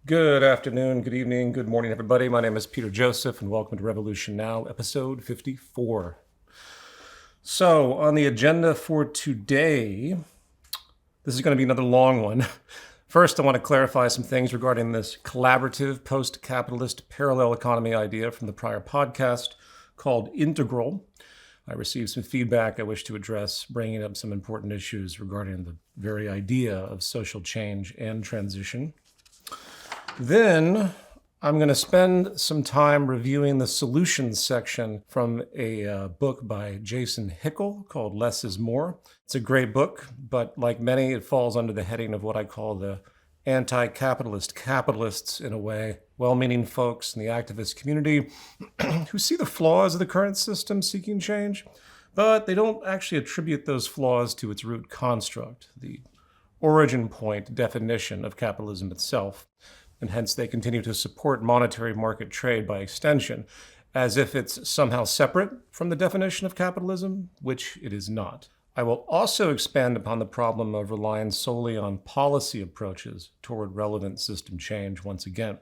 Good afternoon, good evening, good morning, everybody. My name is Peter Joseph, and welcome to Revolution Now, episode 54. So, on the agenda for today, this is going to be another long one. First, I want to clarify some things regarding this collaborative post-capitalist parallel economy idea from the prior podcast called Integral. I received some feedback I wish to address, bringing up some important issues regarding the very idea of social change and transition. Then I'm going to spend some time reviewing the solutions section from a book by Jason Hickel called Less is More. It's a great book, but like many, it falls under the heading of what I call the anti-capitalist capitalists in a way, well-meaning folks in the activist community who see the flaws of the current system seeking change, but they don't actually attribute those flaws to its root construct, the origin point definition of capitalism itself. And hence they continue to support monetary market trade by extension, as if it's somehow separate from the definition of capitalism, which it is not. I will also expand upon the problem of relying solely on policy approaches toward relevant system change once again.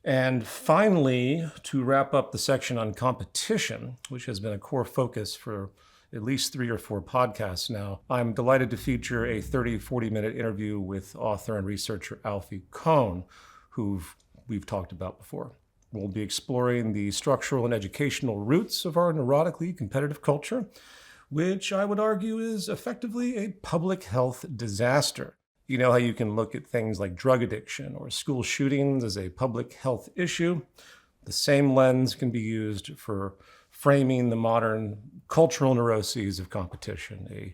And finally, to wrap up the section on competition, which has been a core focus for at least 3 or 4 podcasts now, I'm delighted to feature a 40-minute interview with author and researcher Alfie Kohn, who we've talked about before. We'll be exploring the structural and educational roots of our neurotically competitive culture, which I would argue is effectively a public health disaster. You know how you can look at things like drug addiction or school shootings as a public health issue? The same lens can be used for framing the modern cultural neuroses of competition, a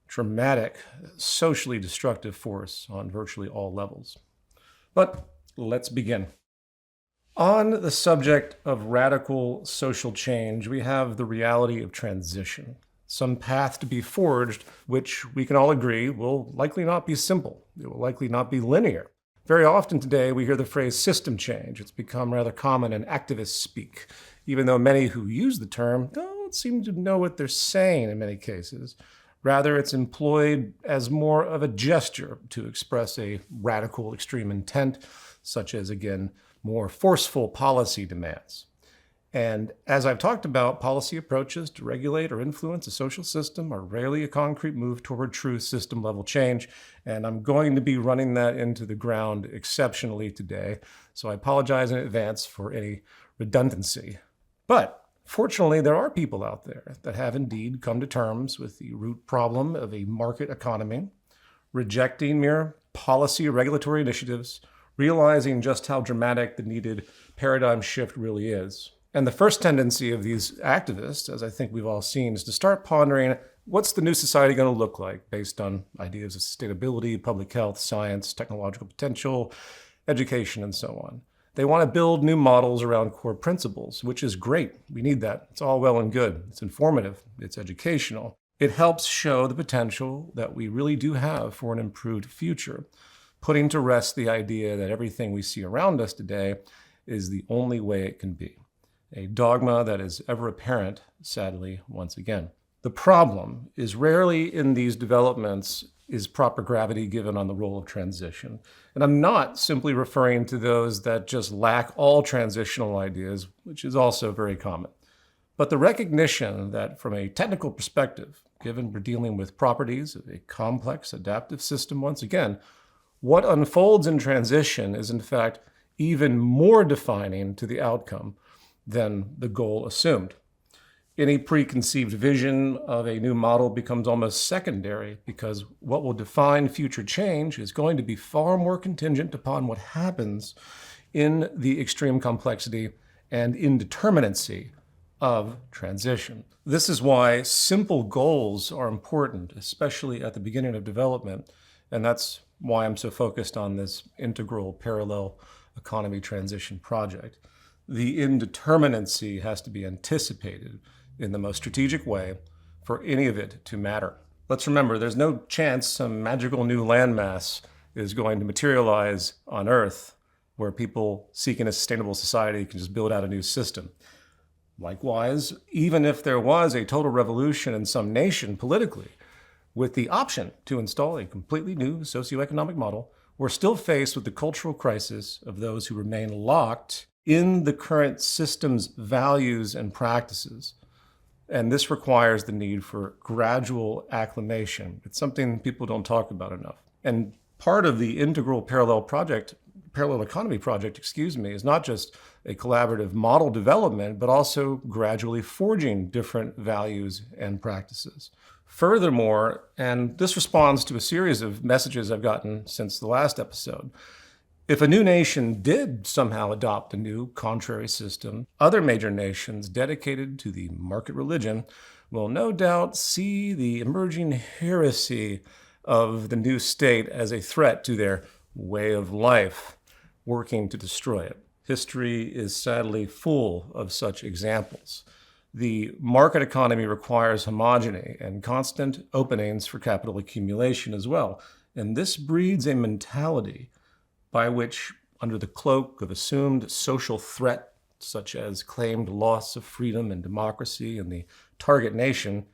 dramatic, socially destructive force on virtually all levels. But let's begin. On the subject of radical social change, we have the reality of transition, some path to be forged, which we can all agree will likely not be simple. It will likely not be linear. Very often today, we hear the phrase system change. It's become rather common in activist speak, even though many who use the term don't seem to know what they're saying in many cases. Rather, it's employed as more of a gesture to express a radical extreme intent, such as, again, more forceful policy demands. And as I've talked about, policy approaches to regulate or influence a social system are rarely a concrete move toward true system-level change, and I'm going to be running that into the ground exceptionally today, so I apologize in advance for any redundancy. But fortunately, there are people out there that have indeed come to terms with the root problem of a market economy, rejecting mere policy or regulatory initiatives, realizing just how dramatic the needed paradigm shift really is. And the first tendency of these activists, as I think we've all seen, is to start pondering what's the new society going to look like based on ideas of sustainability, public health, science, technological potential, education, and so on. They want to build new models around core principles, which is great. We need that. It's all well and good. It's informative. It's educational. It helps show the potential that we really do have for an improved future, putting to rest the idea that everything we see around us today is the only way it can be. A dogma that is ever apparent, sadly, once again. The problem is rarely in these developments is proper gravity given on the role of transition. And I'm not simply referring to those that just lack all transitional ideas, which is also very common, but the recognition that from a technical perspective, given we're dealing with properties of a complex adaptive system once again, what unfolds in transition is in fact even more defining to the outcome than the goal assumed. Any preconceived vision of a new model becomes almost secondary because what will define future change is going to be far more contingent upon what happens in the extreme complexity and indeterminacy of transition. This is why simple goals are important, especially at the beginning of development, and that's why I'm so focused on this integral parallel economy transition project. The indeterminacy has to be anticipated in the most strategic way for any of it to matter. Let's remember, there's no chance some magical new landmass is going to materialize on Earth where people seeking a sustainable society can just build out a new system. Likewise, even if there was a total revolution in some nation politically, with the option to install a completely new socioeconomic model, we're still faced with the cultural crisis of those who remain locked in the current system's values and practices. And this requires the need for gradual acclimation. It's something people don't talk about enough. And part of the integral parallel economy project, is not just a collaborative model development, but also gradually forging different values and practices. Furthermore, and this responds to a series of messages I've gotten since the last episode, if a new nation did somehow adopt a new contrary system, other major nations dedicated to the market religion will no doubt see the emerging heresy of the new state as a threat to their way of life, working to destroy it. History is sadly full of such examples. The market economy requires homogeneity and constant openings for capital accumulation as well. And this breeds a mentality by which, under the cloak of assumed social threat, such as claimed loss of freedom and democracy in the target nation,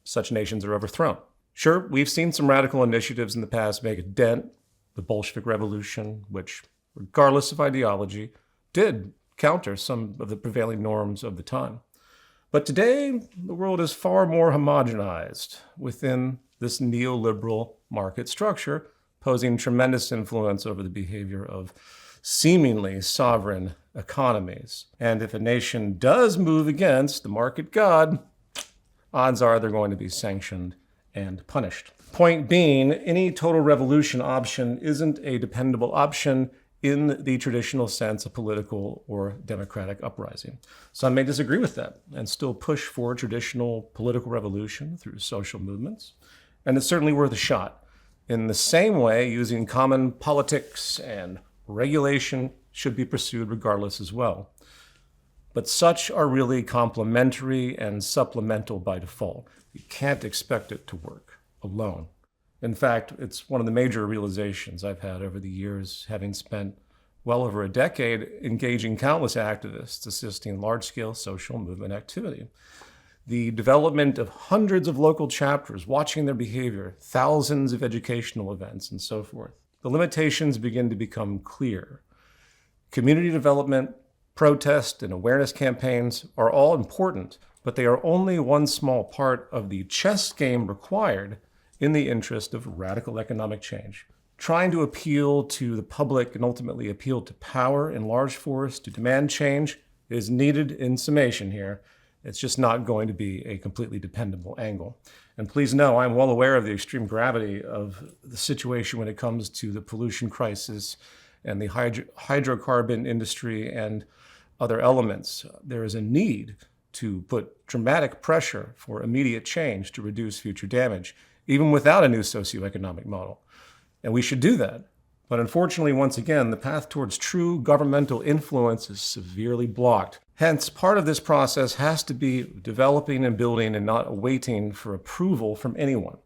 such nations are overthrown. Sure, we've seen some radical initiatives in the past make a dent. The Bolshevik Revolution, which, regardless of ideology, did counter some of the prevailing norms of the time. But today, the world is far more homogenized within this neoliberal market structure, posing tremendous influence over the behavior of seemingly sovereign economies. And if a nation does move against the market god, odds are they're going to be sanctioned and punished. Point being, any total revolution option isn't a dependable option in the traditional sense of political or democratic uprising. Some may disagree with that and still push for traditional political revolution through social movements, and it's certainly worth a shot. In the same way, using common politics and regulation should be pursued regardless as well. But such are really complementary and supplemental by default. You can't expect it to work alone. In fact, it's one of the major realizations I've had over the years, having spent well over a decade engaging countless activists assisting large-scale social movement activity. The development of hundreds of local chapters, watching their behavior, thousands of educational events, and so forth. The limitations begin to become clear. Community development, protest, and awareness campaigns are all important, but they are only one small part of the chess game required in the interest of radical economic change. Trying to appeal to the public and ultimately appeal to power in large force to demand change is needed in summation here. It's just not going to be a completely dependable angle. And please know, I'm well aware of the extreme gravity of the situation when it comes to the pollution crisis and the hydrocarbon industry and other elements. There is a need to put dramatic pressure for immediate change to reduce future damage, even without a new socioeconomic model. And we should do that. But unfortunately, once again, the path towards true governmental influence is severely blocked. Hence, part of this process has to be developing and building and not waiting for approval from anyone.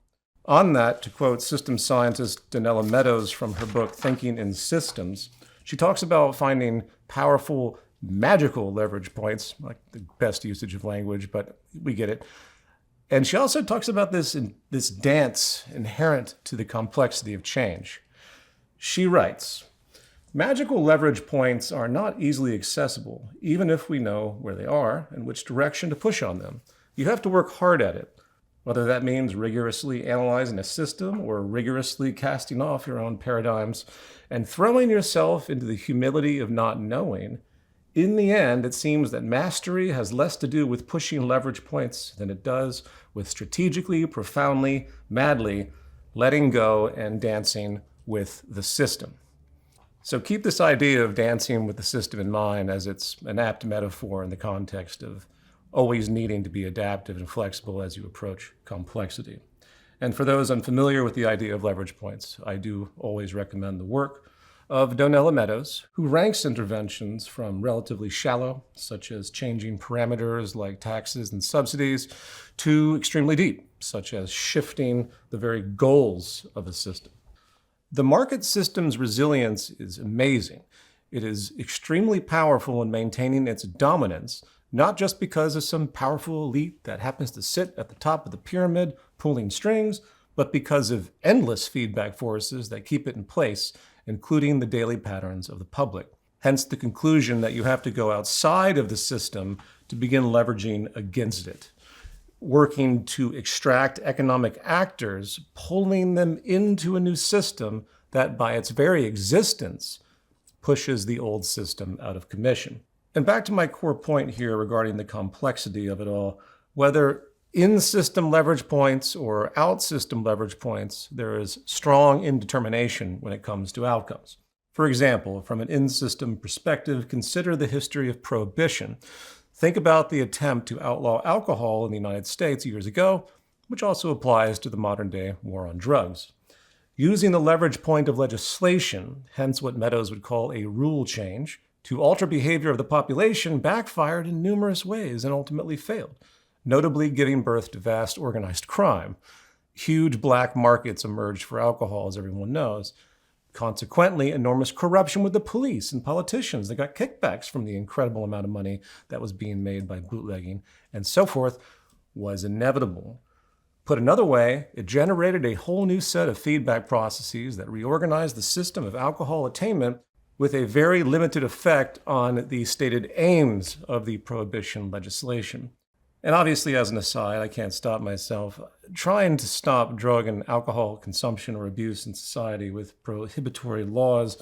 On that, to quote systems scientist Donella Meadows from her book, Thinking in Systems, she talks about finding powerful, magical leverage points, like the best usage of language, but we get it. And she also talks about this dance inherent to the complexity of change. She writes, magical leverage points are not easily accessible, even if we know where they are and which direction to push on them. You have to work hard at it, whether that means rigorously analyzing a system or rigorously casting off your own paradigms and throwing yourself into the humility of not knowing. In the end, it seems that mastery has less to do with pushing leverage points than it does with strategically, profoundly, madly letting go and dancing with the system. So keep this idea of dancing with the system in mind, as it's an apt metaphor in the context of always needing to be adaptive and flexible as you approach complexity. And for those unfamiliar with the idea of leverage points, I do always recommend the work of Donella Meadows, who ranks interventions from relatively shallow, such as changing parameters like taxes and subsidies, to extremely deep, such as shifting the very goals of a system. The market system's resilience is amazing. It is extremely powerful in maintaining its dominance, not just because of some powerful elite that happens to sit at the top of the pyramid pulling strings, but because of endless feedback forces that keep it in place including the daily patterns of the public. Hence the conclusion that you have to go outside of the system to begin leveraging against it, working to extract economic actors, pulling them into a new system that by its very existence pushes the old system out of commission. And back to my core point here regarding the complexity of it all, whether in-system leverage points or out-system leverage points, there is strong indetermination when it comes to outcomes. For example, from an in-system perspective, consider the history of prohibition. Think about the attempt to outlaw alcohol in the United States years ago, which also applies to the modern-day war on drugs. Using the leverage point of legislation, hence what Meadows would call a rule change, to alter behavior of the population backfired in numerous ways and ultimately failed, notably giving birth to vast organized crime. Huge black markets emerged for alcohol, as everyone knows. Consequently, enormous corruption with the police and politicians that got kickbacks from the incredible amount of money that was being made by bootlegging, and so forth, was inevitable. Put another way, it generated a whole new set of feedback processes that reorganized the system of alcohol attainment with a very limited effect on the stated aims of the prohibition legislation. And obviously, as an aside, I can't stop myself. Trying to stop drug and alcohol consumption or abuse in society with prohibitory laws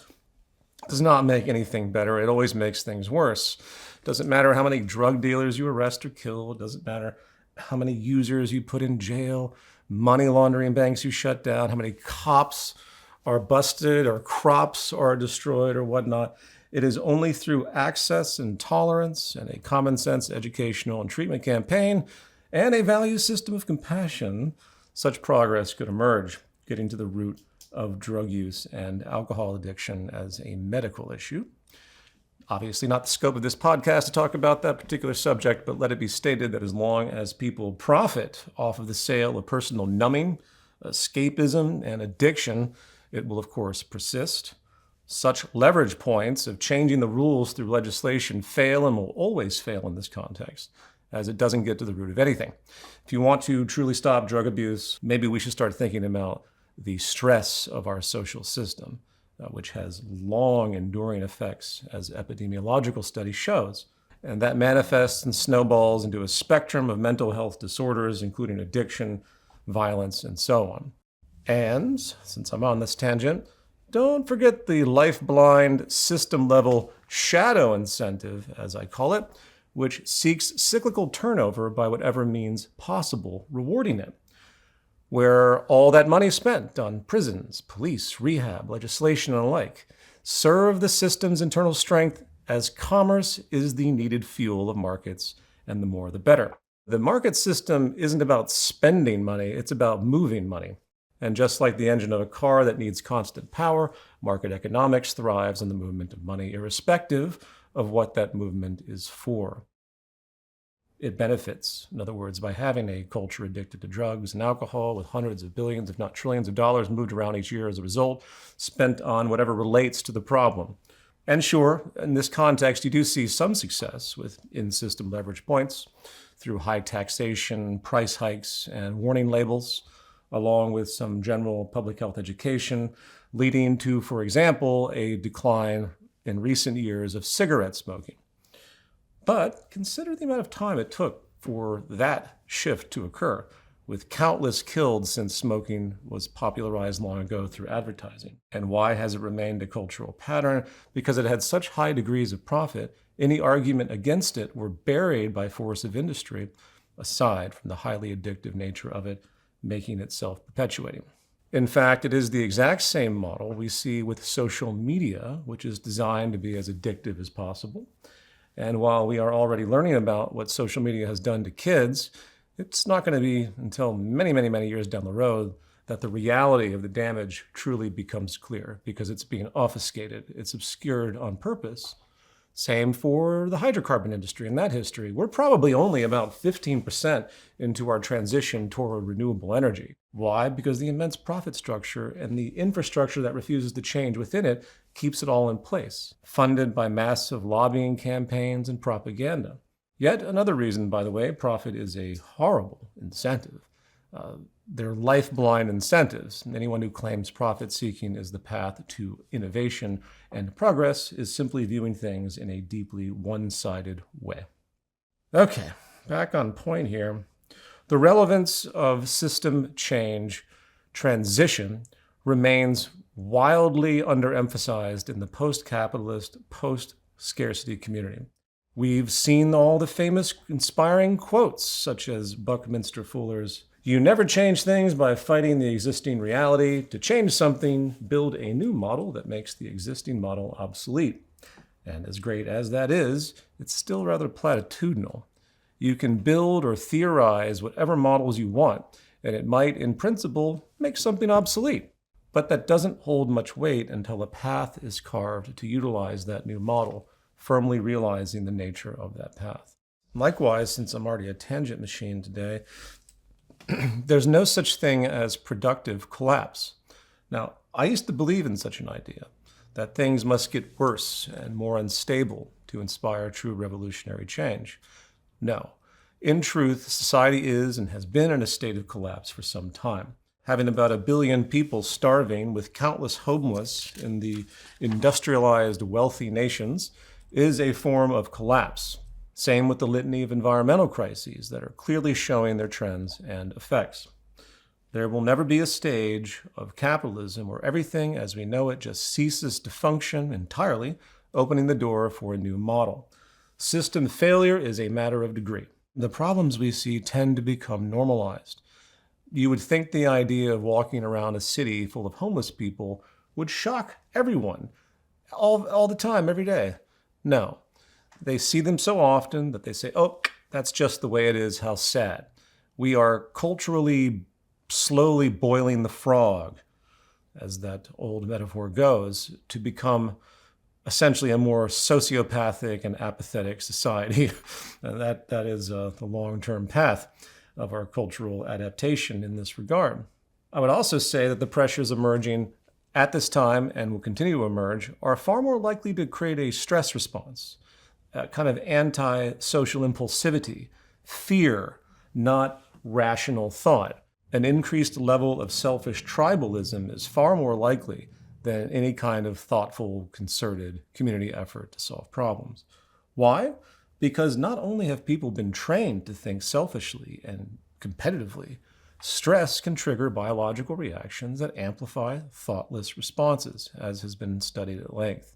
does not make anything better. It always makes things worse. It doesn't matter how many drug dealers you arrest or kill. It doesn't matter how many users you put in jail, money laundering banks you shut down, how many cops are busted or crops are destroyed or whatnot. It is only through access and tolerance and a common sense educational and treatment campaign and a value system of compassion such progress could emerge, getting to the root of drug use and alcohol addiction as a medical issue. Obviously not the scope of this podcast to talk about that particular subject, but let it be stated that as long as people profit off of the sale of personal numbing, escapism, and addiction, it will of course persist. Such leverage points of changing the rules through legislation fail and will always fail in this context, as it doesn't get to the root of anything. If you want to truly stop drug abuse, maybe we should start thinking about the stress of our social system, which has long enduring effects, as epidemiological study shows. And that manifests and snowballs into a spectrum of mental health disorders, including addiction, violence, and so on. And, since I'm on this tangent, don't forget the life-blind, system-level shadow incentive, as I call it, which seeks cyclical turnover by whatever means possible, rewarding it. Where all that money spent on prisons, police, rehab, legislation, and the like serve the system's internal strength, as commerce is the needed fuel of markets, and the more the better. The market system isn't about spending money, it's about moving money. And just like the engine of a car that needs constant power, market economics thrives on the movement of money, irrespective of what that movement is for. It benefits, in other words, by having a culture addicted to drugs and alcohol with hundreds of billions, if not trillions of dollars moved around each year as a result, spent on whatever relates to the problem. And sure, in this context, you do see some success with in-system leverage points through high taxation, price hikes, and warning labels, along with some general public health education, leading to, for example, a decline in recent years of cigarette smoking. But consider the amount of time it took for that shift to occur, with countless killed since smoking was popularized long ago through advertising. And why has it remained a cultural pattern? Because it had such high degrees of profit, any argument against it were buried by force of industry, aside from the highly addictive nature of it, making it self-perpetuating. In fact, it is the exact same model we see with social media, which is designed to be as addictive as possible. And while we are already learning about what social media has done to kids, it's not going to be until many, many, many years down the road that the reality of the damage truly becomes clear, because it's being obfuscated, it's obscured on purpose. Same for the hydrocarbon industry and that history. We're probably only about 15% into our transition toward renewable energy. Why? Because the immense profit structure and the infrastructure that refuses to change within it keeps it all in place, funded by massive lobbying campaigns and propaganda. Yet another reason, by the way, profit is a horrible incentive. They're life-blind incentives. And anyone who claims profit-seeking is the path to innovation and progress is simply viewing things in a deeply one-sided way. Okay, back on point here. The relevance of system change transition remains wildly underemphasized in the post-capitalist, post-scarcity community. We've seen all the famous inspiring quotes, such as Buckminster Fuller's, "You never change things by fighting the existing reality. To change something, build a new model that makes the existing model obsolete." And as great as that is, it's still rather platitudinal. You can build or theorize whatever models you want, and it might, in principle, make something obsolete. But that doesn't hold much weight until a path is carved to utilize that new model, firmly realizing the nature of that path. Likewise, since I'm already a tangent machine today, there's no such thing as productive collapse. Now, I used to believe in such an idea, that things must get worse and more unstable to inspire true revolutionary change. No. In truth, society is and has been in a state of collapse for some time. Having about 1 billion people starving with countless homeless in the industrialized wealthy nations is a form of collapse. Same with the litany of environmental crises that are clearly showing their trends and effects. There will never be a stage of capitalism where everything as we know it just ceases to function entirely, opening the door for a new model. System failure is a matter of degree. The problems we see tend to become normalized. You would think the idea of walking around a city full of homeless people would shock everyone, all the time, every day. No. They see them so often that they say, "Oh, that's just the way it is, how sad." We are culturally slowly boiling the frog, as that old metaphor goes, to become essentially a more sociopathic and apathetic society. And that is the long-term path of our cultural adaptation in this regard. I would also say that the pressures emerging at this time and will continue to emerge are far more likely to create a stress response, a kind of anti-social impulsivity, fear, not rational thought. An increased level of selfish tribalism is far more likely than any kind of thoughtful, concerted community effort to solve problems. Why? Because not only have people been trained to think selfishly and competitively, stress can trigger biological reactions that amplify thoughtless responses, as has been studied at length.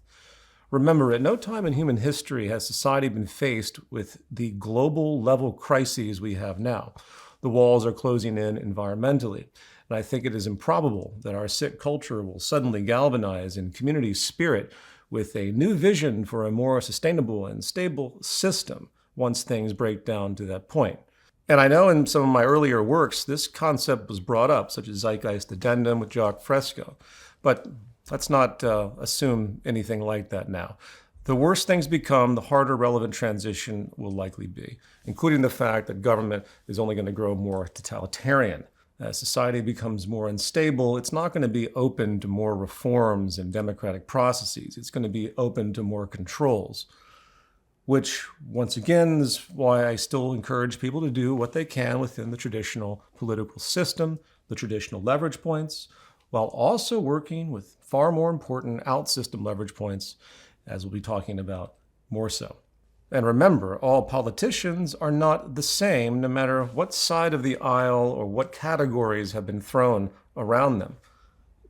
Remember, at no time in human history has society been faced with the global level crises we have now. The walls are closing in environmentally, and I think it is improbable that our sick culture will suddenly galvanize in community spirit with a new vision for a more sustainable and stable system once things break down to that point. And I know in some of my earlier works, this concept was brought up, such as Zeitgeist Addendum with Jacques Fresco, but let's not assume anything like that now. The worse things become, the harder relevant transition will likely be, including the fact that government is only going to grow more totalitarian. As society becomes more unstable, it's not going to be open to more reforms and democratic processes. It's going to be open to more controls, which, once again, is why I still encourage people to do what they can within the traditional political system, the traditional leverage points, while also working with far more important out-system leverage points, as we'll be talking about more so. And remember, all politicians are not the same, no matter what side of the aisle or what categories have been thrown around them.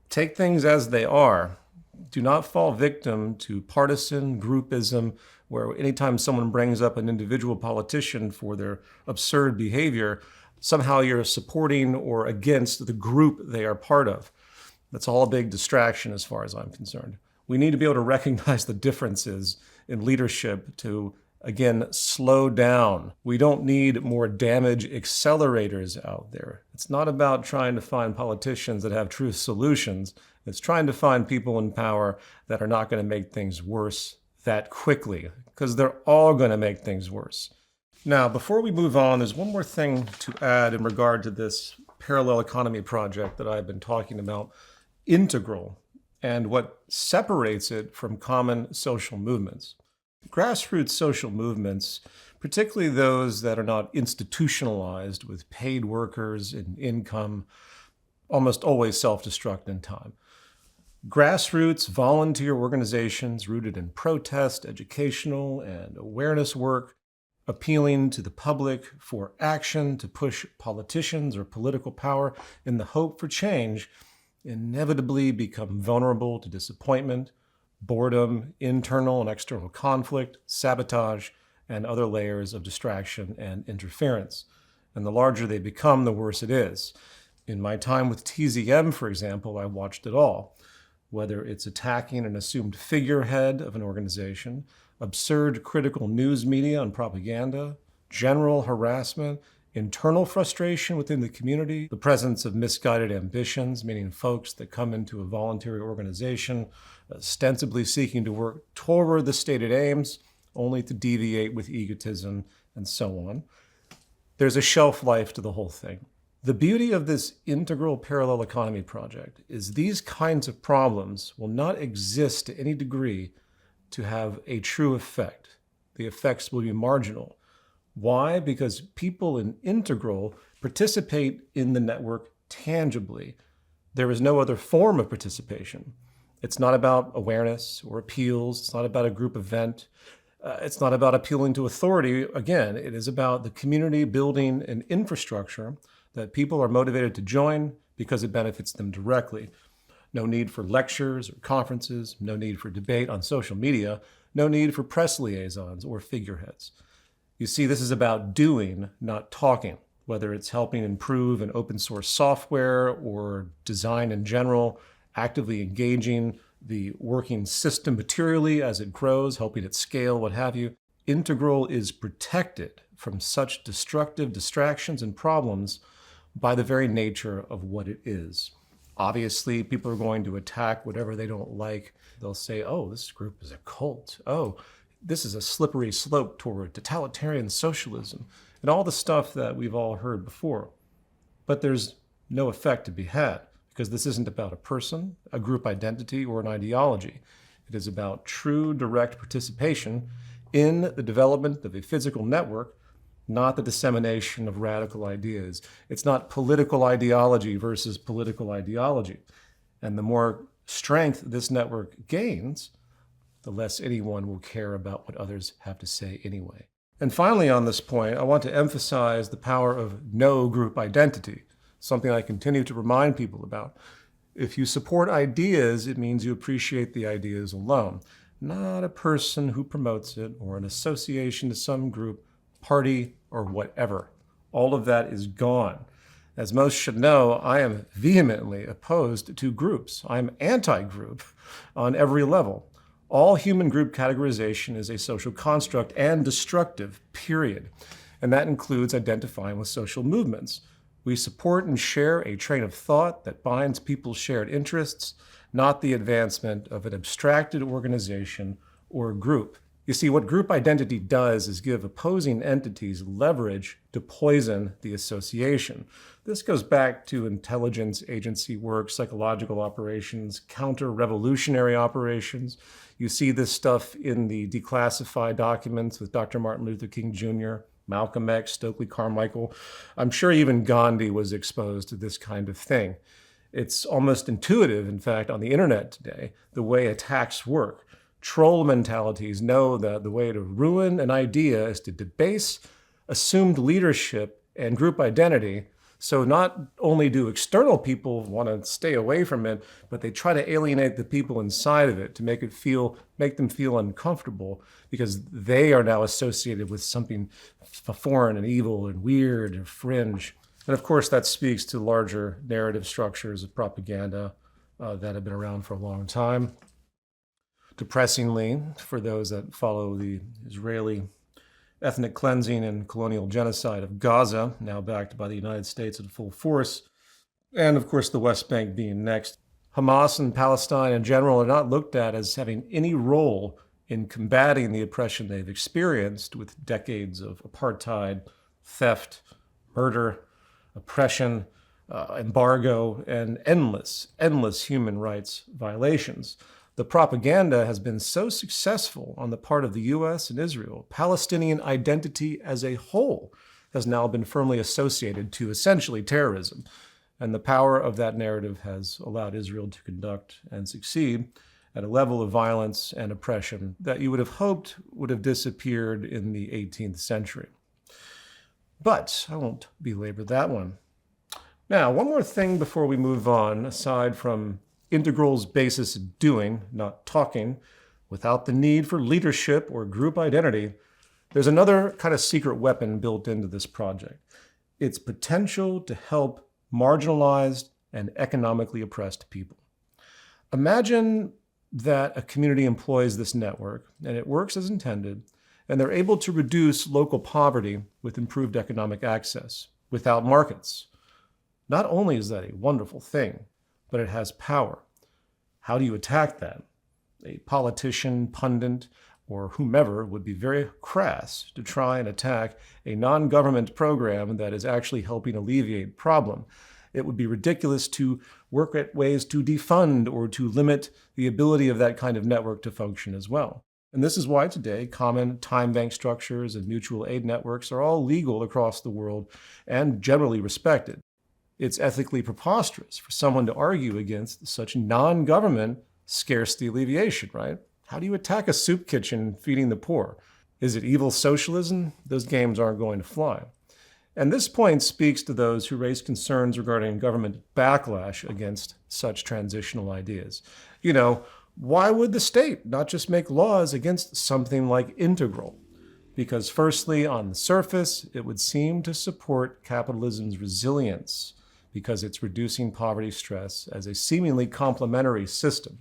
Take things as they are. Do not fall victim to partisan groupism, where anytime someone brings up an individual politician for their absurd behavior, somehow you're supporting or against the group they are part of. That's all a big distraction as far as I'm concerned. We need to be able to recognize the differences in leadership to, again, slow down. We don't need more damage accelerators out there. It's not about trying to find politicians that have true solutions. It's trying to find people in power that are not going to make things worse that quickly, because they're all going to make things worse. Now, before we move on, there's one more thing to add in regard to this parallel economy project that I've been talking about, integral, and what separates it from common social movements. Grassroots social movements particularly those that are not institutionalized with paid workers and income, almost always self-destruct in time. Grassroots volunteer organizations rooted in protest, educational, and awareness work, appealing to the public for action to push politicians or political power in the hope for change, inevitably become vulnerable to disappointment, boredom, internal and external conflict, sabotage, and other layers of distraction and interference. And the larger they become, the worse it is. In my time with TZM, for example, I watched it all. Whether it's attacking an assumed figurehead of an organization, absurd critical news media and propaganda, general harassment, internal frustration within the community, the presence of misguided ambitions, meaning folks that come into a voluntary organization ostensibly seeking to work toward the stated aims, only to deviate with egotism, and so on. There's a shelf life to the whole thing. The beauty of this integral parallel economy project is these kinds of problems will not exist to any degree to have a true effect. The effects will be marginal. Why? Because people in integral participate in the network tangibly. There is no other form of participation. It's not about awareness or appeals. It's not about a group event. It's not about appealing to authority. Again, it is about the community building an infrastructure that people are motivated to join because it benefits them directly. No need for lectures or conferences, no need for debate on social media, no need for press liaisons or figureheads. You see, this is about doing, not talking, whether it's helping improve an open source software or design in general, actively engaging the working system materially as it grows, helping it scale, what have you. Integral is protected from such destructive distractions and problems by the very nature of what it is. Obviously, people are going to attack whatever they don't like. They'll say, oh, this group is a cult. Oh, this is a slippery slope toward totalitarian socialism, and all the stuff that we've all heard before. But there's no effect to be had, because this isn't about a person, a group identity, or an ideology. It is about true direct participation in the development of a physical network, not the dissemination of radical ideas. It's not political ideology versus political ideology. And the more strength this network gains, the less anyone will care about what others have to say anyway. And finally, on this point, I want to emphasize the power of no group identity, something I continue to remind people about. If you support ideas, it means you appreciate the ideas alone, not a person who promotes it or an association to some group, party, or whatever. All of that is gone. As most should know, I am vehemently opposed to groups. I'm anti-group on every level. All human group categorization is a social construct and destructive, period. And that includes identifying with social movements. We support and share a train of thought that binds people's shared interests, not the advancement of an abstracted organization or group. You see, what group identity does is give opposing entities leverage to poison the association. This goes back to intelligence agency work, psychological operations, counter-revolutionary operations. You see this stuff in the declassified documents with Dr. Martin Luther King Jr., Malcolm X, Stokely Carmichael. I'm sure even Gandhi was exposed to this kind of thing. It's almost intuitive, in fact, on the internet today, the way attacks work. Troll mentalities know that the way to ruin an idea is to debase assumed leadership and group identity. So not only do external people want to stay away from it, but they try to alienate the people inside of it to make them feel uncomfortable because they are now associated with something foreign and evil and weird and fringe. And of course, that speaks to larger narrative structures of propaganda that have been around for a long time. Depressingly, for those that follow the Israeli ethnic cleansing and colonial genocide of Gaza, now backed by the United States in full force, and of course the West Bank being next, Hamas and Palestine in general are not looked at as having any role in combating the oppression they've experienced with decades of apartheid, theft, murder, oppression, embargo, and endless human rights violations. The propaganda has been so successful on the part of the US and Israel, Palestinian identity as a whole has now been firmly associated to essentially terrorism. And the power of that narrative has allowed Israel to conduct and succeed at a level of violence and oppression that you would have hoped would have disappeared in the 18th century. But I won't belabor that one. Now, one more thing before we move on, aside from Integral's basis of doing, not talking, without the need for leadership or group identity, there's another kind of secret weapon built into this project. Its potential to help marginalized and economically oppressed people. Imagine that a community employs this network and it works as intended, and they're able to reduce local poverty with improved economic access without markets. Not only is that a wonderful thing, but it has power. How do you attack that? A politician, pundit, or whomever would be very crass to try and attack a non-government program that is actually helping alleviate problem. It would be ridiculous to work at ways to defund or to limit the ability of that kind of network to function as well. And this is why today common time bank structures and mutual aid networks are all legal across the world and generally respected. It's ethically preposterous for someone to argue against such non-government scarcity alleviation, right? How do you attack a soup kitchen feeding the poor? Is it evil socialism? Those games aren't going to fly. And this point speaks to those who raise concerns regarding government backlash against such transitional ideas. Why would the state not just make laws against something like Integral? Because firstly, on the surface, it would seem to support capitalism's resilience because it's reducing poverty stress as a seemingly complementary system.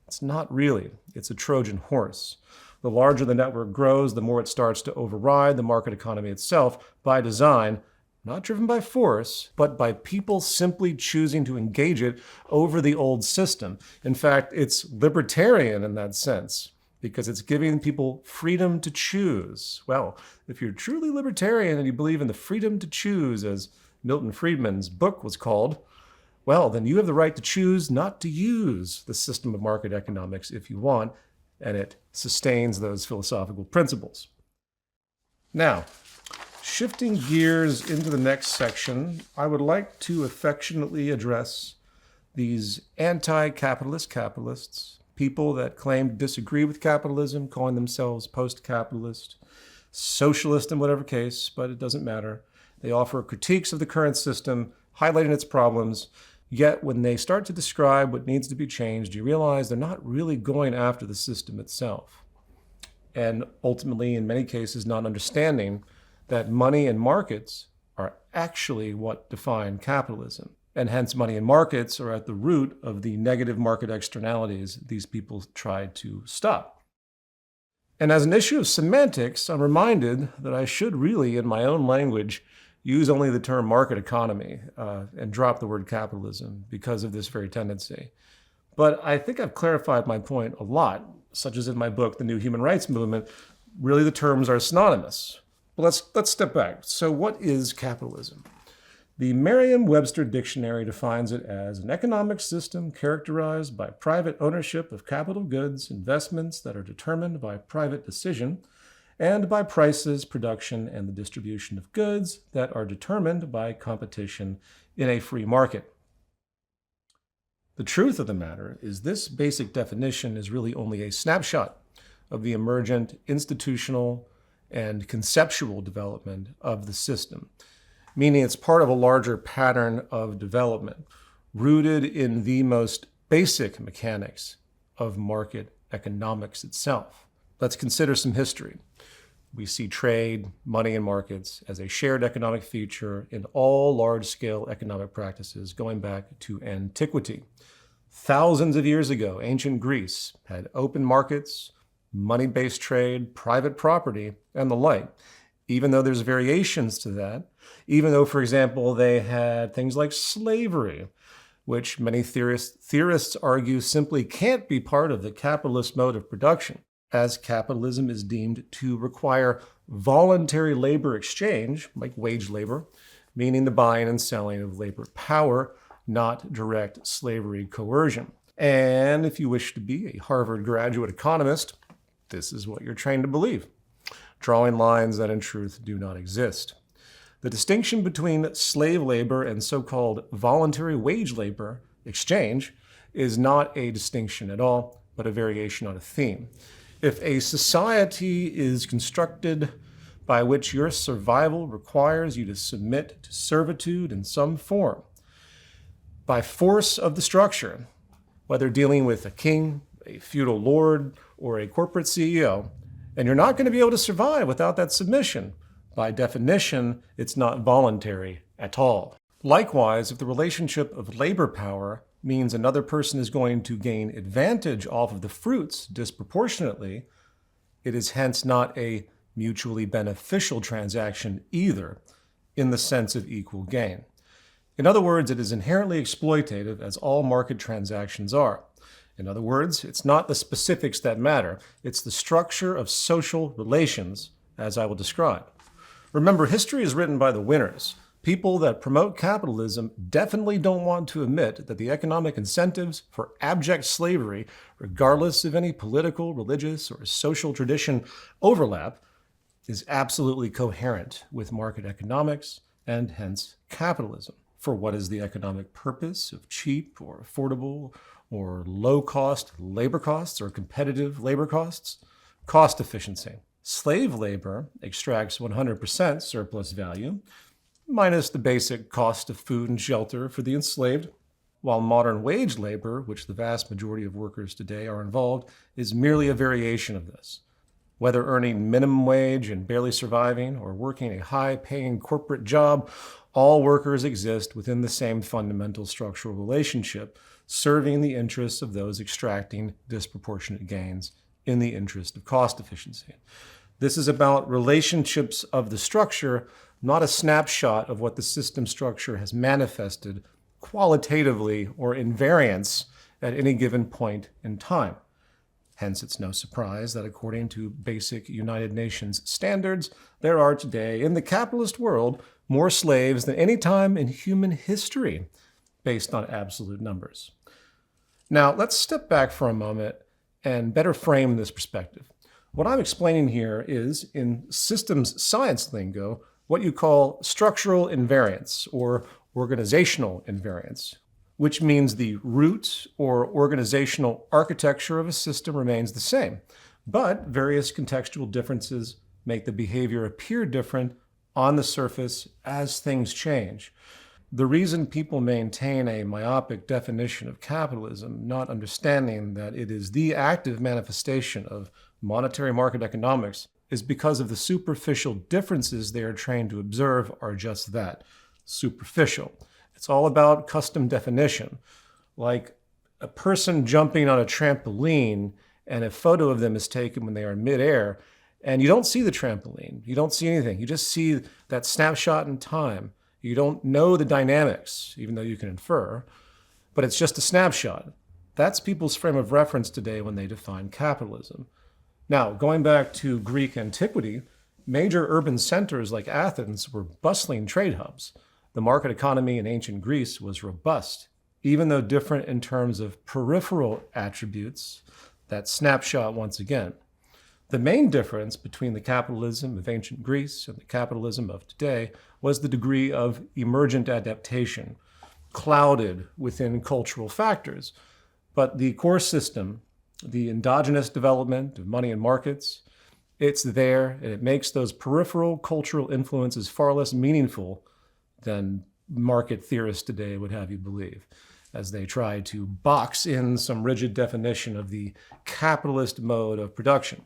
It's not really. It's a Trojan horse. The larger the network grows, the more it starts to override the market economy itself by design, not driven by force, but by people simply choosing to engage it over the old system. In fact, it's libertarian in that sense, because it's giving people freedom to choose. Well, if you're truly libertarian and you believe in the freedom to choose, as Milton Friedman's book was called, well, then you have the right to choose not to use the system of market economics if you want, and it sustains those philosophical principles. Now, shifting gears into the next section, I would like to affectionately address these anti-capitalist capitalists, people that claim to disagree with capitalism, calling themselves post-capitalist, socialist in whatever case, but it doesn't matter. They offer critiques of the current system, highlighting its problems, yet when they start to describe what needs to be changed, you realize they're not really going after the system itself. And ultimately, in many cases, not understanding that money and markets are actually what define capitalism. And hence, money and markets are at the root of the negative market externalities these people try to stop. And as an issue of semantics, I'm reminded that I should really, in my own language, use only the term market economy and drop the word capitalism because of this very tendency. But I think I've clarified my point a lot, such as in my book, The New Human Rights Movement. Really, the terms are synonymous. But let's step back. So what is capitalism? The Merriam-Webster Dictionary defines it as an economic system characterized by private ownership of capital goods, investments that are determined by private decision, and by prices, production, and the distribution of goods that are determined by competition in a free market. The truth of the matter is this basic definition is really only a snapshot of the emergent institutional and conceptual development of the system, meaning it's part of a larger pattern of development rooted in the most basic mechanics of market economics itself. Let's consider some history. We see trade, money, and markets as a shared economic feature in all large-scale economic practices going back to antiquity. Thousands of years ago, ancient Greece had open markets, money-based trade, private property, and the like. Even though there's variations to that, even though, for example, they had things like slavery, which many theorists argue simply can't be part of the capitalist mode of production, as capitalism is deemed to require voluntary labor exchange, like wage labor, meaning the buying and selling of labor power, not direct slavery coercion. And if you wish to be a Harvard graduate economist, this is what you're trained to believe, drawing lines that in truth do not exist. The distinction between slave labor and so-called voluntary wage labor exchange is not a distinction at all, but a variation on a theme. If a society is constructed by which your survival requires you to submit to servitude in some form, by force of the structure, whether dealing with a king, a feudal lord, or a corporate CEO, and you're not going to be able to survive without that submission, by definition, it's not voluntary at all. Likewise, if the relationship of labor power means another person is going to gain advantage off of the fruits disproportionately, it is hence not a mutually beneficial transaction either, in the sense of equal gain. In other words, it is inherently exploitative, as all market transactions are. In other words, it's not the specifics that matter, it's the structure of social relations, as I will describe. Remember, history is written by the winners. People that promote capitalism definitely don't want to admit that the economic incentives for abject slavery, regardless of any political, religious, or social tradition overlap, is absolutely coherent with market economics and hence capitalism. For what is the economic purpose of cheap or affordable or low-cost labor costs or competitive labor costs? Cost efficiency. Slave labor extracts 100% surplus value, minus the basic cost of food and shelter for the enslaved, while modern wage labor, which the vast majority of workers today are involved, is merely a variation of this. Whether earning minimum wage and barely surviving or working a high-paying corporate job, all workers exist within the same fundamental structural relationship, serving the interests of those extracting disproportionate gains in the interest of cost efficiency. This is about relationships of the structure, not a snapshot of what the system structure has manifested qualitatively or in variance at any given point in time. Hence, it's no surprise that according to basic United Nations standards, there are today in the capitalist world more slaves than any time in human history, based on absolute numbers. Now, let's step back for a moment and better frame this perspective. What I'm explaining here is, in systems science lingo, what you call structural invariance or organizational invariance, which means the root or organizational architecture of a system remains the same, but various contextual differences make the behavior appear different on the surface as things change. The reason people maintain a myopic definition of capitalism, not understanding that it is the active manifestation of monetary market economics, is because of the superficial differences they are trained to observe are just that, superficial. It's all about custom definition. Like a person jumping on a trampoline and a photo of them is taken when they are in midair, and you don't see the trampoline. You don't see anything. You just see that snapshot in time. You don't know the dynamics, even though you can infer, but it's just a snapshot. That's people's frame of reference today when they define capitalism. Now, going back to Greek antiquity, major urban centers like Athens were bustling trade hubs. The market economy in ancient Greece was robust, even though different in terms of peripheral attributes, that snapshot once again. The main difference between the capitalism of ancient Greece and the capitalism of today was the degree of emergent adaptation, clouded within cultural factors. But the core system, the endogenous development of money and markets, it's there, and it makes those peripheral cultural influences far less meaningful than market theorists today would have you believe, as they try to box in some rigid definition of the capitalist mode of production.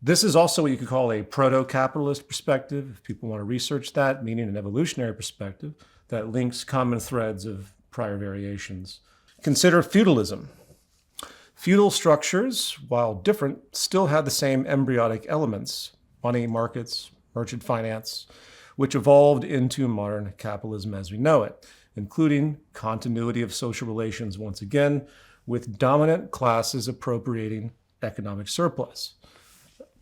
This is also what you could call a proto-capitalist perspective, if people want to research that, meaning an evolutionary perspective that links common threads of prior variations. Consider feudalism. Feudal structures, while different, still had the same embryonic elements, money, markets, merchant finance, which evolved into modern capitalism as we know it, including continuity of social relations once again, with dominant classes appropriating economic surplus.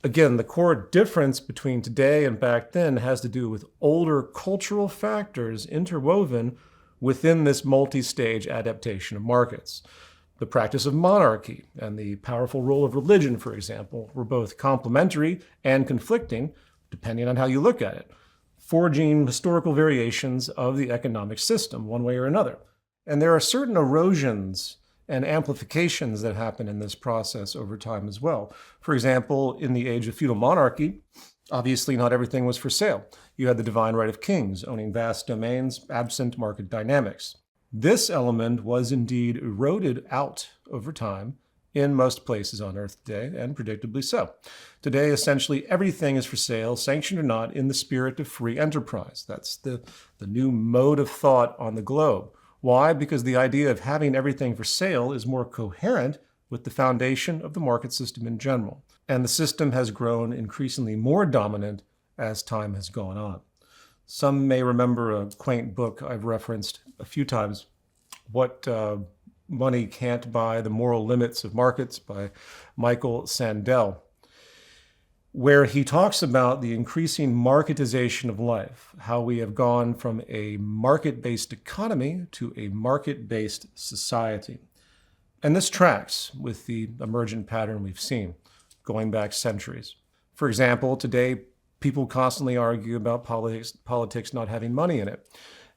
Again, the core difference between today and back then has to do with older cultural factors interwoven within this multi-stage adaptation of markets. The practice of monarchy and the powerful role of religion, for example, were both complementary and conflicting, depending on how you look at it, forging historical variations of the economic system one way or another. And there are certain erosions and amplifications that happen in this process over time as well. For example, in the age of feudal monarchy, obviously not everything was for sale. You had the divine right of kings owning vast domains, absent market dynamics. This element was indeed eroded out over time in most places on Earth today, and predictably so. Today, essentially everything is for sale, sanctioned or not, in the spirit of free enterprise. That's the new mode of thought on the globe. Why? Because the idea of having everything for sale is more coherent with the foundation of the market system in general. And the system has grown increasingly more dominant as time has gone on. Some may remember a quaint book I've referenced a few times, What Money Can't Buy, The Moral Limits of Markets by Michael Sandel, where he talks about the increasing marketization of life, how we have gone from a market-based economy to a market-based society. And this tracks with the emergent pattern we've seen going back centuries. For example, today, people constantly argue about politics not having money in it,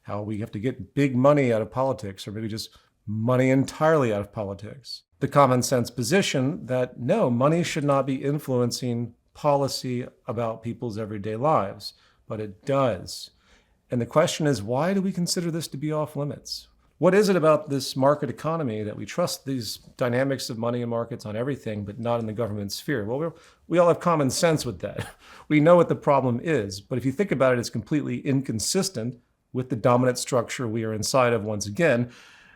how we have to get big money out of politics, or maybe just money entirely out of politics. The common sense position that no, money should not be influencing policy about people's everyday lives, but it does. And the question is, why do we consider this to be off limits? What is it about this market economy that we trust these dynamics of money and markets on everything, but not in the government sphere? Well, we all have common sense with that. We know what the problem is, but if you think about it, it's completely inconsistent with the dominant structure we are inside of once again,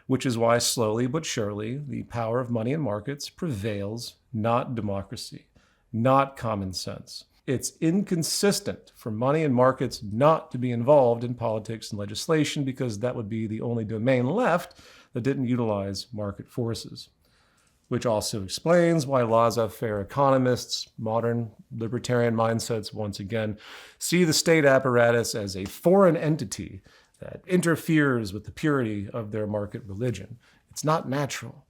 which is why slowly but surely the power of money and markets prevails, not democracy, not common sense. It's inconsistent for money and markets not to be involved in politics and legislation because that would be the only domain left that didn't utilize market forces. Which also explains why laissez-faire economists, modern libertarian mindsets once again, see the state apparatus as a foreign entity that interferes with the purity of their market religion. It's not natural.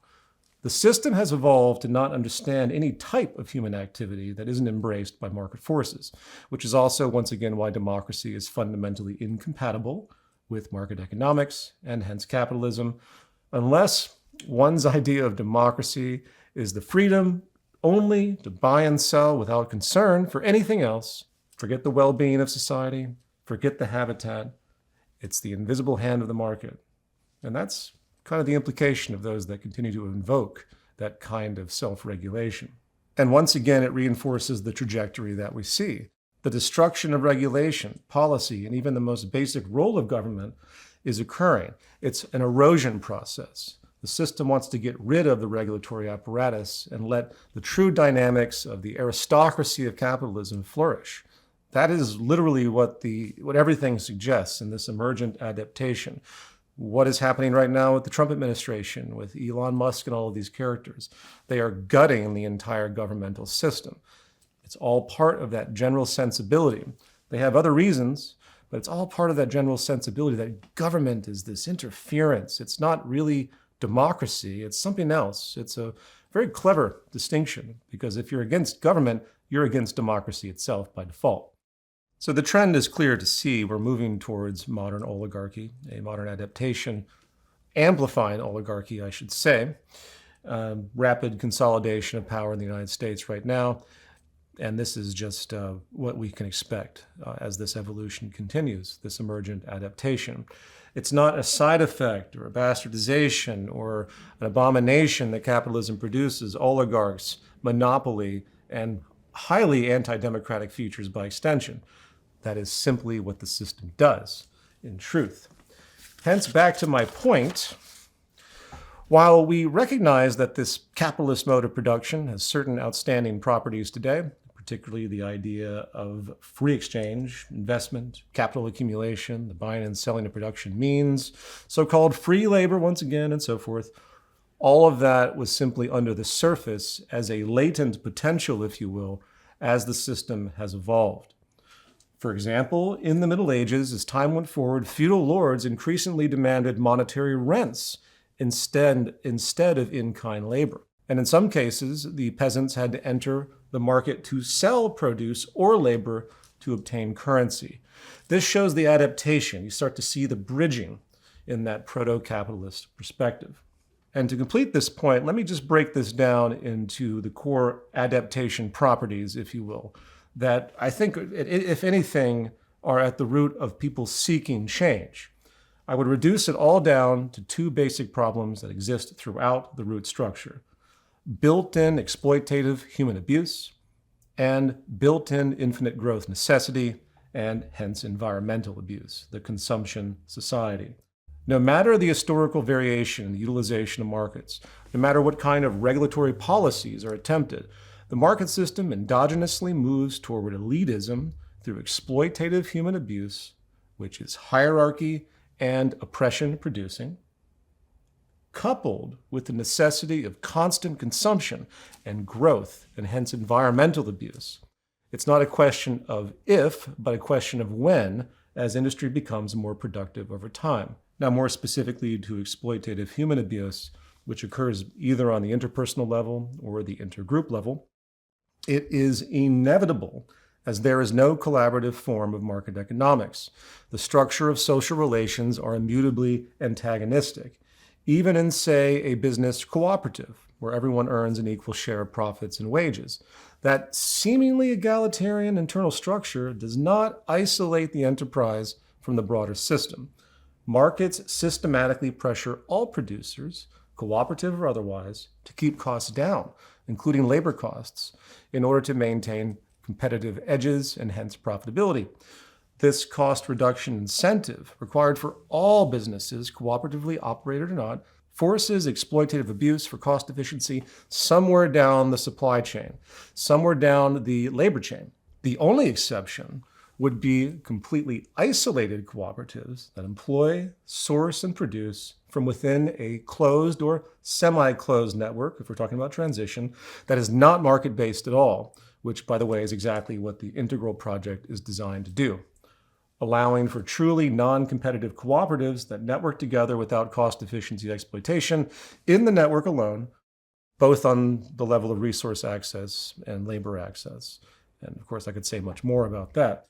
The system has evolved to not understand any type of human activity that isn't embraced by market forces, which is also, once again, why democracy is fundamentally incompatible with market economics and hence capitalism, unless one's idea of democracy is the freedom only to buy and sell without concern for anything else. Forget the well-being of society, forget the habitat. It's the invisible hand of the market. And that's kind of the implication of those that continue to invoke that kind of self-regulation. And once again, it reinforces the trajectory that we see. The destruction of regulation, policy, and even the most basic role of government is occurring. It's an erosion process. The system wants to get rid of the regulatory apparatus and let the true dynamics of the aristocracy of capitalism flourish. That is literally what everything suggests in this emergent adaptation. What is happening right now with the Trump administration, with Elon Musk and all of these characters? They are gutting the entire governmental system. It's all part of that general sensibility. They have other reasons, but it's all part of that general sensibility that government is this interference. It's not really democracy, it's something else. It's a very clever distinction, because if you're against government, you're against democracy itself by default. So the trend is clear to see. We're moving towards modern oligarchy, a modern adaptation, amplifying oligarchy, I should say. Rapid consolidation of power in the United States right now. And this is just what we can expect as this evolution continues, this emergent adaptation. It's not a side effect or a bastardization or an abomination that capitalism produces, oligarchs, monopoly, and highly anti-democratic features by extension. That is simply what the system does, in truth. Hence, back to my point, while we recognize that this capitalist mode of production has certain outstanding properties today, particularly the idea of free exchange, investment, capital accumulation, the buying and selling of production means, so-called free labor once again, and so forth, all of that was simply under the surface as a latent potential, if you will, as the system has evolved. For example, in the Middle Ages, as time went forward, feudal lords increasingly demanded monetary rents instead of in-kind labor. And in some cases, the peasants had to enter the market to sell produce or labor to obtain currency. This shows the adaptation. You start to see the bridging in that proto-capitalist perspective. And to complete this point, let me just break this down into the core adaptation properties, if you will, that I think, if anything, are at the root of people seeking change. I would reduce it all down to two basic problems that exist throughout the root structure: built-in exploitative human abuse and built-in infinite growth necessity, and hence environmental abuse, the consumption society. No matter the historical variation in the utilization of markets, no matter what kind of regulatory policies are attempted, the market system endogenously moves toward elitism through exploitative human abuse, which is hierarchy and oppression producing, coupled with the necessity of constant consumption and growth, and hence environmental abuse. It's not a question of if, but a question of when, as industry becomes more productive over time. Now, more specifically to exploitative human abuse, which occurs either on the interpersonal level or the intergroup level, it is inevitable, as there is no collaborative form of market economics. The structure of social relations are immutably antagonistic, even in, say, a business cooperative, where everyone earns an equal share of profits and wages. That seemingly egalitarian internal structure does not isolate the enterprise from the broader system. Markets systematically pressure all producers, cooperative or otherwise, to keep costs down, including labor costs, in order to maintain competitive edges and hence profitability. This cost reduction incentive, required for all businesses, cooperatively operated or not, forces exploitative abuse for cost efficiency somewhere down the supply chain, somewhere down the labor chain. The only exception would be completely isolated cooperatives that employ, source, and produce from within a closed or semi-closed network, if we're talking about transition, that is not market-based at all, which, by the way, is exactly what the Integral project is designed to do, allowing for truly non-competitive cooperatives that network together without cost efficiency exploitation in the network alone, both on the level of resource access and labor access. And of course, I could say much more about that.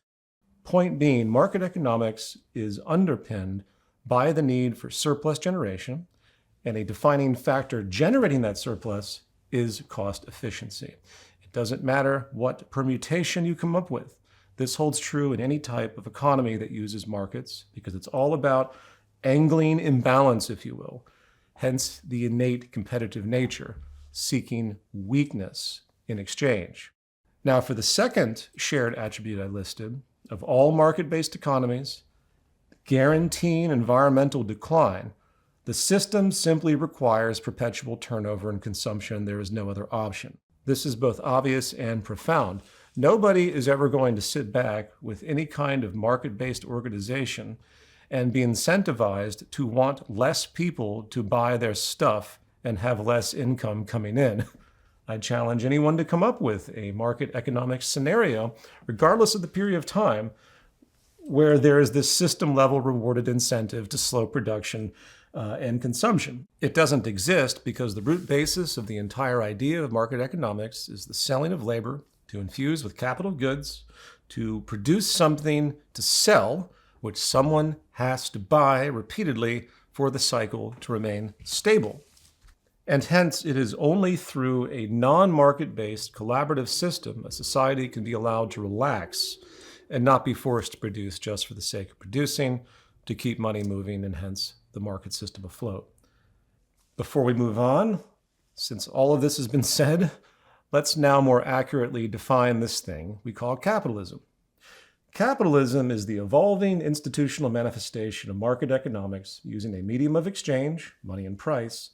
Point being, market economics is underpinned by the need for surplus generation, and a defining factor generating that surplus is cost efficiency. It doesn't matter what permutation you come up with. This holds true in any type of economy that uses markets, because it's all about angling imbalance, if you will, hence the innate competitive nature, seeking weakness in exchange. Now, for the second shared attribute I listed, of all market-based economies, guaranteeing environmental decline, the system simply requires perpetual turnover and consumption. There is no other option. This is both obvious and profound. Nobody is ever going to sit back with any kind of market-based organization and be incentivized to want less people to buy their stuff and have less income coming in. I challenge anyone to come up with a market economic scenario, regardless of the period of time, where there is this system-level rewarded incentive to slow production and consumption. It doesn't exist because the root basis of the entire idea of market economics is the selling of labor to infuse with capital goods, to produce something to sell, which someone has to buy repeatedly for the cycle to remain stable. And hence, it is only through a non-market-based collaborative system a society can be allowed to relax and not be forced to produce just for the sake of producing, to keep money moving, and hence the market system afloat. Before we move on, since all of this has been said, let's now more accurately define this thing we call capitalism. Capitalism is the evolving institutional manifestation of market economics using a medium of exchange, money and price,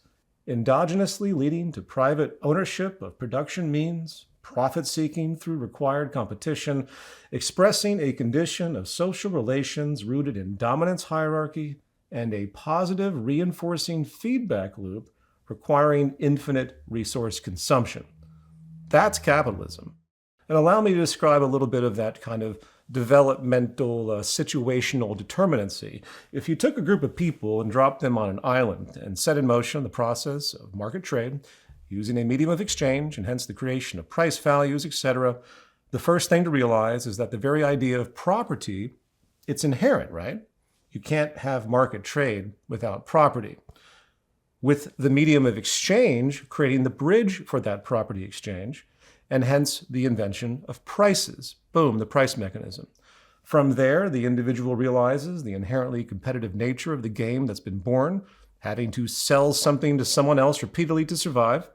endogenously leading to private ownership of production means, profit-seeking through required competition, expressing a condition of social relations rooted in dominance hierarchy, and a positive reinforcing feedback loop requiring infinite resource consumption. That's capitalism. And allow me to describe a little bit of that kind of developmental situational determinacy. If you took a group of people and dropped them on an island and set in motion the process of market trade using a medium of exchange and hence the creation of price values, etc., the first thing to realize is that the very idea of property, it's inherent, right? You can't have market trade without property. With the medium of exchange creating the bridge for that property exchange, and hence the invention of prices. Boom, the price mechanism. From there, the individual realizes the inherently competitive nature of the game that's been born, having to sell something to someone else repeatedly to survive.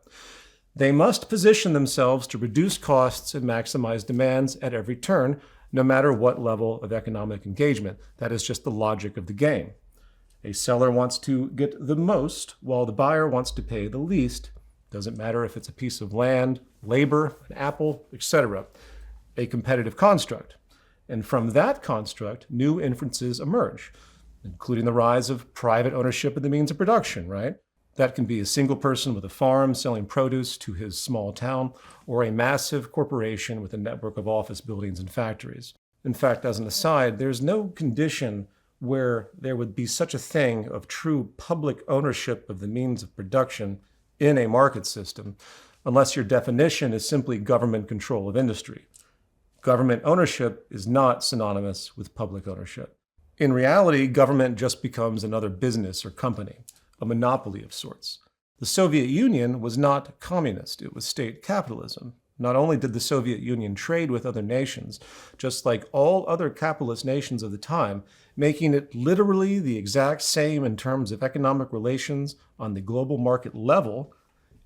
They must position themselves to reduce costs and maximize demands at every turn, no matter what level of economic engagement. That is just the logic of the game. A seller wants to get the most, while the buyer wants to pay the least. Doesn't matter if it's a piece of land, labor, an apple, etc. A competitive construct. And from that construct, new inferences emerge, including the rise of private ownership of the means of production, right? That can be a single person with a farm selling produce to his small town, or a massive corporation with a network of office buildings and factories. In fact, as an aside, there's no condition where there would be such a thing of true public ownership of the means of production in a market system, unless your definition is simply government control of industry. Government ownership is not synonymous with public ownership. In reality, government just becomes another business or company, a monopoly of sorts. The Soviet Union was not communist, it was state capitalism. Not only did the Soviet Union trade with other nations, just like all other capitalist nations of the time, making it literally the exact same in terms of economic relations on the global market level,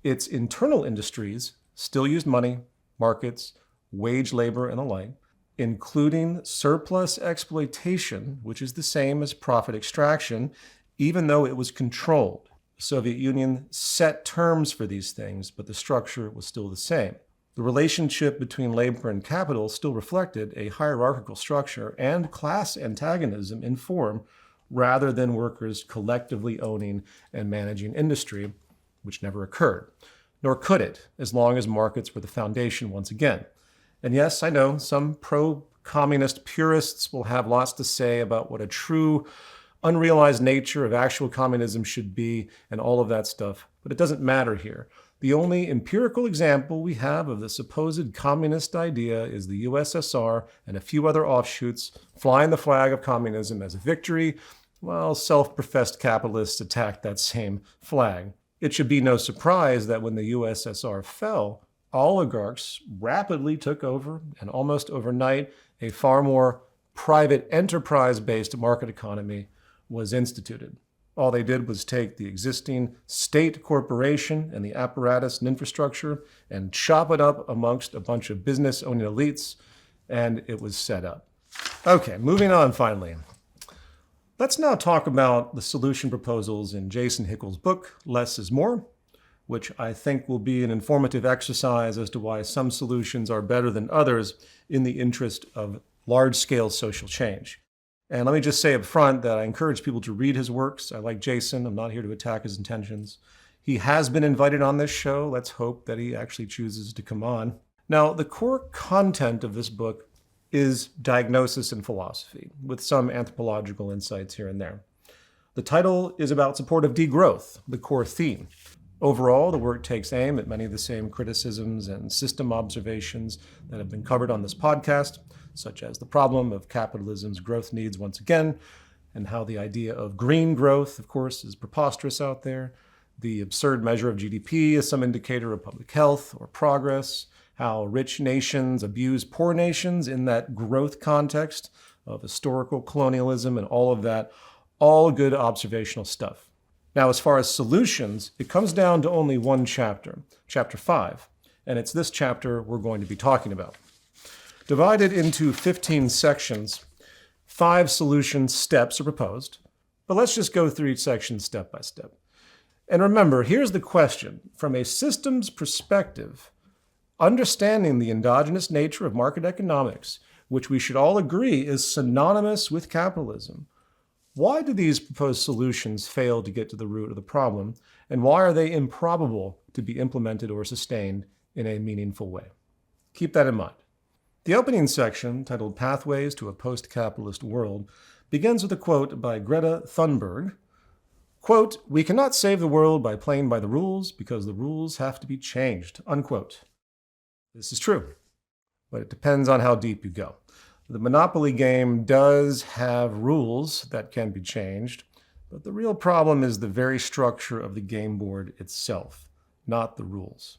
its internal industries still used money, markets, wage labor, and the like, including surplus exploitation, which is the same as profit extraction, even though it was controlled. The Soviet Union set terms for these things, but the structure was still the same. The relationship between labor and capital still reflected a hierarchical structure and class antagonism in form, rather than workers collectively owning and managing industry, which never occurred. Nor could it, as long as markets were the foundation once again. And yes, I know some pro-communist purists will have lots to say about what a true, unrealized nature of actual communism should be and all of that stuff, but it doesn't matter here. The only empirical example we have of the supposed communist idea is the USSR and a few other offshoots flying the flag of communism as a victory, while self-professed capitalists attacked that same flag. It should be no surprise that when the USSR fell, oligarchs rapidly took over, and almost overnight, a far more private enterprise-based market economy was instituted. All they did was take the existing state corporation and the apparatus and infrastructure and chop it up amongst a bunch of business-owning elites, and it was set up. Okay, moving on finally. Let's now talk about the solution proposals in Jason Hickel's book, Less is More, which I think will be an informative exercise as to why some solutions are better than others in the interest of large-scale social change. And let me just say up front that I encourage people to read his works. I like Jason. I'm not here to attack his intentions. He has been invited on this show. Let's hope that he actually chooses to come on. Now, the core content of this book is diagnosis and philosophy, with some anthropological insights here and there. The title is about supportive degrowth, the core theme. Overall, the work takes aim at many of the same criticisms and system observations that have been covered on this podcast, such as the problem of capitalism's growth needs once again, and how the idea of green growth, of course, is preposterous out there, the absurd measure of GDP as some indicator of public health or progress, how rich nations abuse poor nations in that growth context of historical colonialism and all of that, all good observational stuff. Now, as far as solutions, it comes down to only one chapter, chapter 5, and it's this chapter we're going to be talking about. Divided into 15 sections, 5 solution steps are proposed, but let's just go through each section step by step. And remember, here's the question. From a systems perspective, understanding the endogenous nature of market economics, which we should all agree is synonymous with capitalism, why do these proposed solutions fail to get to the root of the problem, and why are they improbable to be implemented or sustained in a meaningful way? Keep that in mind. The opening section, titled Pathways to a Post-Capitalist World, begins with a quote by Greta Thunberg. Quote, "We cannot save the world by playing by the rules because the rules have to be changed," unquote. This is true, but it depends on how deep you go. The Monopoly game does have rules that can be changed, but the real problem is the very structure of the game board itself, not the rules.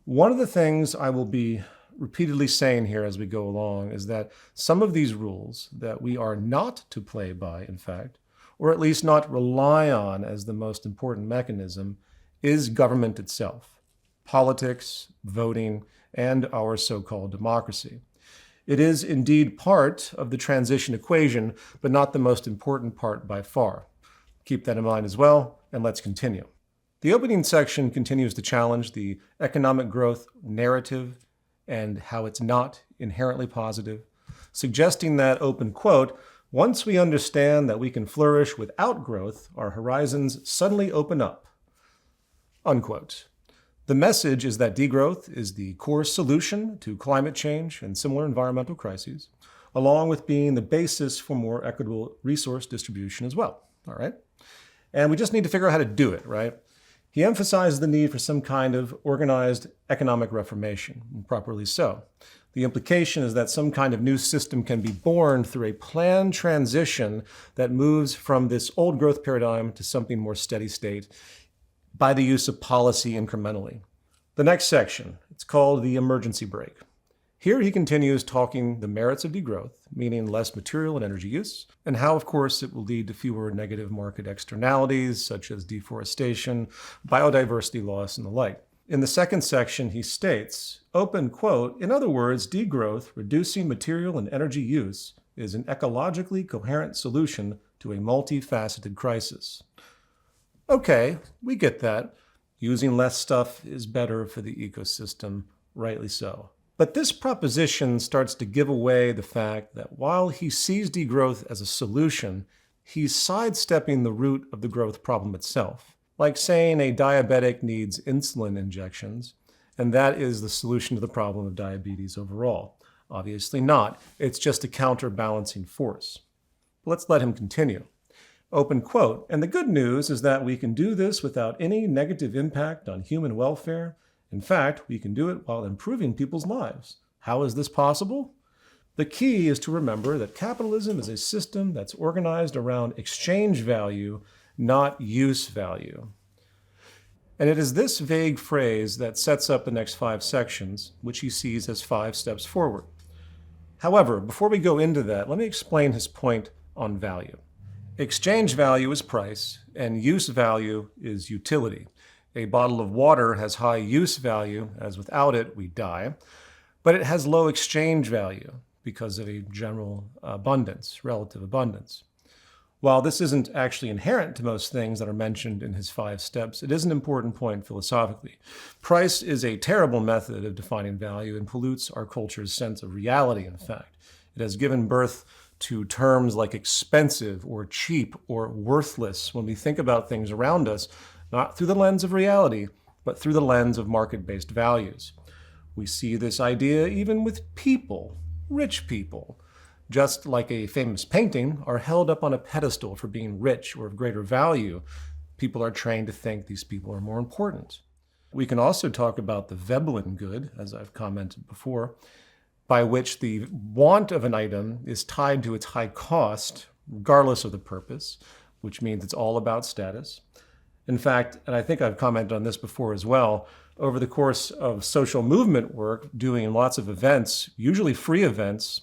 One of the things I will be repeatedly saying here as we go along is that some of these rules that we are not to play by, in fact, or at least not rely on as the most important mechanism, is government itself, politics, voting, and our so-called democracy. It is indeed part of the transition equation, but not the most important part by far. Keep that in mind as well, and let's continue. The opening section continues to challenge the economic growth narrative and how it's not inherently positive, suggesting that, open quote, "Once we understand that we can flourish without growth, our horizons suddenly open up," unquote. The message is that degrowth is the core solution to climate change and similar environmental crises, along with being the basis for more equitable resource distribution as well, all right? And we just need to figure out how to do it, right? He emphasizes the need for some kind of organized economic reformation, and properly so. The implication is that some kind of new system can be born through a planned transition that moves from this old growth paradigm to something more steady state by the use of policy incrementally. The next section, it's called the emergency brake. Here he continues talking the merits of degrowth, meaning less material and energy use, and how, of course, it will lead to fewer negative market externalities, such as deforestation, biodiversity loss, and the like. In the second section, he states, open quote, "In other words, degrowth, reducing material and energy use, is an ecologically coherent solution to a multifaceted crisis." Okay, we get that. Using less stuff is better for the ecosystem, rightly so. But this proposition starts to give away the fact that while he sees degrowth as a solution, he's sidestepping the root of the growth problem itself. Like saying a diabetic needs insulin injections, and that is the solution to the problem of diabetes overall. Obviously not. It's just a counterbalancing force. Let's let him continue. Open quote, "And the good news is that we can do this without any negative impact on human welfare. In fact, we can do it while improving people's lives. How is this possible? The key is to remember that capitalism is a system that's organized around exchange value, not use value." And it is this vague phrase that sets up the next 5 sections, which he sees as 5 steps forward. However, before we go into that, let me explain his point on value. Exchange value is price, and use value is utility. A bottle of water has high use value, as without it we die, but it has low exchange value because of a general abundance, relative abundance. While this isn't actually inherent to most things that are mentioned in his 5 steps, it is an important point philosophically. Price is a terrible method of defining value and pollutes our culture's sense of reality, in fact. It has given birth to terms like expensive or cheap or worthless when we think about things around us, not through the lens of reality, but through the lens of market-based values. We see this idea even with people, rich people, just like a famous painting, are held up on a pedestal for being rich or of greater value. People are trained to think these people are more important. We can also talk about the Veblen good, as I've commented before, by which the want of an item is tied to its high cost, regardless of the purpose, which means it's all about status. In fact, and I think I've commented on this before as well, over the course of social movement work, doing lots of events, usually free events,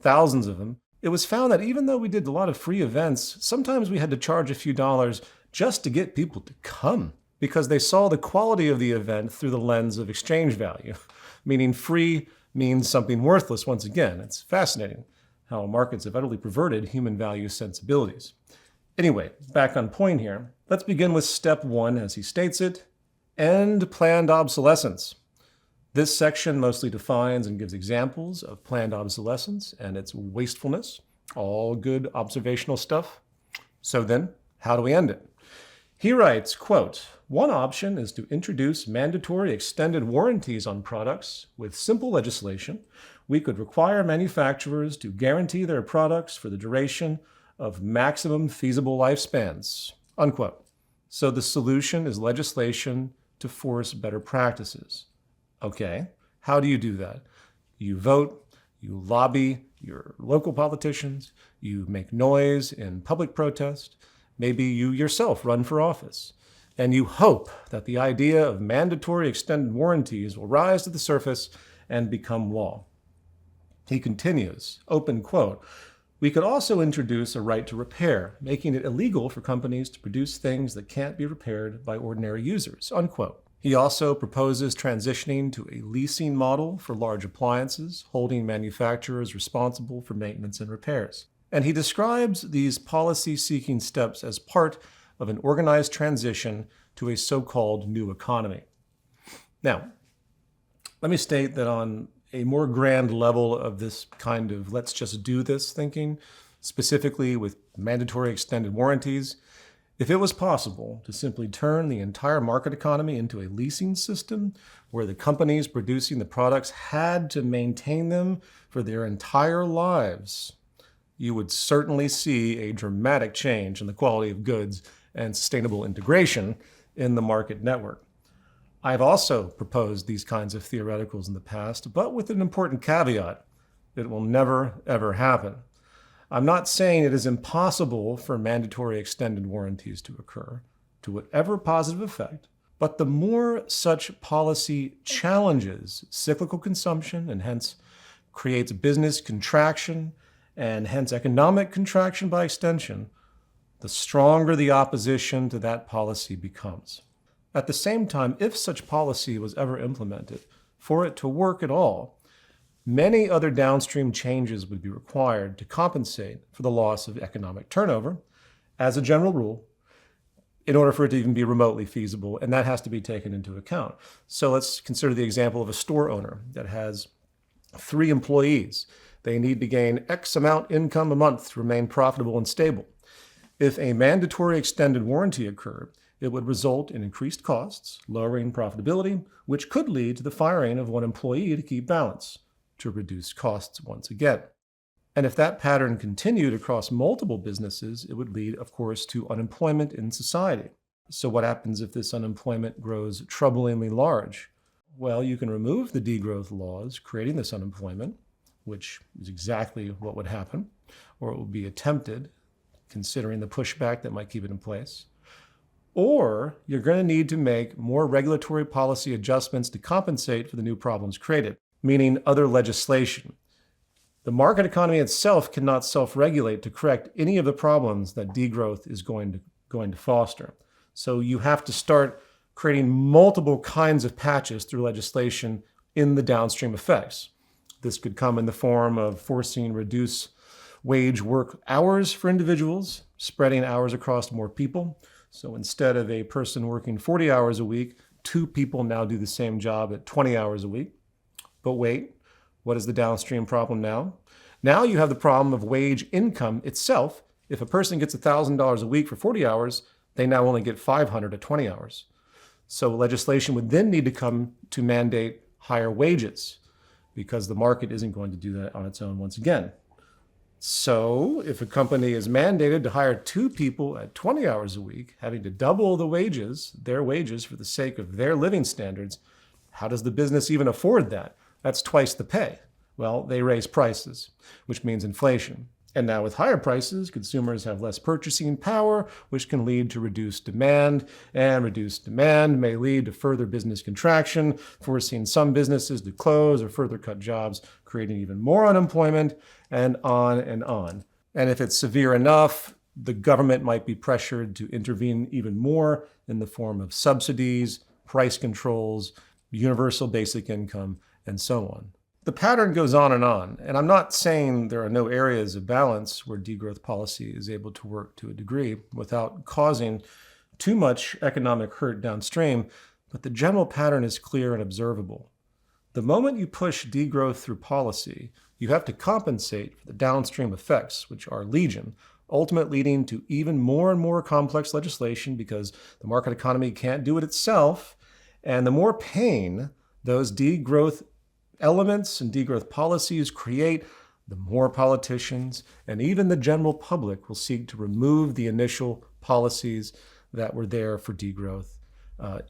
thousands of them, it was found that even though we did a lot of free events, sometimes we had to charge a few dollars just to get people to come, because they saw the quality of the event through the lens of exchange value, meaning free means something worthless once again. It's fascinating how markets have utterly perverted human value sensibilities. Anyway, back on point here. Let's begin with step 1, as he states it, end planned obsolescence. This section mostly defines and gives examples of planned obsolescence and its wastefulness. All good observational stuff. So then, how do we end it? He writes, quote, "One option is to introduce mandatory extended warranties on products with simple legislation. We could require manufacturers to guarantee their products for the duration of maximum feasible lifespans," unquote. So the solution is legislation to force better practices. Okay, how do you do that? You vote, you lobby your local politicians, you make noise in public protest, maybe you yourself run for office, and you hope that the idea of mandatory extended warranties will rise to the surface and become law. He continues, open quote, "We could also introduce a right to repair, making it illegal for companies to produce things that can't be repaired by ordinary users," unquote. He also proposes transitioning to a leasing model for large appliances, holding manufacturers responsible for maintenance and repairs. And he describes these policy-seeking steps as part of an organized transition to a so-called new economy. Now, let me state that on a more grand level of this kind of let's just do this thinking, specifically with mandatory extended warranties, if it was possible to simply turn the entire market economy into a leasing system where the companies producing the products had to maintain them for their entire lives, you would certainly see a dramatic change in the quality of goods and sustainable integration in the market network. I've also proposed these kinds of theoreticals in the past, but with an important caveat: it will never, ever happen. I'm not saying it is impossible for mandatory extended warranties to occur, to whatever positive effect, but the more such policy challenges cyclical consumption and hence creates business contraction and hence economic contraction by extension, the stronger the opposition to that policy becomes. At the same time, if such policy was ever implemented, for it to work at all, many other downstream changes would be required to compensate for the loss of economic turnover, as a general rule, in order for it to even be remotely feasible, and that has to be taken into account. So let's consider the example of a store owner that has 3 employees. They need to gain X amount income a month to remain profitable and stable. If a mandatory extended warranty occurred, it would result in increased costs, lowering profitability, which could lead to the firing of one employee to keep balance, to reduce costs once again. And if that pattern continued across multiple businesses, it would lead, of course, to unemployment in society. So what happens if this unemployment grows troublingly large? Well, you can remove the degrowth laws creating this unemployment, which is exactly what would happen, or it would be attempted, considering the pushback that might keep it in place. Or you're going to need to make more regulatory policy adjustments to compensate for the new problems created, meaning other legislation. The market economy itself cannot self-regulate to correct any of the problems that degrowth is going to foster. So you have to start creating multiple kinds of patches through legislation in the downstream effects. This could come in the form of forcing reduced wage work hours for individuals, spreading hours across more people. So instead of a person working 40 hours a week, 2 people now do the same job at 20 hours a week. But wait, what is the downstream problem now? Now you have the problem of wage income itself. If a person gets $1,000 a week for 40 hours, they now only get $500 at 20 hours. So legislation would then need to come to mandate higher wages because the market isn't going to do that on its own once again. So if a company is mandated to hire 2 people at 20 hours a week, having to double the wages, their wages for the sake of their living standards, how does the business even afford that? That's twice the pay. Well, they raise prices, which means inflation. And now with higher prices, consumers have less purchasing power, which can lead to reduced demand, and reduced demand may lead to further business contraction, forcing some businesses to close or further cut jobs, creating even more unemployment, and on and on. And if it's severe enough, the government might be pressured to intervene even more in the form of subsidies, price controls, universal basic income, and so on. The pattern goes on, and I'm not saying there are no areas of balance where degrowth policy is able to work to a degree without causing too much economic hurt downstream, but the general pattern is clear and observable. The moment you push degrowth through policy, you have to compensate for the downstream effects, which are legion, ultimately leading to even more and more complex legislation because the market economy can't do it itself. And the more pain those degrowth elements and degrowth policies create, the more politicians and even the general public will seek to remove the initial policies that were there for degrowth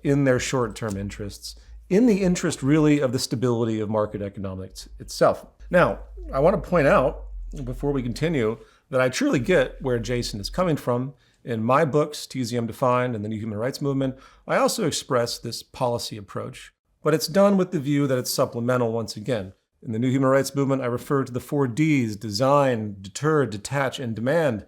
in their short-term interests, in the interest really of the stability of market economics itself. Now, I want to point out, before we continue, that I truly get where Jason is coming from. In my books, TZM Defined and the New Human Rights Movement, I also express this policy approach, but it's done with the view that it's supplemental once again. In the New Human Rights Movement, I refer to the 4 Ds: design, deter, detach, and demand.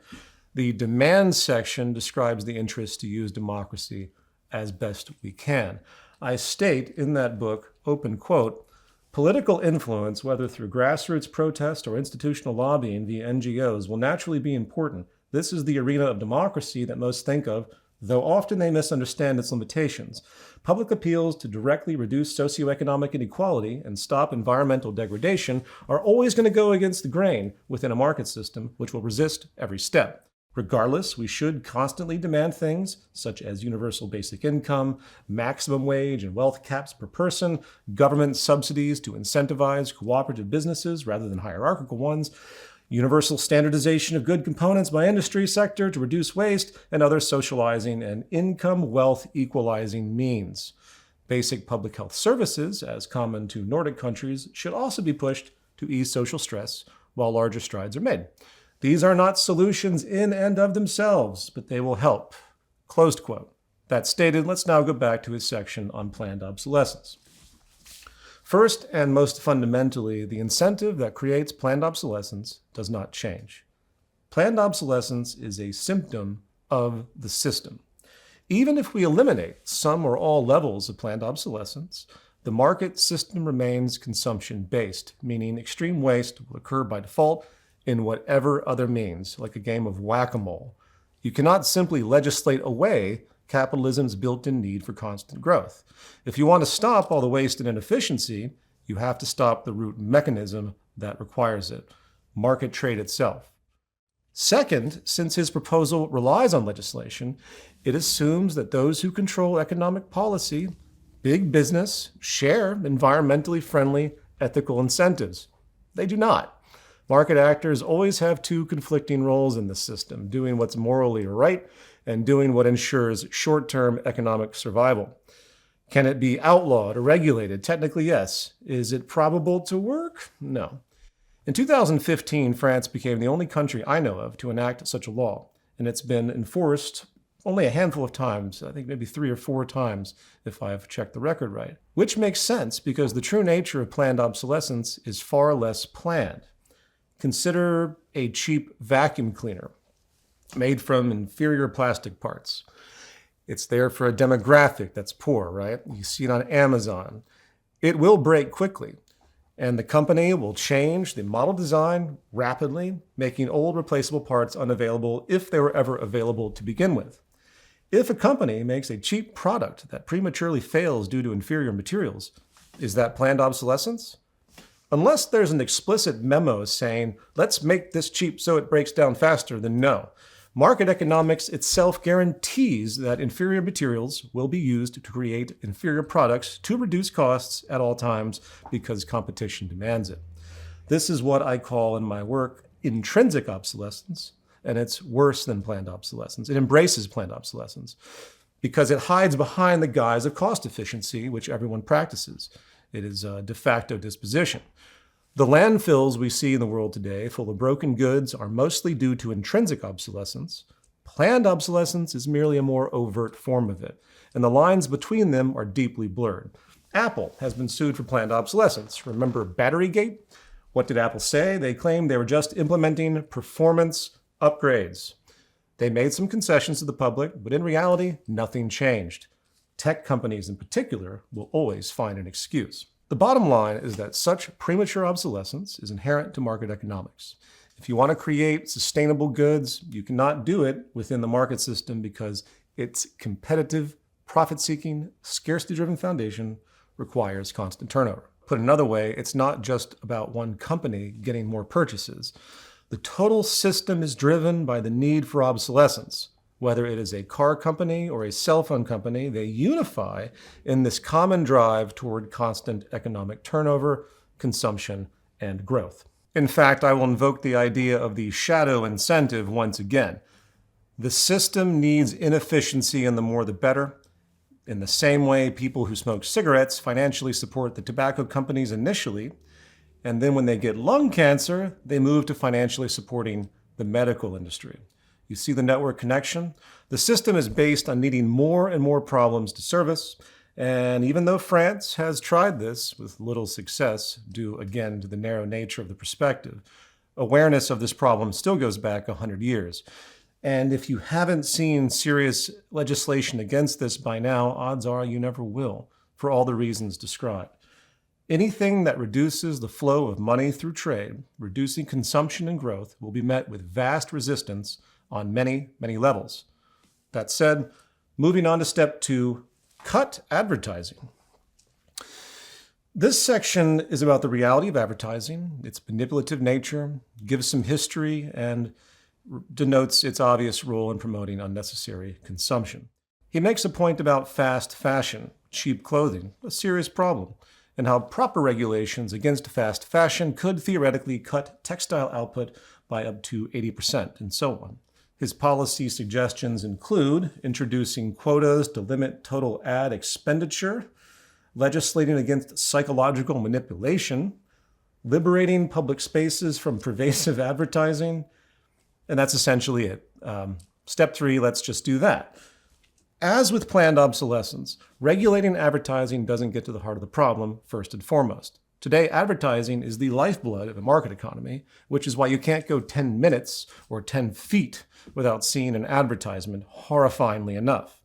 The demand section describes the interest to use democracy as best we can. I state in that book, open quote, political influence, whether through grassroots protest or institutional lobbying via NGOs, will naturally be important. This is the arena of democracy that most think of, though often they misunderstand its limitations. Public appeals to directly reduce socioeconomic inequality and stop environmental degradation are always going to go against the grain within a market system, which will resist every step. Regardless, we should constantly demand things such as universal basic income, maximum wage and wealth caps per person, government subsidies to incentivize cooperative businesses rather than hierarchical ones, universal standardization of good components by industry sector to reduce waste, and other socializing and income wealth equalizing means. Basic public health services, as common to Nordic countries, should also be pushed to ease social stress while larger strides are made. These are not solutions in and of themselves, but they will help. Closed quote. That stated, let's now go back to his section on planned obsolescence. First and most fundamentally, the incentive that creates planned obsolescence does not change. Planned obsolescence is a symptom of the system. Even if we eliminate some or all levels of planned obsolescence, the market system remains consumption-based, meaning extreme waste will occur by default in whatever other means, like a game of whack-a-mole. You cannot simply legislate away capitalism's built-in need for constant growth. If you want to stop all the waste and inefficiency, you have to stop the root mechanism that requires it, market trade itself. Second, since his proposal relies on legislation, it assumes that those who control economic policy, big business, share environmentally friendly ethical incentives. They do not. Market actors always have 2 conflicting roles in the system, doing what's morally right and doing what ensures short-term economic survival. Can it be outlawed or regulated? Technically, yes. Is it probable to work? No. In 2015, France became the only country I know of to enact such a law, and it's been enforced only a handful of times, I think maybe 3 or 4 times if I've checked the record right. Which makes sense because the true nature of planned obsolescence is far less planned. Consider a cheap vacuum cleaner made from inferior plastic parts. It's there for a demographic that's poor, right? You see it on Amazon. It will break quickly, and the company will change the model design rapidly, making old replaceable parts unavailable if they were ever available to begin with. If a company makes a cheap product that prematurely fails due to inferior materials, is that planned obsolescence? Unless there's an explicit memo saying, let's make this cheap so it breaks down faster, then no. Market economics itself guarantees that inferior materials will be used to create inferior products to reduce costs at all times because competition demands it. This is what I call in my work intrinsic obsolescence, and it's worse than planned obsolescence. It embraces planned obsolescence because it hides behind the guise of cost efficiency, which everyone practices. It is a de facto disposition. The landfills we see in the world today, full of broken goods, are mostly due to intrinsic obsolescence. Planned obsolescence is merely a more overt form of it, and the lines between them are deeply blurred. Apple has been sued for planned obsolescence. Remember Batterygate? What did Apple say? They claimed they were just implementing performance upgrades. They made some concessions to the public, but in reality, nothing changed. Tech companies in particular will always find an excuse. The bottom line is that such premature obsolescence is inherent to market economics. If you want to create sustainable goods, you cannot do it within the market system because its competitive, profit-seeking, scarcity-driven foundation requires constant turnover. Put another way, it's not just about one company getting more purchases. The The total system is driven by the need for obsolescence. Whether it is a car company or a cell phone company, they unify in this common drive toward constant economic turnover, consumption, and growth. In fact, I will invoke the idea of the shadow incentive once again. The system needs inefficiency, and the more the better. In the same way, people who smoke cigarettes financially support the tobacco companies initially, and then when they get lung cancer, they move to financially supporting the medical industry. You see the network connection? The system is based on needing more and more problems to service, and even though France has tried this with little success, due again to the narrow nature of the perspective, awareness of this problem still goes back 100 years. And if you haven't seen serious legislation against this by now, odds are you never will, for all the reasons described. Anything that reduces the flow of money through trade, reducing consumption and growth, will be met with vast resistance on many, many levels. That said, moving on to step 2, cut advertising. This section is about the reality of advertising, its manipulative nature, gives some history, and denotes its obvious role in promoting unnecessary consumption. He makes a point about fast fashion, cheap clothing, a serious problem, and how proper regulations against fast fashion could theoretically cut textile output by up to 80%, and so on. His policy suggestions include introducing quotas to limit total ad expenditure, legislating against psychological manipulation, liberating public spaces from pervasive advertising, and that's essentially it. Step 3, let's just do that. As with planned obsolescence, regulating advertising doesn't get to the heart of the problem first and foremost. Today, advertising is the lifeblood of a market economy, which is why you can't go 10 minutes or 10 feet without seeing an advertisement, horrifyingly enough.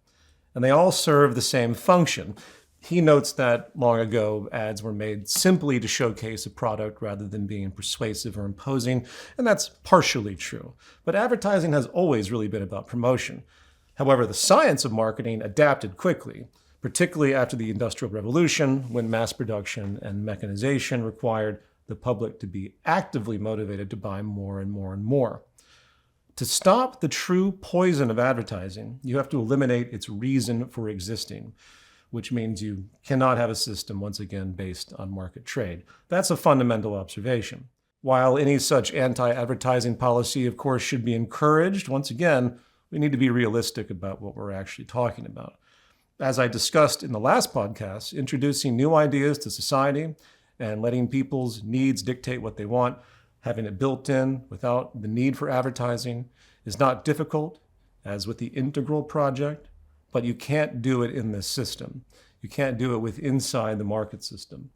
And they all serve the same function. He notes that long ago, ads were made simply to showcase a product rather than being persuasive or imposing, and that's partially true. But advertising has always really been about promotion. However, the science of marketing adapted quickly, particularly after the Industrial Revolution, when mass production and mechanization required the public to be actively motivated to buy more and more and more. To stop the true poison of advertising, you have to eliminate its reason for existing, which means you cannot have a system, once again, based on market trade. That's a fundamental observation. While any such anti-advertising policy, of course, should be encouraged, once again, we need to be realistic about what we're actually talking about. As I discussed in the last podcast, introducing new ideas to society and letting people's needs dictate what they want, having it built in without the need for advertising, is not difficult, as with the Integral project, but you can't do it in this system. You can't do it with inside the market system.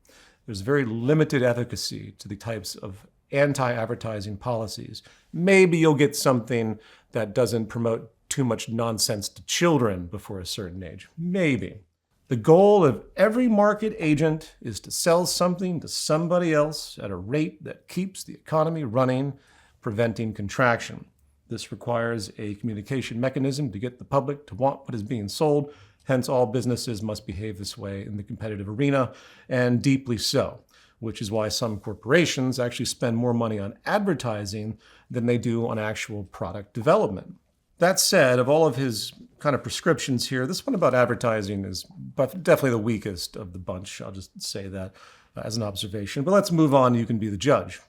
There's very limited efficacy to the types of anti-advertising policies. Maybe you'll get something that doesn't promote too much nonsense to children before a certain age. Maybe. The goal of every market agent is to sell something to somebody else at a rate that keeps the economy running, preventing contraction. This requires a communication mechanism to get the public to want what is being sold. Hence, all businesses must behave this way in the competitive arena, and deeply so, which is why some corporations actually spend more money on advertising than they do on actual product development. That said, of all of his kind of prescriptions here, this one about advertising is definitely the weakest of the bunch. I'll just say that as an observation. But let's move on. You can be the judge.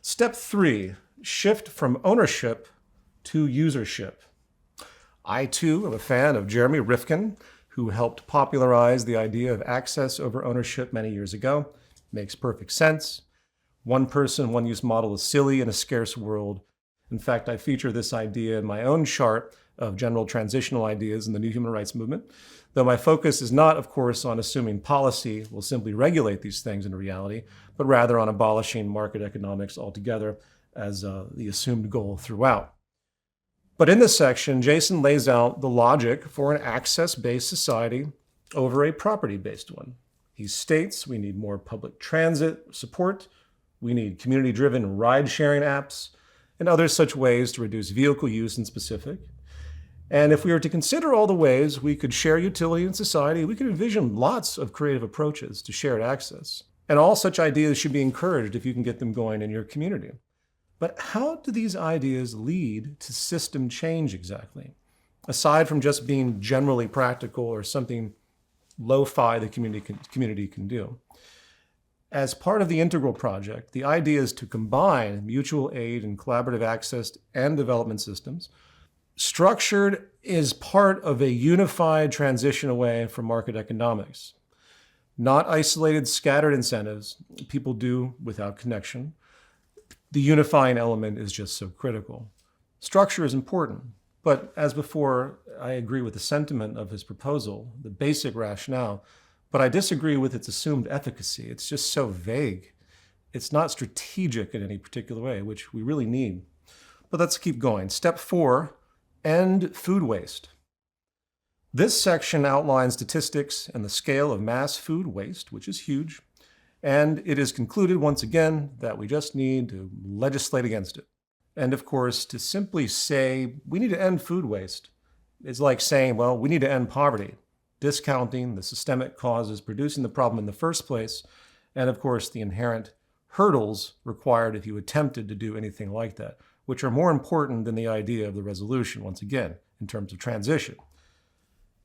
Step 3, shift from ownership to usership. I, too, am a fan of Jeremy Rifkin, who helped popularize the idea of access over ownership many years ago. Makes perfect sense. One person, one use model is silly in a scarce world. In fact, I feature this idea in my own chart of general transitional ideas in the new human rights movement, though my focus is not, of course, on assuming policy will simply regulate these things in reality, but rather on abolishing market economics altogether as the assumed goal throughout. But in this section, Jason lays out the logic for an access-based society over a property-based one. He states we need more public transit support, we need community-driven ride-sharing apps, and other such ways to reduce vehicle use in specific. And if we were to consider all the ways we could share utility in society, we could envision lots of creative approaches to shared access. And all such ideas should be encouraged if you can get them going in your community. But how do these ideas lead to system change exactly? Aside from just being generally practical or something lo-fi the community can do. As part of the Integral Project, the idea is to combine mutual aid and collaborative access and development systems, structured as part of a unified transition away from market economics. Not isolated, scattered incentives people do without connection. The unifying element is just so critical. Structure is important, but as before, I agree with the sentiment of his proposal, the basic rationale, but I disagree with its assumed efficacy. It's just so vague. It's not strategic in any particular way, which we really need. But let's keep going. Step 4, end food waste. This section outlines statistics and the scale of mass food waste, which is huge, and it is concluded once again that we just need to legislate against it. And of course, to simply say we need to end food waste is like saying, well, we need to end poverty, discounting the systemic causes producing the problem in the first place, and of course the inherent hurdles required if you attempted to do anything like that, which are more important than the idea of the resolution, once again, in terms of transition.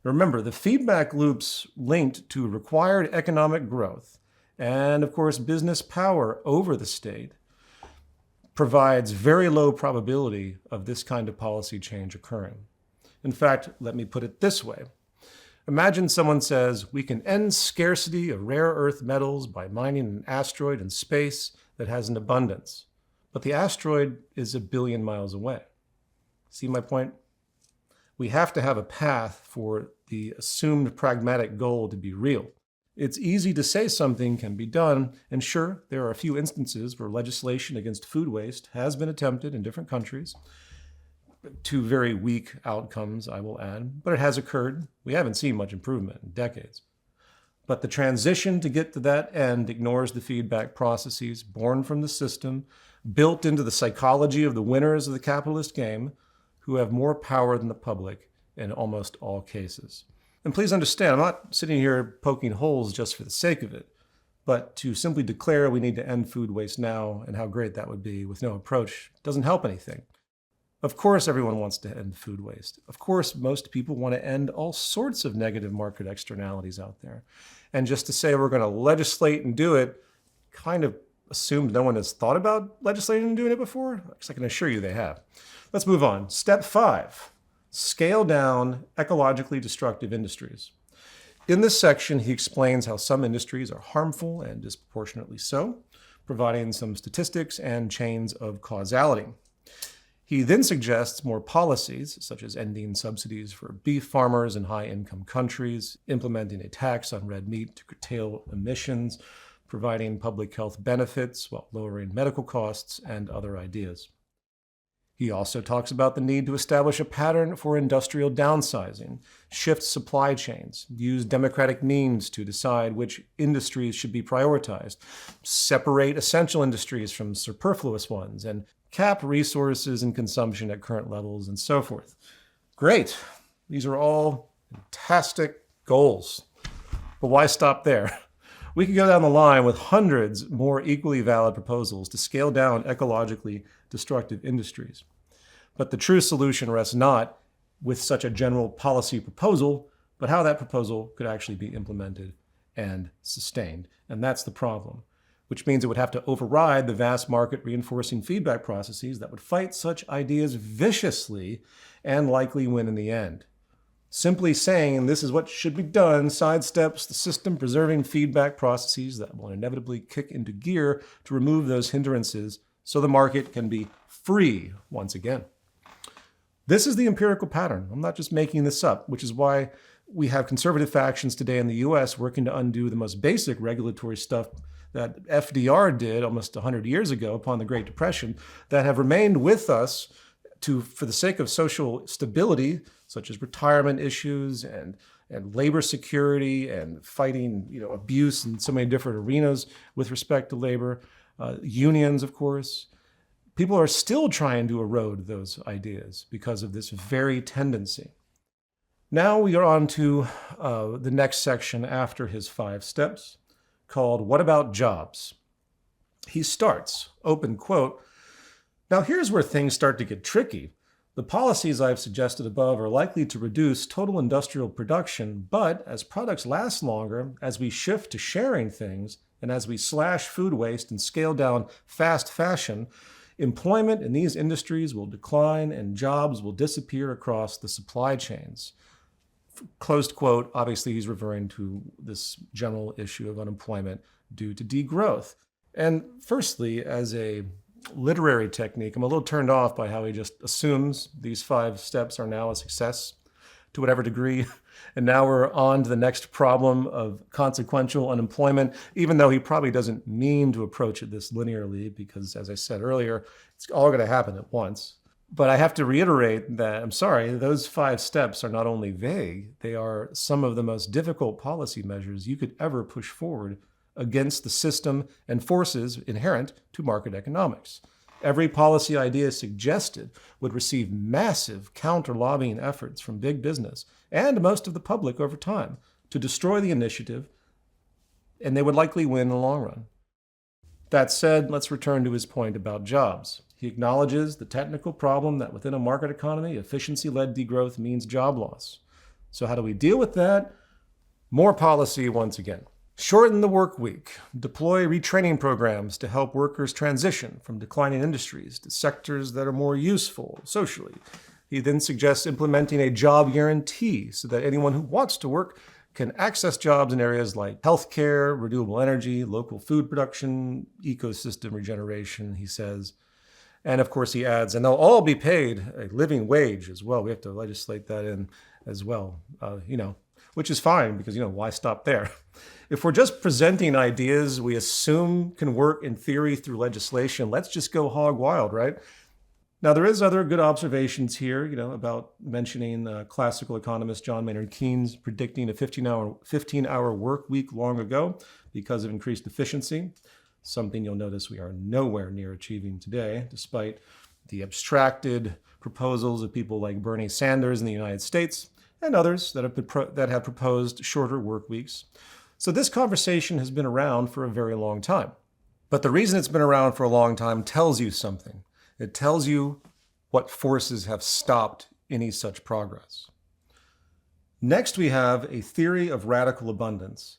Remember, the feedback loops linked to required economic growth and, of course, business power over the state provides very low probability of this kind of policy change occurring. In fact, let me put it this way. Imagine someone says, we can end scarcity of rare earth metals by mining an asteroid in space that has an abundance. But the asteroid is 1 billion miles away. See my point? We have to have a path for the assumed pragmatic goal to be real. It's easy to say something can be done, and sure, there are a few instances where legislation against food waste has been attempted in different countries. 2 very weak outcomes, I will add, but it has occurred. We haven't seen much improvement in decades. But the transition to get to that end ignores the feedback processes born from the system, built into the psychology of the winners of the capitalist game, who have more power than the public in almost all cases. And please understand, I'm not sitting here poking holes just for the sake of it, but to simply declare we need to end food waste now and how great that would be with no approach doesn't help anything. Of course, everyone wants to end food waste. Of course, most people want to end all sorts of negative market externalities out there. And just to say we're going to legislate and do it kind of assumed no one has thought about legislating and doing it before, because I can assure you they have. Let's move on. Step 5, scale down ecologically destructive industries. In this section, he explains how some industries are harmful and disproportionately so, providing some statistics and chains of causality. He then suggests more policies, such as ending subsidies for beef farmers in high-income countries, implementing a tax on red meat to curtail emissions, providing public health benefits while lowering medical costs, and other ideas. He also talks about the need to establish a pattern for industrial downsizing, shift supply chains, use democratic means to decide which industries should be prioritized, separate essential industries from superfluous ones, and cap resources and consumption at current levels, and so forth. Great. These are all fantastic goals. But why stop there? We could go down the line with hundreds more equally valid proposals to scale down ecologically destructive industries. But the true solution rests not with such a general policy proposal, but how that proposal could actually be implemented and sustained. And that's the problem, which means it would have to override the vast market reinforcing feedback processes that would fight such ideas viciously and likely win in the end. Simply saying this is what should be done sidesteps the system-preserving feedback processes that will inevitably kick into gear to remove those hindrances so the market can be free once again. This is the empirical pattern. I'm not just making this up, which is why we have conservative factions today in the US working to undo the most basic regulatory stuff that FDR did almost 100 years ago upon the Great Depression that have remained with us for the sake of social stability, such as retirement issues and labor security and fighting abuse in so many different arenas with respect to labor, unions, of course. People are still trying to erode those ideas because of this very tendency. Now we are on to the next section after his 5 steps, called What About Jobs? He starts, open quote, Now here's where things start to get tricky. The policies I've suggested above are likely to reduce total industrial production, but as products last longer, as we shift to sharing things, and as we slash food waste and scale down fast fashion, employment in these industries will decline and jobs will disappear across the supply chains. Closed quote, obviously he's referring to this general issue of unemployment due to degrowth. And firstly, as a literary technique, I'm a little turned off by how he just assumes these 5 steps are now a success to whatever degree. And now we're on to the next problem of consequential unemployment, even though he probably doesn't mean to approach it this linearly, because as I said earlier, it's all going to happen at once. But I have to reiterate that, I'm sorry, those 5 steps are not only vague, they are some of the most difficult policy measures you could ever push forward against the system and forces inherent to market economics. Every policy idea suggested would receive massive counter-lobbying efforts from big business and most of the public over time to destroy the initiative, and they would likely win in the long run. That said, let's return to his point about jobs. He acknowledges the technical problem that within a market economy, efficiency-led degrowth means job loss. So how do we deal with that? More policy once again. Shorten the work week. Deploy retraining programs to help workers transition from declining industries to sectors that are more useful socially. He then suggests implementing a job guarantee so that anyone who wants to work can access jobs in areas like healthcare, renewable energy, local food production, ecosystem regeneration, he says. And of course, he adds, and they'll all be paid a living wage as well. We have to legislate that in as well, which is fine because, why stop there? If we're just presenting ideas we assume can work in theory through legislation, let's just go hog wild, right? Now, there is other good observations here, about mentioning classical economist John Maynard Keynes predicting a 15-hour work week long ago because of increased efficiency, something you'll notice we are nowhere near achieving today, despite the abstracted proposals of people like Bernie Sanders in the United States and others that have proposed shorter work weeks. So this conversation has been around for a very long time. But the reason it's been around for a long time tells you something. It tells you what forces have stopped any such progress. Next, we have a theory of radical abundance.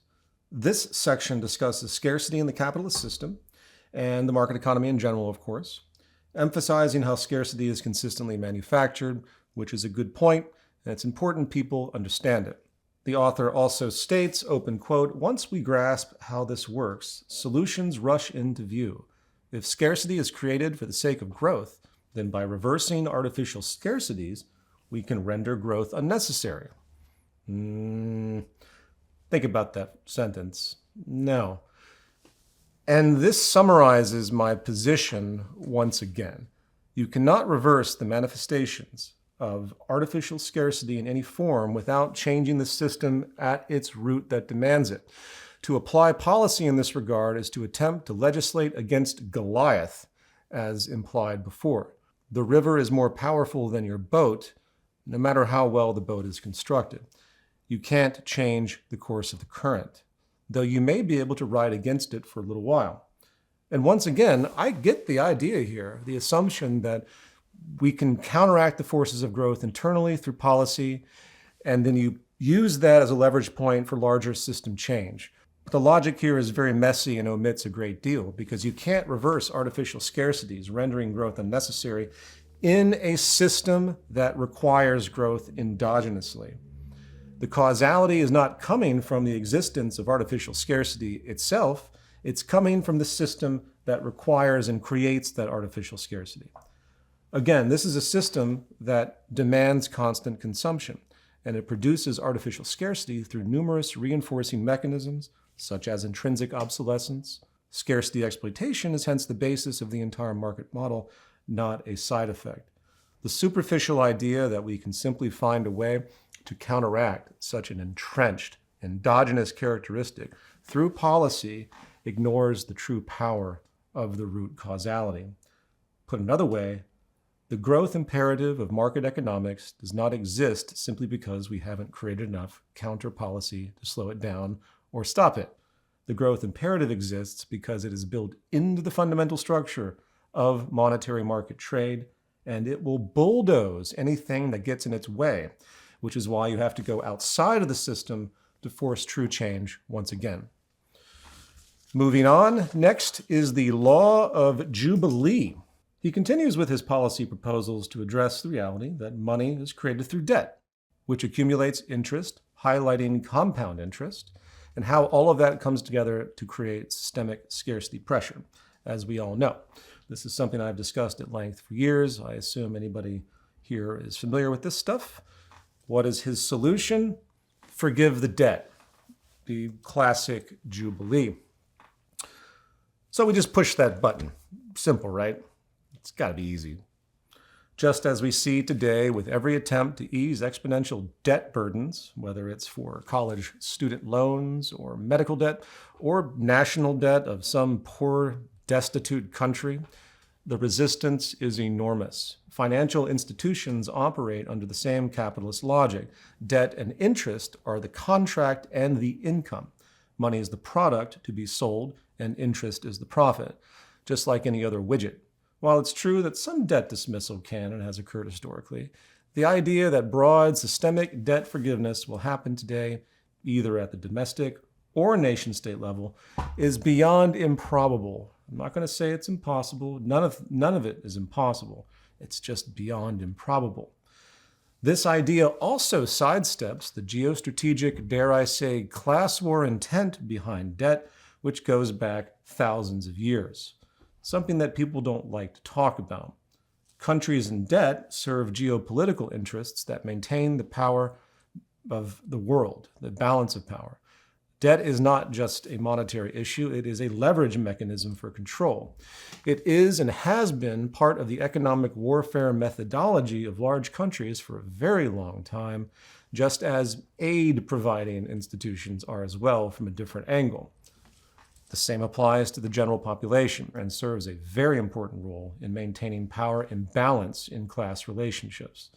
This section discusses scarcity in the capitalist system and the market economy in general, of course, emphasizing how scarcity is consistently manufactured, which is a good point, and it's important people understand it. The author also states, open quote, once we grasp how this works, solutions rush into view. If scarcity is created for the sake of growth, then by reversing artificial scarcities, we can render growth unnecessary. Think about that sentence. No. And this summarizes my position once again. You cannot reverse the manifestations of artificial scarcity in any form without changing the system at its root that demands it. To apply policy in this regard is to attempt to legislate against Goliath, as implied before. The river is more powerful than your boat, no matter how well the boat is constructed. You can't change the course of the current, though you may be able to ride against it for a little while. And once again, I get the idea here, the assumption that we can counteract the forces of growth internally through policy, and then you use that as a leverage point for larger system change. But the logic here is very messy and omits a great deal, because you can't reverse artificial scarcities, rendering growth unnecessary, in a system that requires growth endogenously. The causality is not coming from the existence of artificial scarcity itself, it's coming from the system that requires and creates that artificial scarcity. Again, this is a system that demands constant consumption, and it produces artificial scarcity through numerous reinforcing mechanisms, such as intrinsic obsolescence. Scarcity exploitation is hence the basis of the entire market model, not a side effect. The superficial idea that we can simply find a way to counteract such an entrenched, endogenous characteristic through policy ignores the true power of the root causality. Put another way, the growth imperative of market economics does not exist simply because we haven't created enough counter policy to slow it down or stop it. The growth imperative exists because it is built into the fundamental structure of monetary market trade, and it will bulldoze anything that gets in its way, which is why you have to go outside of the system to force true change once again. Moving on, next is the law of Jubilee. He continues with his policy proposals to address the reality that money is created through debt, which accumulates interest, highlighting compound interest, and how all of that comes together to create systemic scarcity pressure, as we all know. This is something I've discussed at length for years. I assume anybody here is familiar with this stuff. What is his solution? Forgive the debt, the classic Jubilee. So we just push that button. Simple, right? It's got to be easy. Just as we see today with every attempt to ease exponential debt burdens, whether it's for college student loans or medical debt or national debt of some poor, destitute country, the resistance is enormous. Financial institutions operate under the same capitalist logic. Debt and interest are the contract and the income. Money is the product to be sold, and interest is the profit, just like any other widget. While it's true that some debt dismissal can and has occurred historically, the idea that broad systemic debt forgiveness will happen today, either at the domestic or nation-state level, is beyond improbable. I'm not going to say it's impossible. None of it is impossible. It's just beyond improbable. This idea also sidesteps the geostrategic, dare I say, class war intent behind debt, which goes back thousands of years. Something that people don't like to talk about. Countries in debt serve geopolitical interests that maintain the power of the world, the balance of power. Debt is not just a monetary issue, it is a leverage mechanism for control. It is and has been part of the economic warfare methodology of large countries for a very long time, just as aid-providing institutions are as well from a different angle. The same applies to the general population and serves a very important role in maintaining power and balance in class relationships.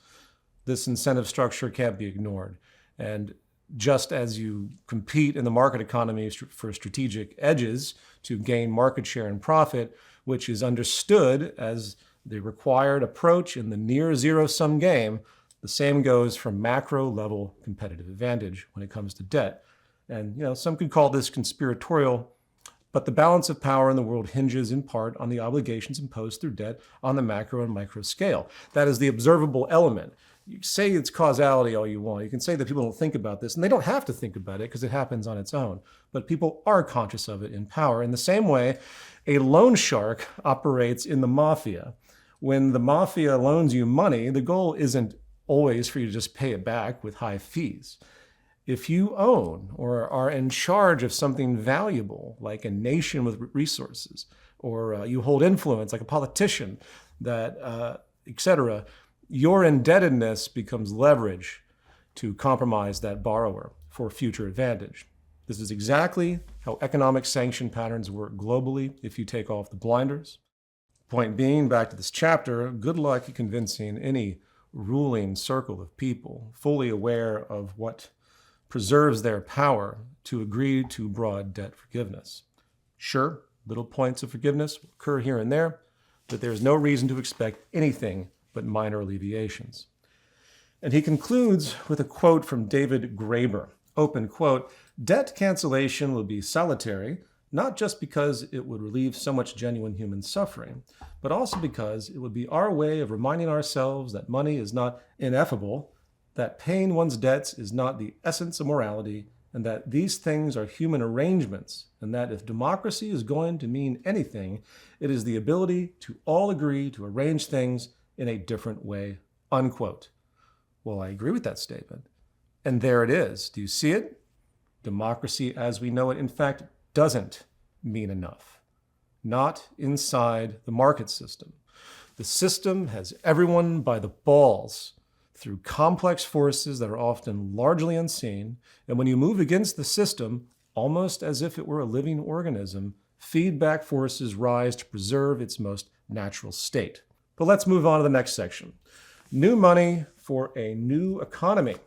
This incentive structure can't be ignored, and just as you compete in the market economy for strategic edges to gain market share and profit, which is understood as the required approach in the near zero-sum game, the same goes for macro-level competitive advantage when it comes to debt. And some could call this conspiratorial, but the balance of power in the world hinges in part on the obligations imposed through debt on the macro and micro scale. That is the observable element. You say it's causality all you want. You can say that people don't think about this, and they don't have to think about it because it happens on its own. But people are conscious of it in power. In the same way, a loan shark operates in the mafia. When the mafia loans you money, the goal isn't always for you to just pay it back with high fees. If you own or are in charge of something valuable, like a nation with resources, or you hold influence, like a politician, etc., your indebtedness becomes leverage to compromise that borrower for future advantage. This is exactly how economic sanction patterns work globally if you take off the blinders. Point being, back to this chapter, good luck convincing any ruling circle of people fully aware of what preserves their power to agree to broad debt forgiveness. Sure, little points of forgiveness will occur here and there, but there is no reason to expect anything but minor alleviations. And he concludes with a quote from David Graeber, open quote, "Debt cancellation will be salutary, not just because it would relieve so much genuine human suffering, but also because it would be our way of reminding ourselves that money is not ineffable, that paying one's debts is not the essence of morality, and that these things are human arrangements, and that if democracy is going to mean anything, it is the ability to all agree to arrange things in a different way," unquote. Well, I agree with that statement. And there it is. Do you see it? Democracy as we know it, in fact, doesn't mean enough. Not inside the market system. The system has everyone by the balls through complex forces that are often largely unseen, and when you move against the system, almost as if it were a living organism, feedback forces rise to preserve its most natural state. But let's move on to the next section. New money for a new economy.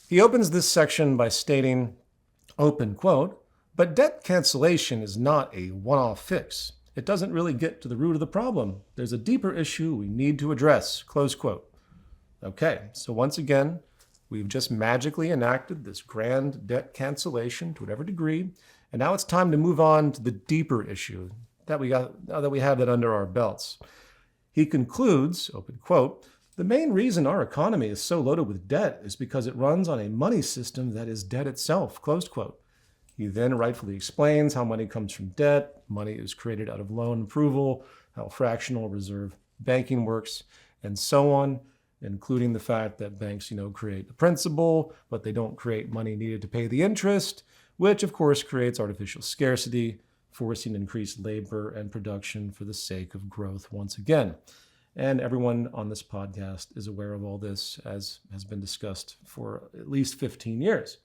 He opens this section by stating, open quote, "But debt cancellation is not a one-off fix. It doesn't really get to the root of the problem. There's a deeper issue we need to address, close quote. Okay, so once again, we've just magically enacted this grand debt cancellation to whatever degree, and now it's time to move on to the deeper issue that we got, now that we have that under our belts. He concludes, open quote, the main reason our economy is so loaded with debt is because it runs on a money system that is debt itself, closed quote. He then rightfully explains how money comes from debt, money is created out of loan approval, how fractional reserve banking works, and so on, including the fact that banks, create the principal, but they don't create money needed to pay the interest, which of course creates artificial scarcity, forcing increased labor and production for the sake of growth once again. And everyone on this podcast is aware of all this, as has been discussed for at least 15 years.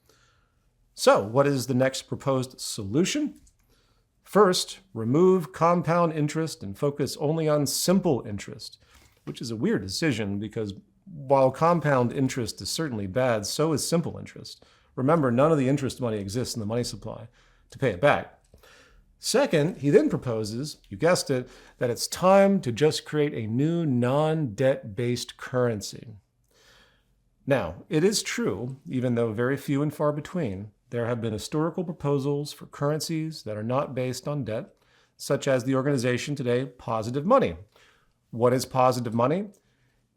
So, what is the next proposed solution? First, remove compound interest and focus only on simple interest, which is a weird decision because while compound interest is certainly bad, so is simple interest. Remember, none of the interest money exists in the money supply to pay it back. Second, he then proposes, you guessed it, that it's time to just create a new non-debt-based currency. Now, it is true, even though very few and far between, there have been historical proposals for currencies that are not based on debt, such as the organization today, Positive Money. What is positive money?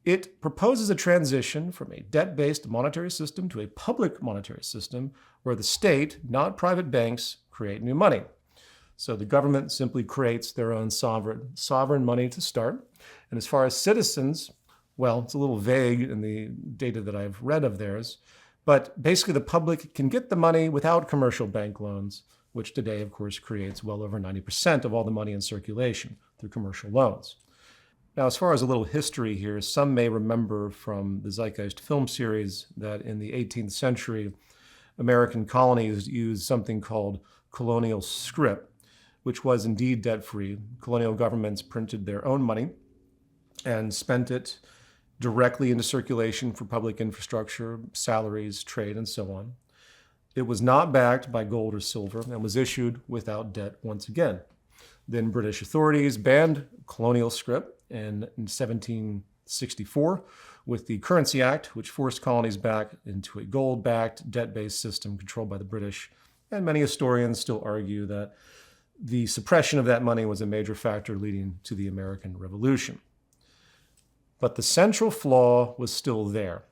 It proposes a transition from a debt-based monetary system to a public monetary system where the state, not private banks, create new money. So the government simply creates their own sovereign money to start. And as far as citizens, well, it's a little vague in the data that I've read of theirs, but basically the public can get the money without commercial bank loans, which today, of course, creates well over 90% of all the money in circulation through commercial loans. Now, as far as a little history here, some may remember from the Zeitgeist film series that in the 18th century, American colonies used something called colonial scrip, which was indeed debt-free. Colonial governments printed their own money and spent it directly into circulation for public infrastructure, salaries, trade, and so on. It was not backed by gold or silver and was issued without debt once again. Then British authorities banned colonial scrip in 1764 with the Currency Act, which forced colonies back into a gold-backed, debt-based system controlled by the British. And many historians still argue that the suppression of that money was a major factor leading to the American Revolution. But the central flaw was still there.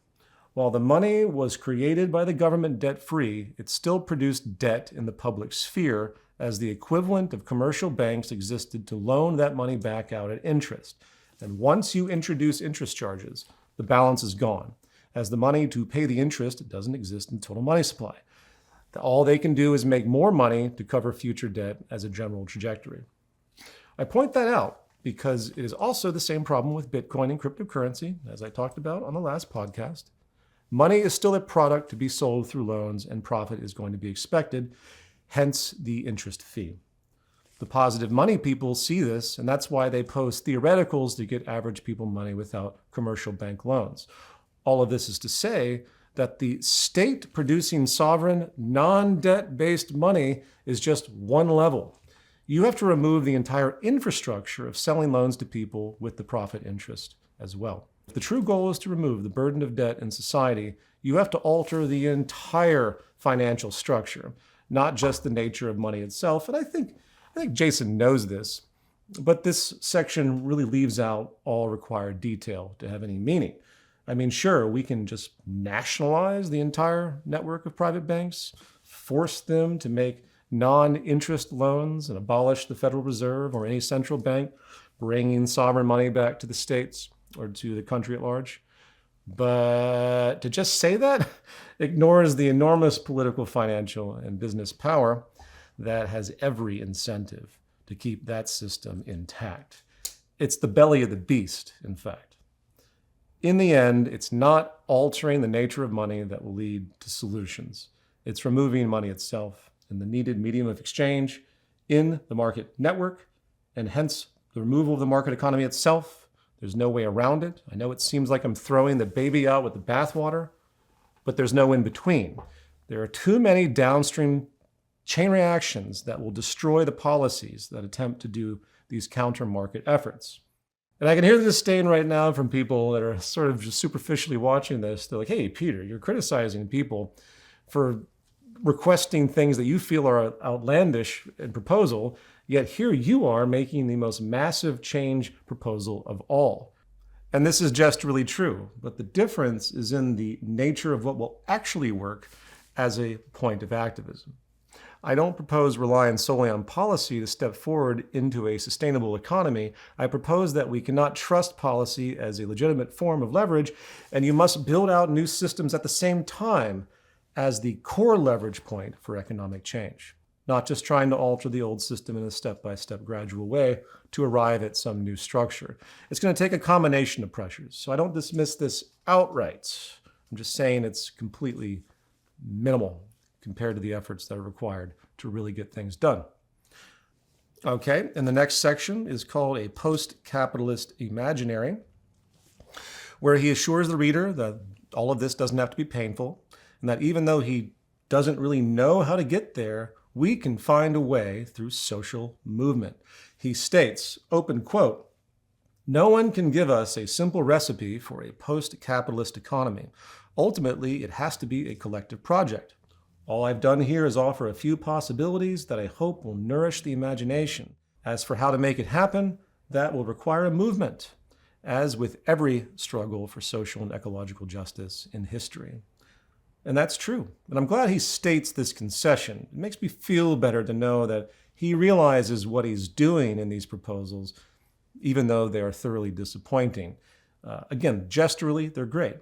While the money was created by the government debt-free, it still produced debt in the public sphere as the equivalent of commercial banks existed to loan that money back out at interest. And once you introduce interest charges, the balance is gone, as the money to pay the interest doesn't exist in the total money supply. All they can do is make more money to cover future debt as a general trajectory. I point that out because it is also the same problem with Bitcoin and cryptocurrency, as I talked about on the last podcast. Money is still a product to be sold through loans, and profit is going to be expected, hence the interest fee. The positive money people see this, and that's why they post theoreticals to get average people money without commercial bank loans. All of this is to say that the state producing sovereign, non-debt-based money is just one level. You have to remove the entire infrastructure of selling loans to people with the profit interest as well. If the true goal is to remove the burden of debt in society, you have to alter the entire financial structure, not just the nature of money itself. And I think Jason knows this, but this section really leaves out all required detail to have any meaning. I mean, sure, we can just nationalize the entire network of private banks, force them to make non-interest loans and abolish the Federal Reserve or any central bank, bringing sovereign money back to the states or to the country at large. But to just say that ignores the enormous political, financial, and business power that has every incentive to keep that system intact. It's the belly of the beast, in fact. In the end, it's not altering the nature of money that will lead to solutions. It's removing money itself and the needed medium of exchange in the market network, and hence the removal of the market economy itself. There's no way around it. I know it seems like I'm throwing the baby out with the bathwater, but there's no in between. There are too many downstream chain reactions that will destroy the policies that attempt to do these counter-market efforts. And I can hear the disdain right now from people that are sort of just superficially watching this. They're like, hey, Peter, you're criticizing people for requesting things that you feel are outlandish in proposal, yet here you are making the most massive change proposal of all. And this is just really true, but the difference is in the nature of what will actually work as a point of activism. I don't propose relying solely on policy to step forward into a sustainable economy. I propose that we cannot trust policy as a legitimate form of leverage, and you must build out new systems at the same time as the core leverage point for economic change, not just trying to alter the old system in a step-by-step gradual way to arrive at some new structure. It's going to take a combination of pressures, so I don't dismiss this outright. I'm just saying it's completely minimal compared to the efforts that are required to really get things done. Okay, and the next section is called a post-capitalist imaginary, where he assures the reader that all of this doesn't have to be painful, and that even though he doesn't really know how to get there, we can find a way through social movement. He states, open quote, "No one can give us a simple recipe for a post-capitalist economy. Ultimately, it has to be a collective project. All I've done here is offer a few possibilities that I hope will nourish the imagination. As for how to make it happen, that will require a movement, as with every struggle for social and ecological justice in history." And that's true. And I'm glad he states this concession. It makes me feel better to know that he realizes what he's doing in these proposals, even though they are thoroughly disappointing. Again, gesturally, they're great.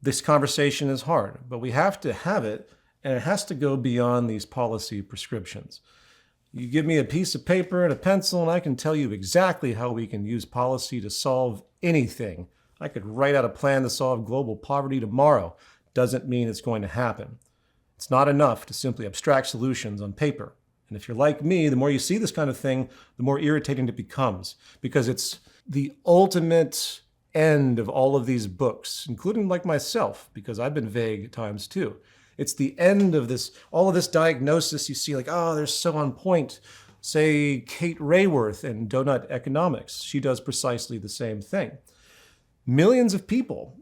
This conversation is hard, but we have to have it, and it has to go beyond these policy prescriptions. You give me a piece of paper and a pencil, and I can tell you exactly how we can use policy to solve anything. I could write out a plan to solve global poverty tomorrow. Doesn't mean it's going to happen. It's not enough to simply abstract solutions on paper. And if you're like me, the more you see this kind of thing, the more irritating it becomes, because it's the ultimate end of all of these books, including like myself, because I've been vague at times too. It's the end of this, all of this diagnosis you see like, oh, they're so on point. Say Kate Rayworth in Donut Economics. She does precisely the same thing. Millions of people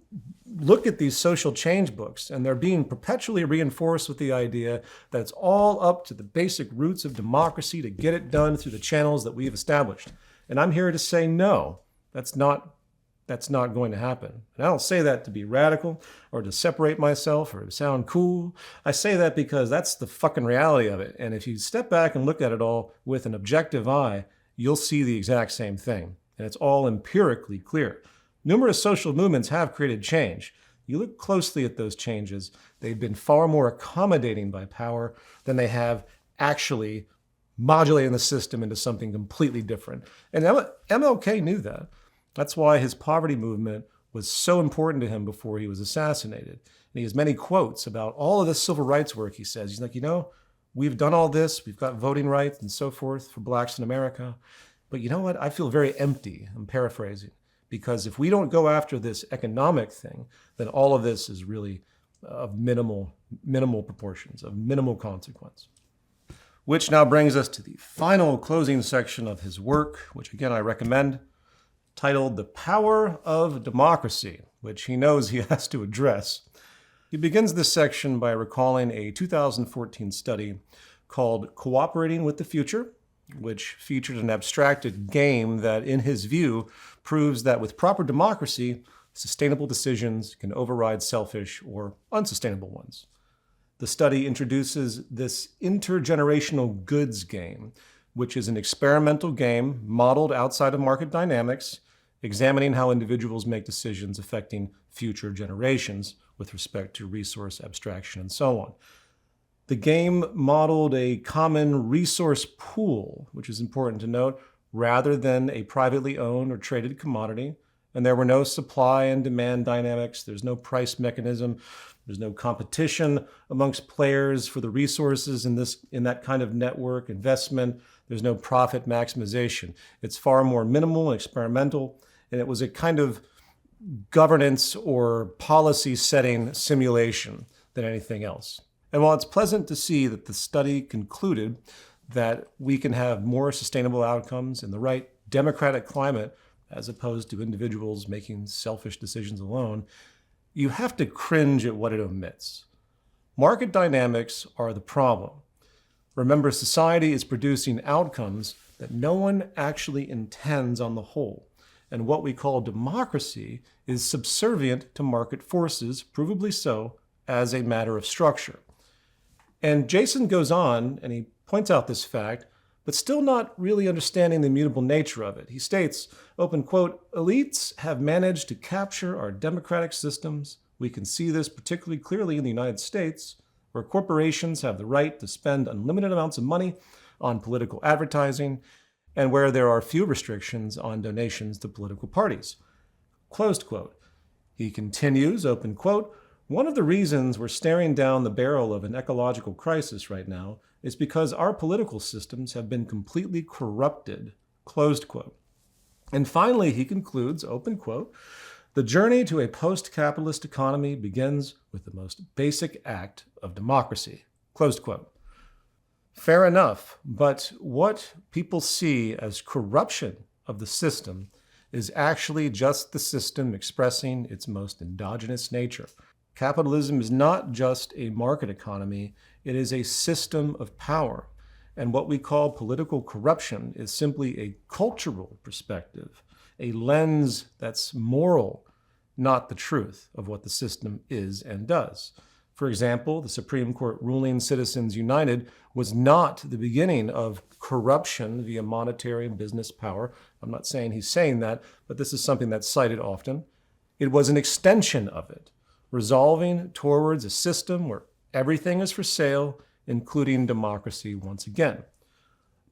look at these social change books, and they're being perpetually reinforced with the idea that it's all up to the basic roots of democracy to get it done through the channels that we've established. And I'm here to say no, that's not going to happen. And I don't say that to be radical or to separate myself or to sound cool. I say that because that's the fucking reality of it. And if you step back and look at it all with an objective eye, you'll see the exact same thing. And it's all empirically clear. Numerous social movements have created change. You look closely at those changes, they've been far more accommodating by power than they have actually modulating the system into something completely different. And MLK knew that. That's why his poverty movement was so important to him before he was assassinated. And he has many quotes about all of this civil rights work, he says. He's like, we've done all this, we've got voting rights and so forth for blacks in America. But you know what? I feel very empty. I'm paraphrasing. Because if we don't go after this economic thing, then all of this is really of minimal proportions, of minimal consequence. Which now brings us to the final closing section of his work, which again I recommend, titled The Power of Democracy, which he knows he has to address. He begins this section by recalling a 2014 study called Cooperating with the Future, which featured an abstracted game that, in his view, proves that with proper democracy, sustainable decisions can override selfish or unsustainable ones. The study introduces this intergenerational goods game, which is an experimental game modeled outside of market dynamics, examining how individuals make decisions affecting future generations with respect to resource abstraction and so on. The game modeled a common resource pool, which is important to note, rather than a privately owned or traded commodity. And there were no supply and demand dynamics. There's no price mechanism. There's no competition amongst players for the resources in that kind of network investment. There's no profit maximization. It's far more minimal and experimental. And it was a kind of governance or policy setting simulation than anything else. And while it's pleasant to see that the study concluded that we can have more sustainable outcomes in the right democratic climate, as opposed to individuals making selfish decisions alone, you have to cringe at what it omits. Market dynamics are the problem. Remember, society is producing outcomes that no one actually intends on the whole. And what we call democracy is subservient to market forces, provably so, as a matter of structure. And Jason goes on, and he points out this fact, but still not really understanding the immutable nature of it. He states, open quote, elites have managed to capture our democratic systems. We can see this particularly clearly in the United States, where corporations have the right to spend unlimited amounts of money on political advertising, and where there are few restrictions on donations to political parties. Closed quote. He continues, open quote, one of the reasons we're staring down the barrel of an ecological crisis right now is because our political systems have been completely corrupted, closed quote. And finally, he concludes, open quote, the journey to a post-capitalist economy begins with the most basic act of democracy, closed quote. Fair enough, but what people see as corruption of the system is actually just the system expressing its most endogenous nature. Capitalism is not just a market economy, it is a system of power. And what we call political corruption is simply a cultural perspective, a lens that's moral, not the truth of what the system is and does. For example, the Supreme Court ruling Citizens United was not the beginning of corruption via monetary and business power. I'm not saying he's saying that, but this is something that's cited often. It was an extension of it, resolving towards a system where everything is for sale, including democracy once again.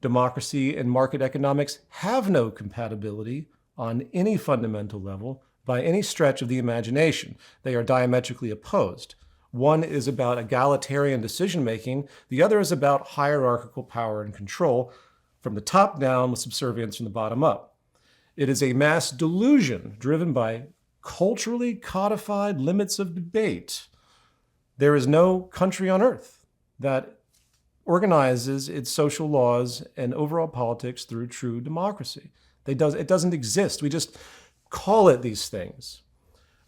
Democracy and market economics have no compatibility on any fundamental level by any stretch of the imagination. They are diametrically opposed. One is about egalitarian decision-making. The other is about hierarchical power and control from the top down with subservience from the bottom up. It is a mass delusion driven by culturally codified limits of debate. There is no country on earth that organizes its social laws and overall politics through true democracy. It doesn't exist. We just call it these things.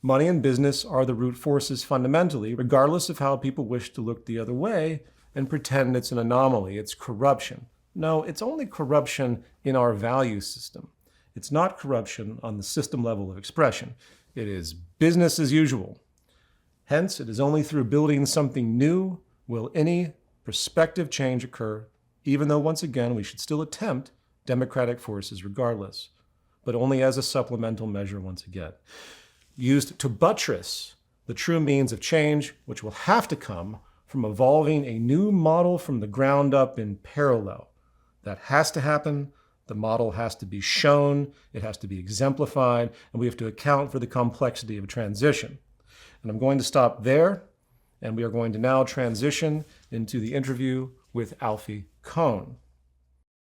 Money and business are the root forces fundamentally, regardless of how people wish to look the other way and pretend it's an anomaly, it's corruption. No, it's only corruption in our value system. It's not corruption on the system level of expression. It is business as usual. Hence, it is only through building something new will any prospective change occur, even though, once again, we should still attempt democratic forces regardless, but only as a supplemental measure once again, used to buttress the true means of change, which will have to come from evolving a new model from the ground up in parallel. That has to happen. The model has to be shown, it has to be exemplified, and we have to account for the complexity of transition. And I'm going to stop there, and we are going to now transition into the interview with Alfie Kohn.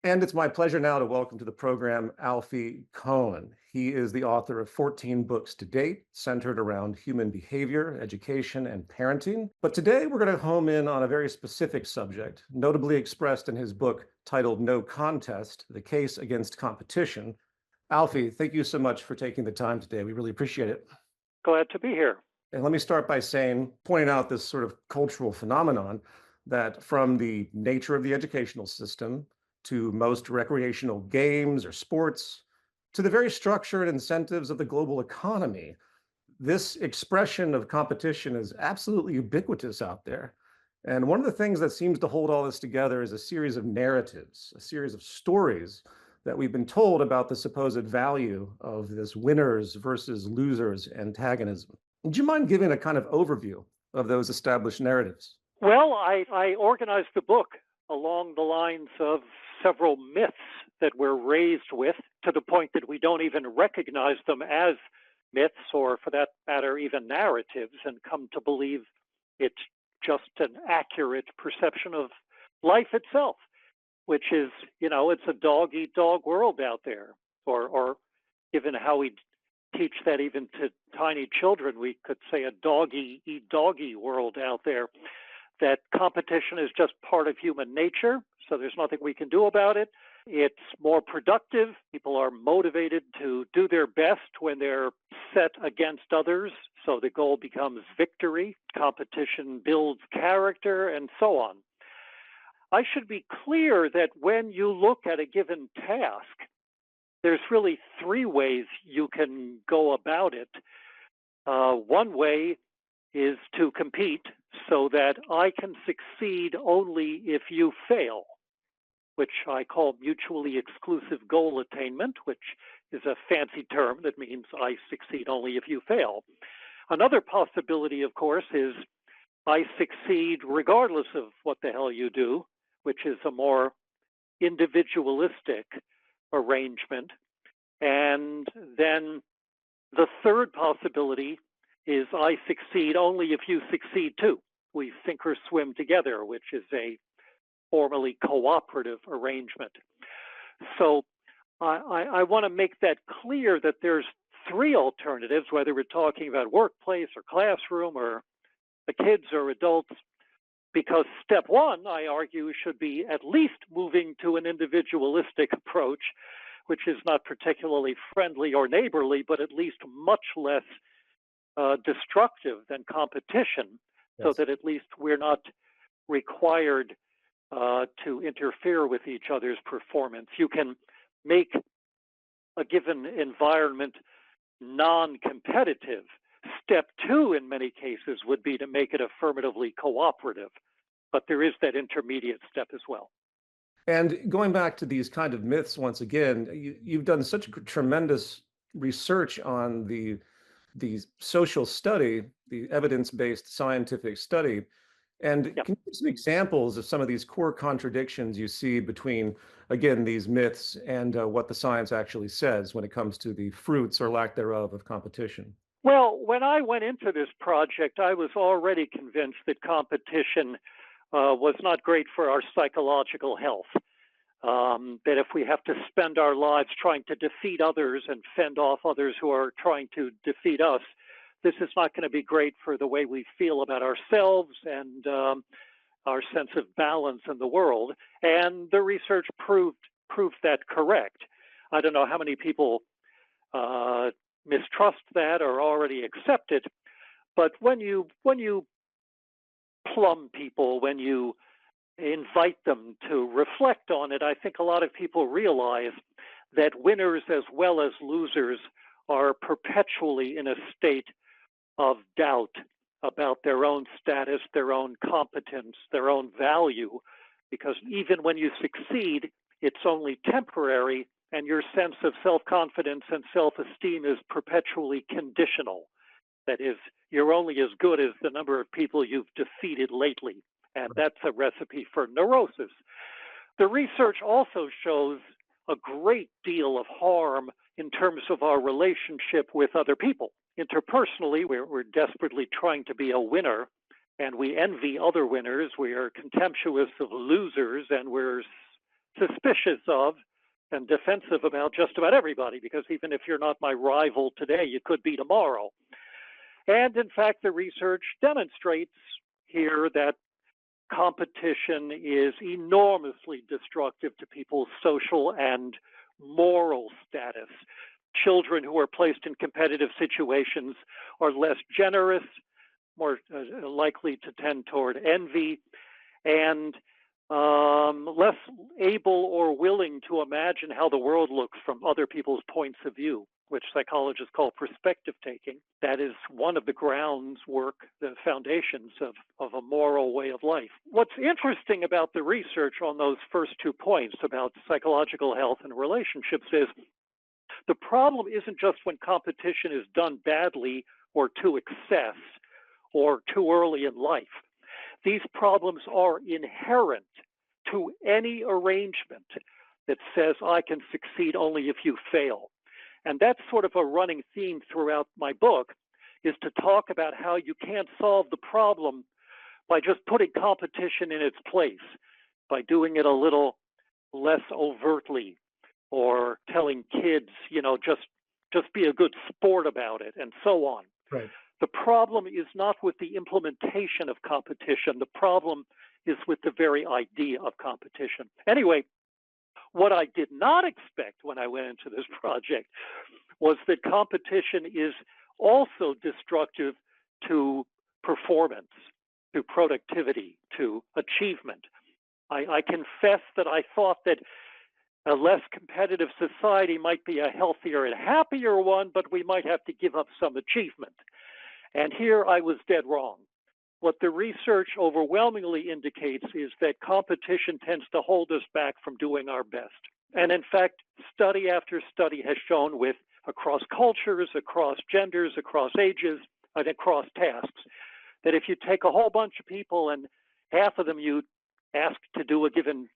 And it's my pleasure now to welcome to the program Alfie Kohn. He is the author of 14 books to date, centered around human behavior, education, and parenting. But today we're going to home in on a very specific subject, notably expressed in his book titled No Contest, The Case Against Competition. Alfie, thank you so much for taking the time today. We really appreciate it. Glad to be here. And let me start by pointing out this sort of cultural phenomenon that from the nature of the educational system to most recreational games or sports, to the very structure and incentives of the global economy, this expression of competition is absolutely ubiquitous out there. And one of the things that seems to hold all this together is a series of narratives, a series of stories that we've been told about the supposed value of this winners versus losers antagonism. Would you mind giving a kind of overview of those established narratives? Well, I organized the book along the lines of several myths that we're raised with, to the point that we don't even recognize them as myths, or for that matter, even narratives, and come to believe it's just an accurate perception of life itself, which is, it's a dog-eat-dog world out there. Or given how we teach that even to tiny children, we could say a doggy-eat-doggy world out there, that competition is just part of human nature. so there's nothing we can do about it. It's more productive. People are motivated to do their best when they're set against others, so the goal becomes victory. Competition builds character, and so on. I should be clear that when you look at a given task, there's really three ways you can go about it. One way is to compete so that I can succeed only if you fail, which I call mutually exclusive goal attainment, which is a fancy term that means I succeed only if you fail. Another possibility, of course, is I succeed regardless of what the hell you do, which is a more individualistic arrangement. And then the third possibility is I succeed only if you succeed too. We sink or swim together, which is a formally cooperative arrangement. So I want to make that clear that there's three alternatives, whether we're talking about workplace or classroom or the kids or adults, because step one, I argue, should be at least moving to an individualistic approach, which is not particularly friendly or neighborly, but at least much less destructive than competition, so that at least we're not required to interfere with each other's performance. You can make a given environment non-competitive. Step two, in many cases, would be to make it affirmatively cooperative, but there is that intermediate step as well. And going back to these kind of myths, once again, you've done such tremendous research on the social study, the evidence-based scientific study. And can you give some examples of some of these core contradictions you see between, again, these myths and what the science actually says when it comes to the fruits or lack thereof of competition? Well, when I went into this project, I was already convinced that competition was not great for our psychological health. That if we have to spend our lives trying to defeat others and fend off others who are trying to defeat us, this is not going to be great for the way we feel about ourselves and our sense of balance in the world. And the research proved that correct. I don't know how many people mistrust that or already accept it, but when you plumb people, when you invite them to reflect on it, I think a lot of people realize that winners as well as losers are perpetually in a state of doubt about their own status, their own competence, their own value, because even when you succeed, it's only temporary, and your sense of self-confidence and self-esteem is perpetually conditional. That is, you're only as good as the number of people you've defeated lately, and that's a recipe for neurosis. The research also shows a great deal of harm in terms of our relationship with other people. Interpersonally, we're desperately trying to be a winner, and we envy other winners. We are contemptuous of losers, and we're suspicious of and defensive about just about everybody, because even if you're not my rival today, you could be tomorrow. And in fact, the research demonstrates here that competition is enormously destructive to people's social and moral status. Children who are placed in competitive situations are less generous, more likely to tend toward envy, and less able or willing to imagine how the world looks from other people's points of view, which psychologists call perspective taking. That is one of the groundwork, the foundations of a moral way of life. What's interesting about the research on those first 2 points about psychological health and relationships is the problem isn't just when competition is done badly or to excess or too early in life. These problems are inherent to any arrangement that says I can succeed only if you fail. And that's sort of a running theme throughout my book, is to talk about how you can't solve the problem by just putting competition in its place, by doing it a little less overtly, or telling kids, just be a good sport about it, and so on. Right. The problem is not with the implementation of competition. The problem is with the very idea of competition. Anyway, what I did not expect when I went into this project was that competition is also destructive to performance, to productivity, to achievement. I confess that I thought that a less competitive society might be a healthier and happier one, but we might have to give up some achievement. And here I was dead wrong. What the research overwhelmingly indicates is that competition tends to hold us back from doing our best. And in fact, study after study has shown across cultures, across genders, across ages, and across tasks, that if you take a whole bunch of people and half of them you ask to do a given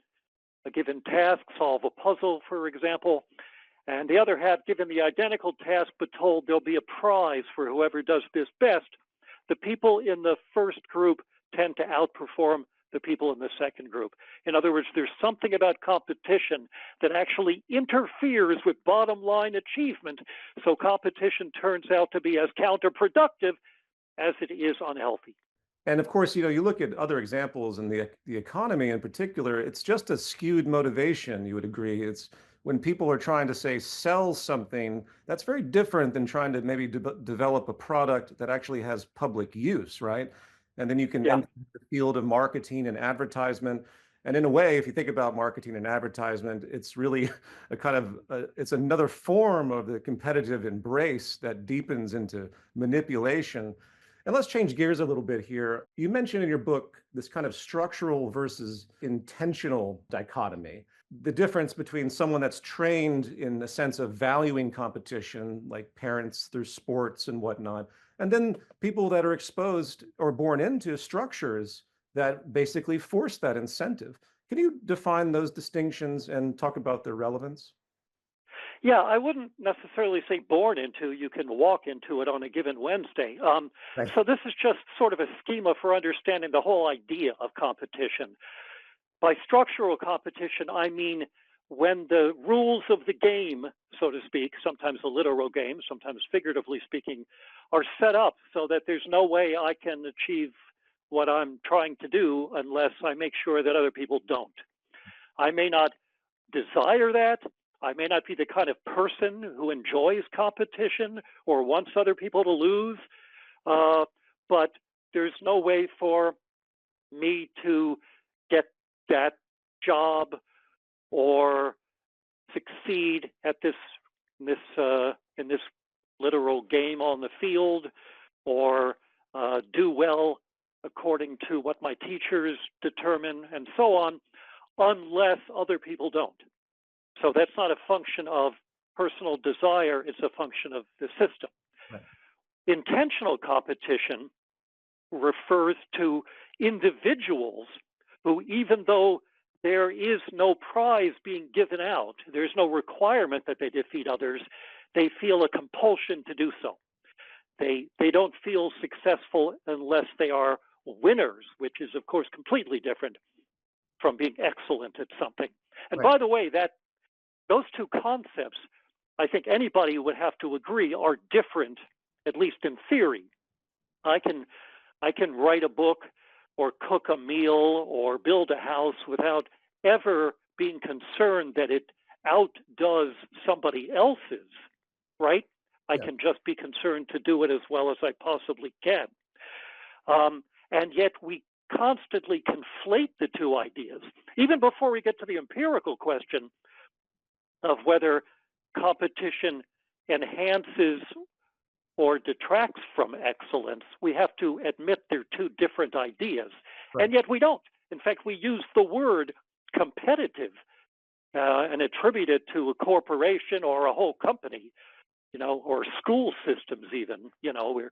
task, solve a puzzle, for example, and the other half given the identical task but told there'll be a prize for whoever does this best, the people in the first group tend to outperform the people in the second group. In other words, there's something about competition that actually interferes with bottom line achievement. So competition turns out to be as counterproductive as it is unhealthy. And of course, you look at other examples in the economy in particular, it's just a skewed motivation, you would agree. It's when people are trying to, say, sell something, that's very different than trying to maybe develop a product that actually has public use, right? And then you can enter the field of marketing and advertisement. And in a way, if you think about marketing and advertisement, it's really a kind of, it's another form of the competitive embrace that deepens into manipulation. And let's change gears a little bit here. You mentioned in your book this kind of structural versus intentional dichotomy, the difference between someone that's trained in the sense of valuing competition, like parents through sports and whatnot, and then people that are exposed or born into structures that basically force that incentive. Can you define those distinctions and talk about their relevance? Yeah, I wouldn't necessarily say born into. You can walk into it on a given Wednesday. So this is just sort of a schema for understanding the whole idea of competition. By structural competition, I mean when the rules of the game, so to speak, sometimes a literal game, sometimes figuratively speaking, are set up so that there's no way I can achieve what I'm trying to do unless I make sure that other people don't. I may not desire that. I may not be the kind of person who enjoys competition or wants other people to lose, but there's no way for me to get that job or succeed at in this literal game on the field, or do well according to what my teachers determine, and so on, unless other people don't. So that's not a function of personal desire, it's a function of the system. Right. Intentional competition refers to individuals who, even though there is no prize being given out, there's no requirement that they defeat others, they feel a compulsion to do so. They don't feel successful unless they are winners, which is, of course, completely different from being excellent at something. And right. By the way, those two concepts, I think anybody would have to agree, are different, at least in theory. I can write a book or cook a meal or build a house without ever being concerned that it outdoes somebody else's, right? I can just be concerned to do it as well as I possibly can. And yet we constantly conflate the two ideas. Even before we get to the empirical question of whether competition enhances or detracts from excellence, we have to admit they're two different ideas. Right. And yet we don't. In fact, we use the word competitive and attribute it to a corporation or a whole company, or school systems even, where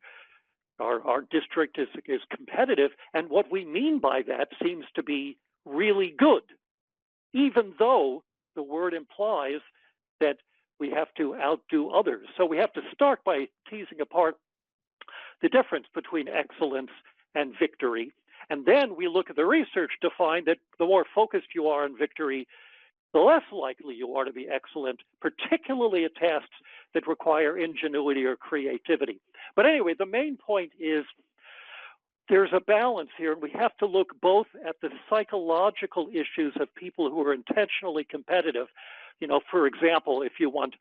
our district is competitive. And what we mean by that seems to be really good, even though the word implies that we have to outdo others. So we have to start by teasing apart the difference between excellence and victory. And then we look at the research to find that the more focused you are on victory, the less likely you are to be excellent, particularly at tasks that require ingenuity or creativity. But anyway, the main point is there's a balance here, and we have to look both at the psychological issues of people who are intentionally competitive. For example, if you want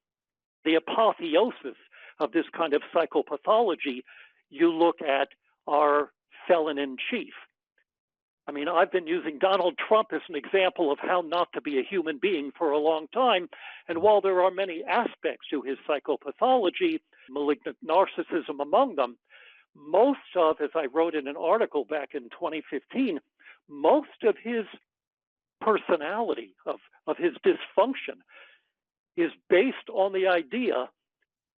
the apotheosis of this kind of psychopathology, you look at our felon in chief. I mean, I've been using Donald Trump as an example of how not to be a human being for a long time. And while there are many aspects to his psychopathology, malignant narcissism among them, most of, as I wrote in an article back in 2015, most of his personality, of his dysfunction, is based on the idea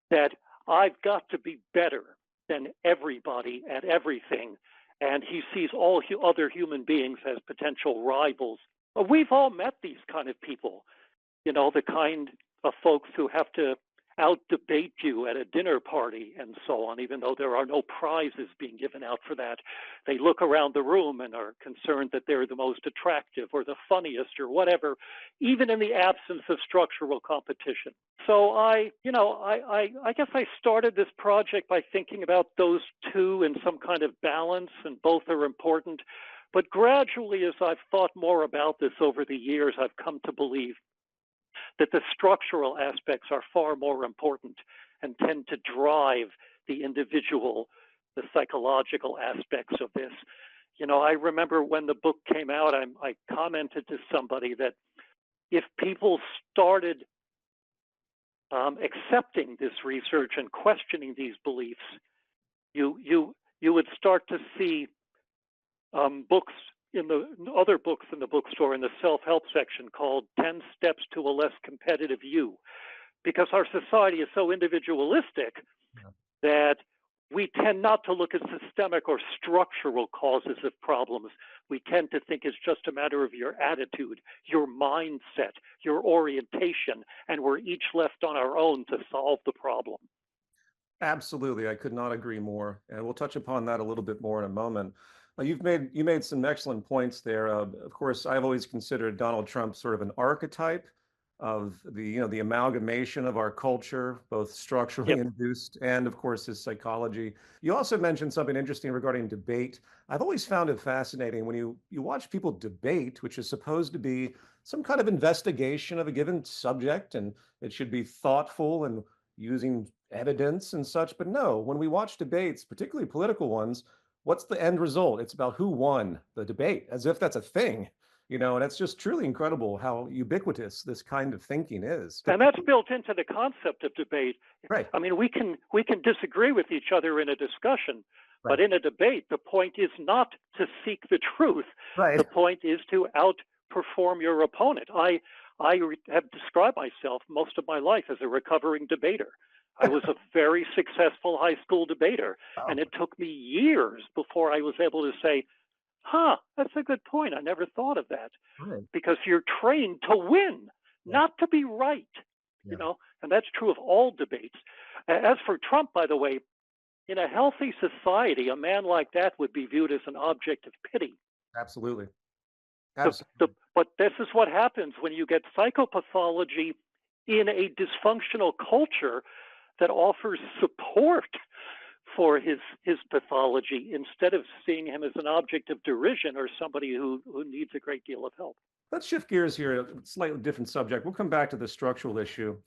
that I've got to be better than everybody at everything. And he sees all other human beings as potential rivals. We've all met these kind of people, the kind of folks who have to out-debate you at a dinner party and so on, even though there are no prizes being given out for that. They look around the room and are concerned that they're the most attractive or the funniest or whatever, even in the absence of structural competition. So I guess I started this project by thinking about those two in some kind of balance, and both are important. But gradually, as I've thought more about this over the years, I've come to believe that the structural aspects are far more important and tend to drive the individual, the psychological aspects of this. I remember when the book came out, I commented to somebody that if people started accepting this research and questioning these beliefs, you would start to see books in the other books in the bookstore in the self-help section called 10 Steps to a Less Competitive You, because our society is so individualistic that we tend not to look at systemic or structural causes of problems. We tend to think it's just a matter of your attitude, your mindset, your orientation, and we're each left on our own to solve the problem. Absolutely, I could not agree more, and we'll touch upon that a little bit more in a moment. You made some excellent points there. Of course, I've always considered Donald Trump sort of an archetype of the amalgamation of our culture, both structurally Yep. induced and, of course, his psychology. You also mentioned something interesting regarding debate. I've always found it fascinating when you watch people debate, which is supposed to be some kind of investigation of a given subject, and it should be thoughtful and using evidence and such. But no, when we watch debates, particularly political ones, what's the end result? It's about who won the debate, as if that's a thing, and it's just truly incredible how ubiquitous this kind of thinking is. And that's built into the concept of debate. Right, I mean, we can disagree with each other in a discussion, right, but in a debate, the point is not to seek the truth. right. The point is to outperform your opponent. I have described myself most of my life as a recovering debater. I was a very successful high school debater, and it took me years before I was able to say, that's a good point. I never thought of that. Right. Because you're trained to win, not to be right, Yeah. and that's true of all debates. As for Trump, by the way, in a healthy society, a man like that would be viewed as an object of pity. Absolutely. Absolutely. But this is what happens when you get psychopathology in a dysfunctional culture that offers support for his pathology instead of seeing him as an object of derision or somebody who needs a great deal of help. Let's shift gears here, a slightly different subject. We'll come back to the structural issue.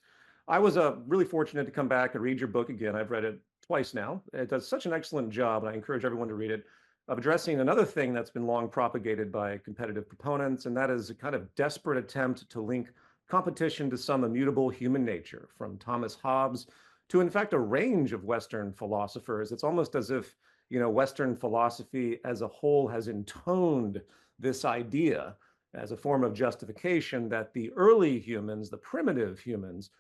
I was really fortunate to come back and read your book again. I've read it twice now. It does such an excellent job, and I encourage everyone to read it, of addressing another thing that's been long propagated by competitive proponents, and that is a kind of desperate attempt to link competition to some immutable human nature, from Thomas Hobbes to, in fact, a range of Western philosophers. It's almost as if, Western philosophy as a whole has intoned this idea as a form of justification that the early humans, the primitive humans,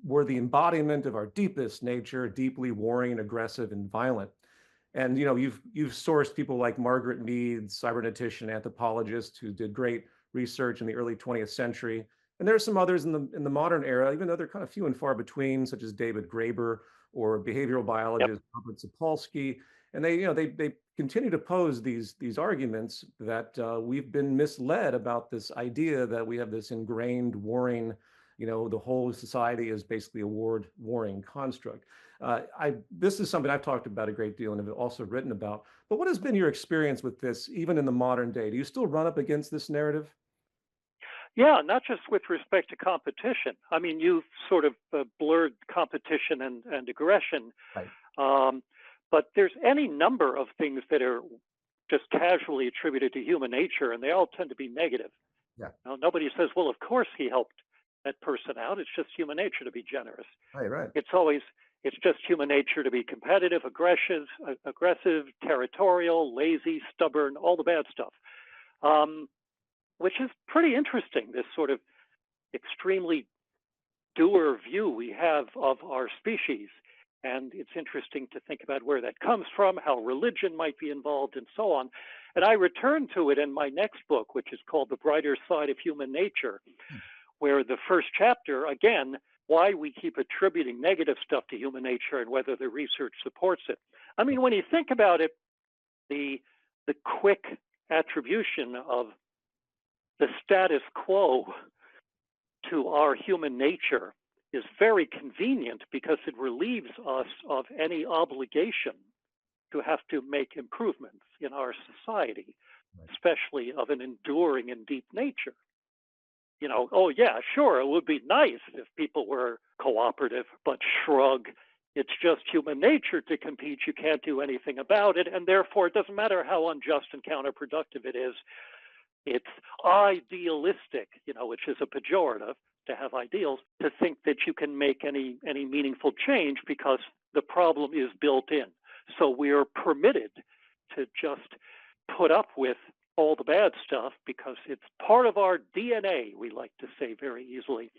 were the embodiment of our deepest nature, deeply warring, aggressive, and violent. And you've sourced people like Margaret Mead, cybernetician anthropologist, who did great research in the early 20th century. And there are some others in the modern era, even though they're kind of few and far between, such as David Graeber or behavioral biologist Robert Sapolsky. And they continue to pose these arguments that we've been misled about this idea that we have this ingrained warring, the whole society is basically a warring construct. This is something I've talked about a great deal and have also written about. But what has been your experience with this, even in the modern day? Do you still run up against this narrative? Yeah, not just with respect to competition. I mean, you've sort of blurred competition and aggression, Right. but there's any number of things that are just casually attributed to human nature, and they all tend to be negative. Yeah. Now, nobody says, well, of course he helped that person out. It's just human nature to be generous. Right. Right. It's just human nature to be competitive, aggressive, territorial, lazy, stubborn, all the bad stuff. Which is pretty interesting, this sort of extremely doer view we have of our species. And it's interesting to think about where that comes from, how religion might be involved, and so on. And I return to it in my next book, which is called The Brighter Side of Human Nature, where the first chapter, again, why we keep attributing negative stuff to human nature and whether the research supports it. I mean, when you think about it, the quick attribution of the status quo to our human nature is very convenient because it relieves us of any obligation to have to make improvements in our society, especially of an enduring and deep nature. Oh yeah, sure, it would be nice if people were cooperative, but shrug. It's just human nature to compete. You can't do anything about it, and therefore it doesn't matter how unjust and counterproductive it is. It's idealistic, which is a pejorative to have ideals, to think that you can make any meaningful change because the problem is built in. So we're permitted to just put up with all the bad stuff because it's part of our DNA, we like to say very easily.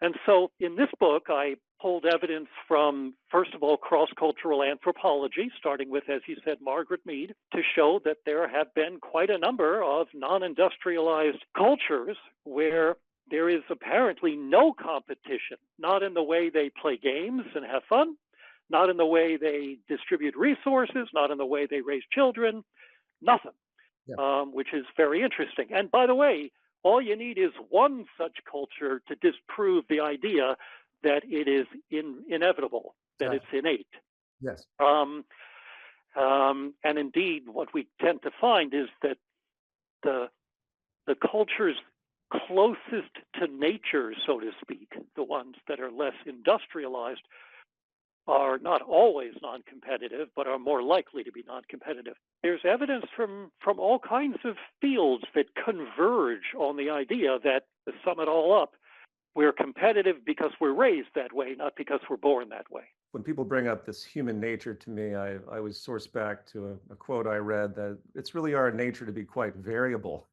And so in this book, I pulled evidence from, first of all, cross-cultural anthropology, starting with, as you said, Margaret Mead, to show that there have been quite a number of non-industrialized cultures where there is apparently no competition, not in the way they play games and have fun, not in the way they distribute resources, not in the way they raise children, nothing, which is very interesting. And by the way, all you need is one such culture to disprove the idea that it is inevitable, that it's innate. Yes. And indeed, what we tend to find is that the cultures closest to nature, so to speak, the ones that are less industrialized, are not always non-competitive, but are more likely to be non-competitive. There's evidence from all kinds of fields that converge on the idea that, to sum it all up, we're competitive because we're raised that way, not because we're born that way. When people bring up this human nature to me, I always source back to a quote I read that it's really our nature to be quite variable.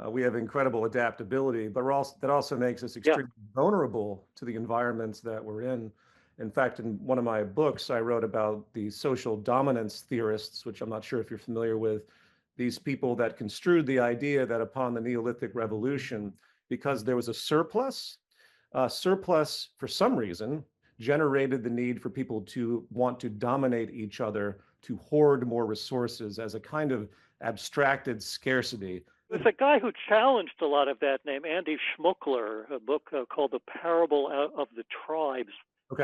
We have incredible adaptability, but that also makes us extremely vulnerable to the environments that we're in. In fact, in one of my books, I wrote about the social dominance theorists, which I'm not sure if you're familiar with, these people that construed the idea that upon the Neolithic Revolution, because there was a surplus for some reason generated the need for people to want to dominate each other, to hoard more resources as a kind of abstracted scarcity. There's a guy who challenged a lot of that named Andy Schmuckler, a book called The Parable of the Tribes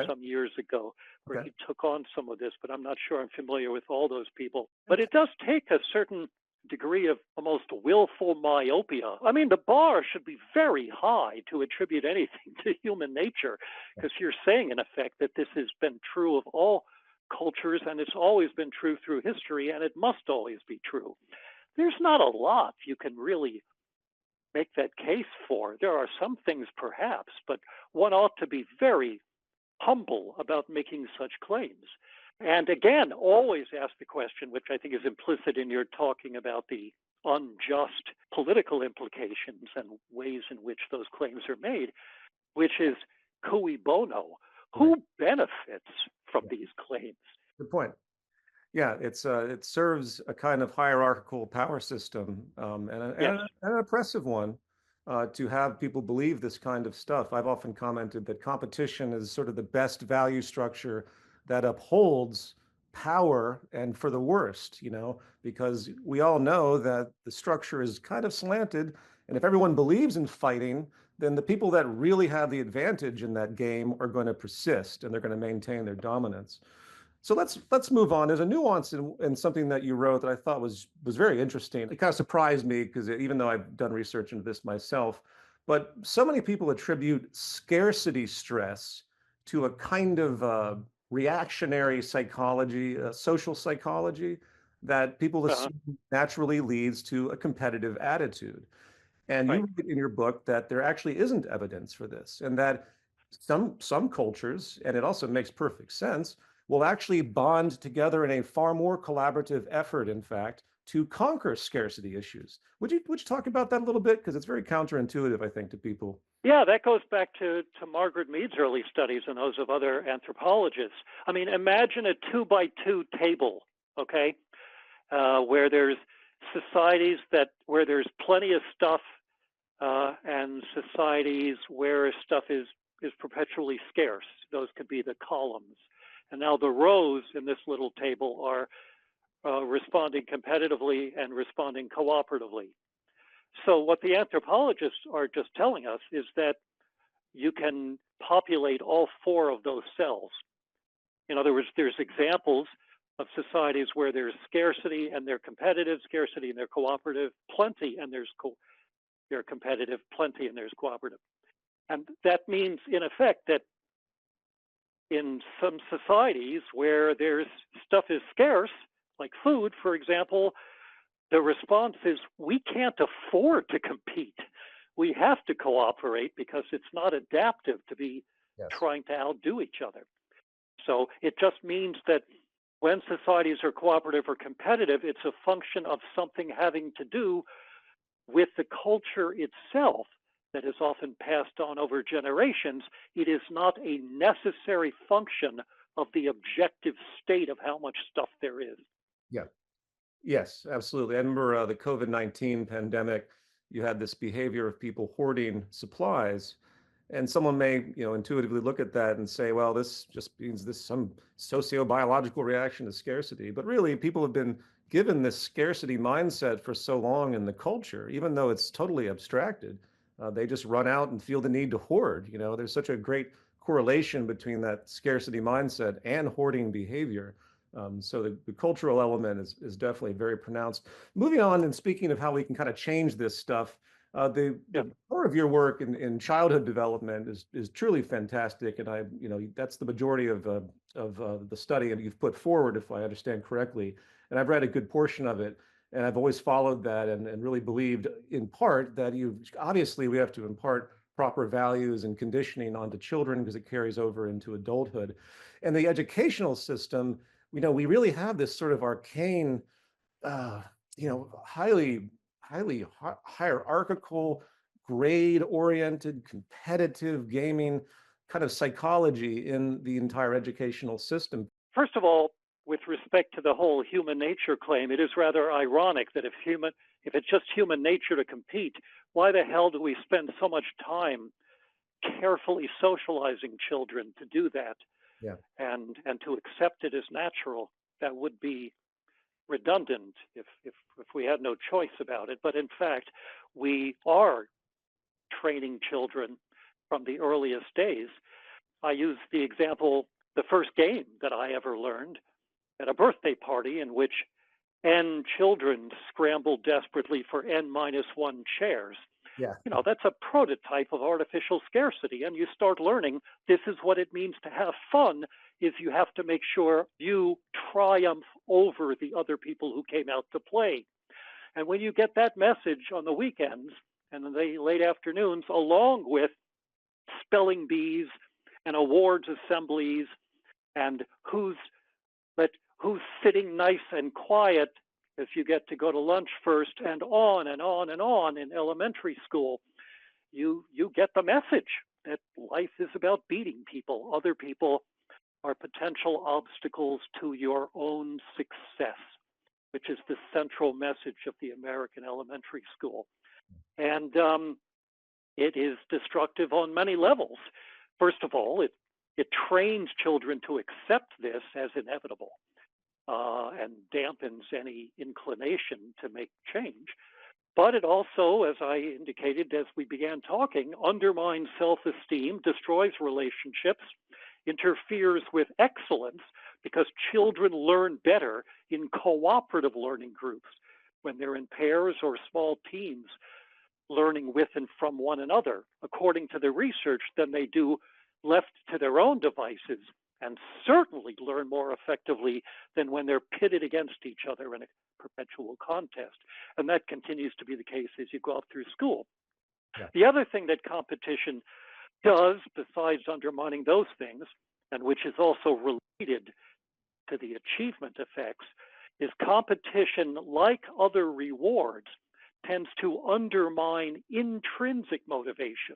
some years ago, where he took on some of this, but I'm not sure I'm familiar with all those people. But it does take a certain degree of almost willful myopia. I mean, the bar should be very high to attribute anything to human nature, because you're saying, in effect, that this has been true of all cultures, and it's always been true through history, and it must always be true. There's not a lot you can really make that case for. There are some things, perhaps, but one ought to be very humble about making such claims. And again, always ask the question, which I think is implicit in your talking about the unjust political implications and ways in which those claims are made, which is cui bono? Who benefits from these claims? Good point. Yeah, it serves a kind of hierarchical power system and an oppressive one to have people believe this kind of stuff. I've often commented that competition is sort of the best value structure that upholds power, and for the worst, because we all know that the structure is kind of slanted. And if everyone believes in fighting, then the people that really have the advantage in that game are going to persist and they're going to maintain their dominance. So let's move on. There's a nuance in something that you wrote that I thought was very interesting. It kind of surprised me because even though I've done research into this myself, but so many people attribute scarcity stress to a kind of reactionary psychology, social psychology that people Uh-huh. assume naturally leads to a competitive attitude. And you Right. write in your book that there actually isn't evidence for this, and that some cultures, and it also makes perfect sense, will actually bond together in a far more collaborative effort, in fact, to conquer scarcity issues. Would you talk about that a little bit? Because it's very counterintuitive, I think, to people. Yeah, that goes back to Margaret Mead's early studies and those of other anthropologists. I mean, imagine a 2 by 2 table, okay, where there's societies where there's plenty of stuff, and societies where stuff is perpetually scarce. Those could be the columns. And now the rows in this little table are responding competitively and responding cooperatively. So what the anthropologists are just telling us is that you can populate all 4 of those cells. In other words, there's examples of societies where there's scarcity and they're competitive, scarcity and they're cooperative, plenty and they're competitive, plenty and there's cooperative. And that means, in effect, that in some societies where there's stuff is scarce, like food, for example, the response is we can't afford to compete. We have to cooperate because it's not adaptive to be Yes. trying to outdo each other. So it just means that when societies are cooperative or competitive, it's a function of something having to do with the culture itself that is often passed on over generations. It is not a necessary function of the objective state of how much stuff there is. Yeah. Yes, absolutely. I remember the COVID-19 pandemic, you had this behavior of people hoarding supplies. And someone may, intuitively look at that and say, well, this just means this some socio-biological reaction to scarcity. But really, people have been given this scarcity mindset for so long in the culture, even though it's totally abstracted. They just run out and feel the need to hoard. There's such a great correlation between that scarcity mindset and hoarding behavior. So the cultural element is definitely very pronounced. Moving on and speaking of how we can kind of change this stuff, Yeah. the core of your work in childhood development is truly fantastic, and that's the majority of the study that you've put forward, if I understand correctly. And I've read a good portion of it, and I've always followed that and really believed in part that obviously we have to impart proper values and conditioning onto children because it carries over into adulthood. And the educational system, we really have this sort of arcane, uh, highly hierarchical, grade-oriented, competitive gaming kind of psychology in the entire educational system. First of all, with respect to the whole human nature claim, it is rather ironic that if it's just human nature to compete, why the hell do we spend so much time carefully socializing children to do that, Yeah. and to accept it as natural? That would be redundant if we had no choice about it. But in fact, we are training children from the earliest days. I use the example, the first game that I ever learned at a birthday party in which N children scrambled desperately for N-1 chairs. Yeah. That's a prototype of artificial scarcity. And you start learning this is what it means to have fun, is you have to make sure you triumph over the other people who came out to play. And when you get that message on the weekends and in the late afternoons, along with spelling bees and awards assemblies and who's sitting nice and quiet as you get to go to lunch first, and on and on and on in elementary school, you get the message that life is about beating people. Other people are potential obstacles to your own success, which is the central message of the American elementary school. And it is destructive on many levels. First of all, it trains children to accept this as inevitable, and dampens any inclination to make change. But it also, as I indicated as we began talking, undermines self-esteem, destroys relationships, interferes with excellence, because children learn better in cooperative learning groups when they're in pairs or small teams, learning with and from one another, according to the research, than they do left to their own devices, and certainly learn more effectively than when they're pitted against each other in a perpetual contest. And that continues to be the case as you go up through school. Yeah. The other thing that competition does, besides undermining those things, and which is also related to the achievement effects, is competition, like other rewards, tends to undermine intrinsic motivation,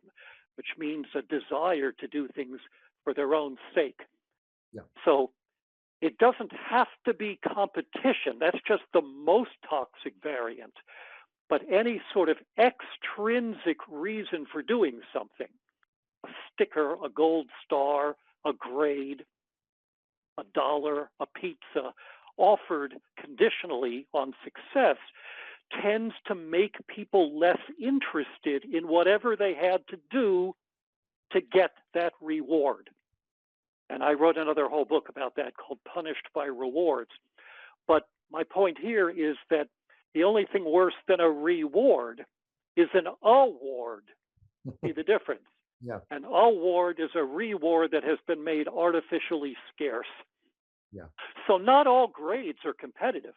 which means a desire to do things for their own sake. Yeah. So it doesn't have to be competition. That's just the most toxic variant. But any sort of extrinsic reason for doing something, a sticker, a gold star, a grade, $1, a pizza, offered conditionally on success, tends to make people less interested in whatever they had to do to get that reward. And I wrote another whole book about that called Punished by Rewards. But my point here is that the only thing worse than a reward is an award. See the difference? Yeah. An award is a reward that has been made artificially scarce. Yeah. So not all grades are competitive.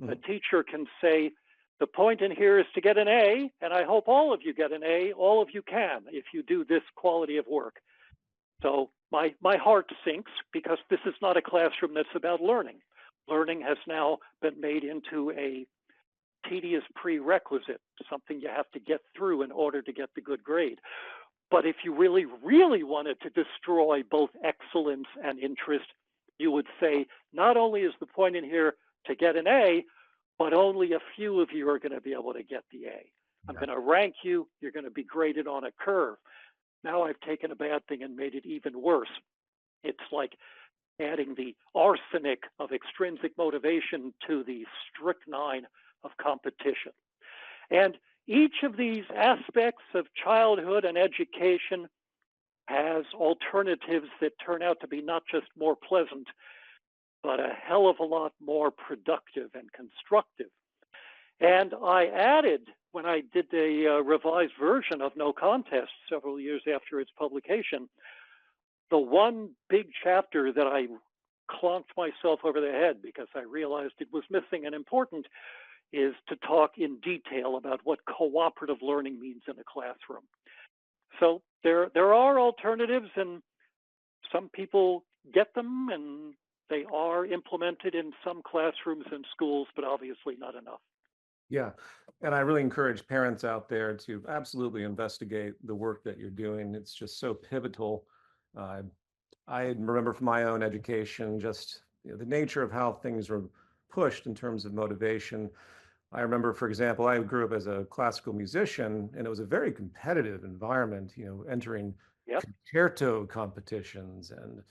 Mm-hmm. A teacher can say, the point in here is to get an A, and I hope all of you get an A. All of you can if you do this quality of work. So my heart sinks, because this is not a classroom that's about learning. Learning has now been made into a tedious prerequisite, something you have to get through in order to get the good grade. But if you really, really wanted to destroy both excellence and interest, you would say, not only is the point in here to get an A, but only a few of you are going to be able to get the A. I'm going to rank you. You're going to be graded on a curve. Now I've taken a bad thing and made it even worse. It's like adding the arsenic of extrinsic motivation to the strychnine of competition. And each of these aspects of childhood and education has alternatives that turn out to be not just more pleasant, but a hell of a lot more productive and constructive. And I added, when I did the revised version of No Contest several years after its publication, the one big chapter that I clonked myself over the head because I realized it was missing and important is to talk in detail about what cooperative learning means in a classroom. So there are alternatives, and some people get them, and they are implemented in some classrooms and schools, but obviously not enough. Yeah. And I really encourage parents out there to absolutely investigate the work that you're doing. It's just so pivotal. I remember from my own education, just the nature of how things were pushed in terms of motivation. I remember, for example, I grew up as a classical musician, and it was a very competitive environment, entering concerto competitions and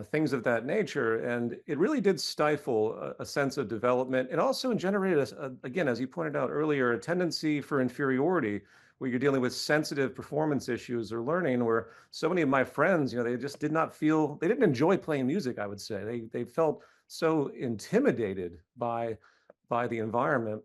things of that nature. And it really did stifle a sense of development. It also generated, again, as you pointed out earlier, a tendency for inferiority, where you're dealing with sensitive performance issues or learning, where so many of my friends, they just did not feel, they didn't enjoy playing music, I would say. They felt so intimidated by the environment.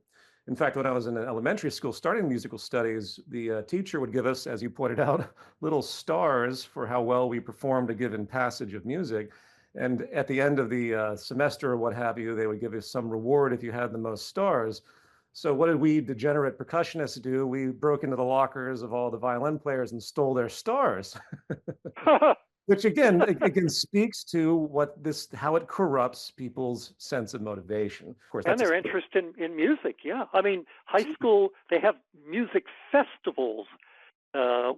In fact, when I was in elementary school starting musical studies, the teacher would give us, as you pointed out, little stars for how well we performed a given passage of music. And at the end of the semester or what have you, they would give us some reward if you had the most stars. So what did we degenerate percussionists do? We broke into the lockers of all the violin players and stole their stars. Which again speaks to how it corrupts people's sense of motivation. Of course, and their interest in music. Yeah, I mean, high school, they have music festivals,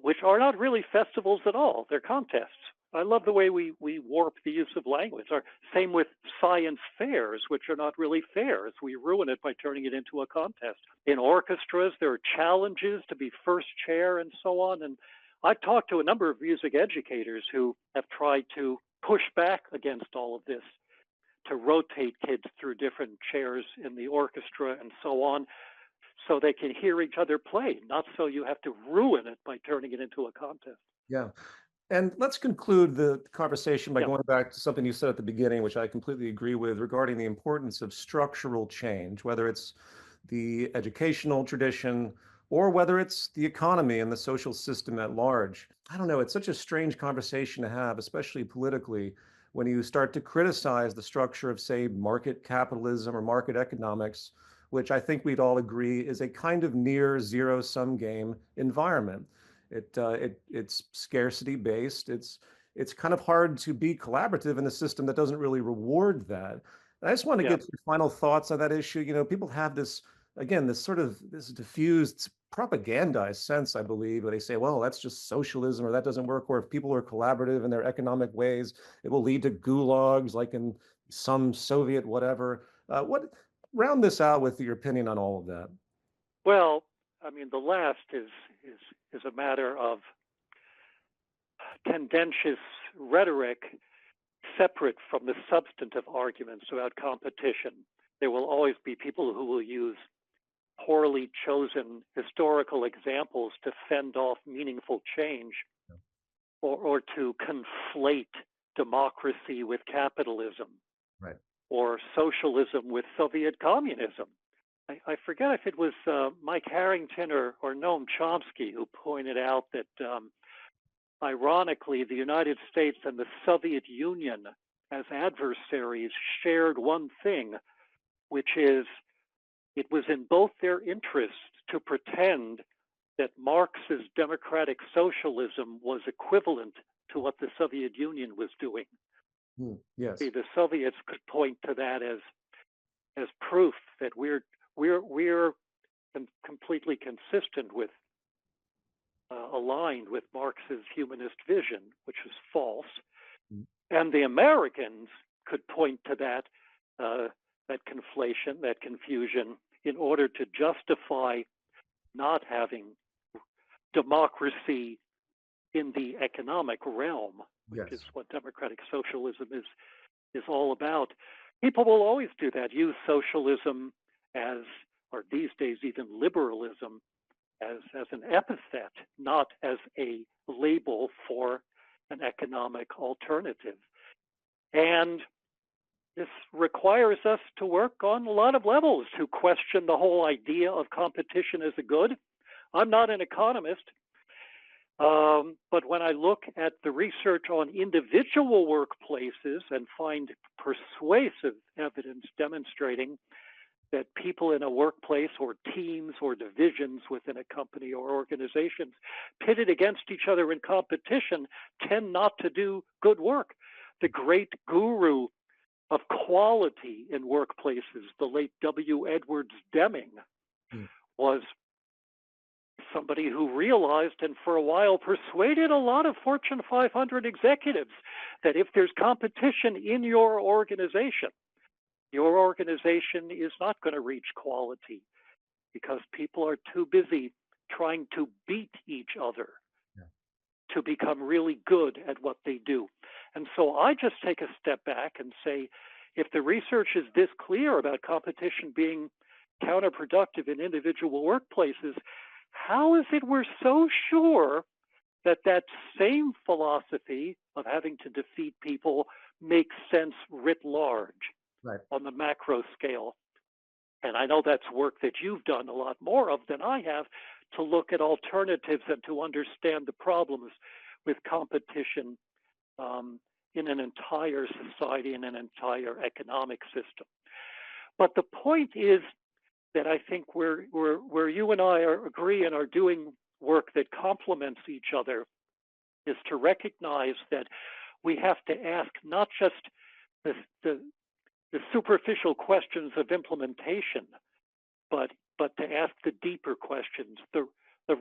which are not really festivals at all. They're contests. I love the way we warp the use of language. Or same with science fairs, which are not really fairs. We ruin it by turning it into a contest. In orchestras, there are challenges to be first chair and so on. And I've talked to a number of music educators who have tried to push back against all of this, to rotate kids through different chairs in the orchestra and so on, so they can hear each other play, not so you have to ruin it by turning it into a contest. Yeah. And let's conclude the conversation by Yeah, going back to something you said at the beginning, which I completely agree with, regarding the importance of structural change, whether it's the educational tradition or whether it's the economy and the social system at large. I don't know, it's such a strange conversation to have, especially politically, when you start to criticize the structure of, say, market capitalism or market economics, which I think we'd all agree is a kind of near zero-sum game environment. It's scarcity based. It's kind of hard to be collaborative in a system that doesn't really reward that. And I just want to yeah. get your final thoughts on that issue. You know, people have this, again, this sort of this diffused propagandized sense, I believe, where they say, well, that's just socialism or that doesn't work. Or if people are collaborative in their economic ways, it will lead to gulags like in some Soviet whatever. What round this out with your opinion on all of that? Well, I mean, the last is a matter of tendentious rhetoric separate from the substantive arguments about competition. There will always be people who will use poorly chosen historical examples to fend off meaningful change or to conflate democracy with capitalism Right. or socialism with Soviet communism. I forget if it was Mike Harrington or Noam Chomsky who pointed out that ironically, the United States and the Soviet Union as adversaries shared one thing, which is it was in both their interests to pretend that Marx's democratic socialism was equivalent to what the Soviet Union was doing. Yes. See, the Soviets could point to that as proof that we're completely consistent with aligned with Marx's humanist vision, which was false. And the Americans could point to that that conflation, that confusion, in order to justify not having democracy in the economic realm, which is what democratic socialism is all about. People will always do that, use socialism as, or these days even liberalism, as an epithet, not as a label for an economic alternative. And this requires us to work on a lot of levels to question the whole idea of competition as a good. I'm not an economist, but when I look at the research on individual workplaces and find persuasive evidence demonstrating that people in a workplace or teams or divisions within a company or organizations pitted against each other in competition tend not to do good work. The great guru of quality in workplaces, the late W. Edwards Deming, was somebody who realized and for a while persuaded a lot of Fortune 500 executives that if there's competition in your organization is not going to reach quality because people are too busy trying to beat each other to become really good at what they do. And so I just take a step back and say, if the research is this clear about competition being counterproductive in individual workplaces, how is it we're so sure that that same philosophy of having to defeat people makes sense writ large on the macro scale? And I know that's work that you've done a lot more of than I have, to look at alternatives and to understand the problems with competition in an entire society, in an entire economic system. But the point is that I think where you and I agree and are doing work that complements each other is to recognize that we have to ask not just the superficial questions of implementation, but to ask the deeper questions, the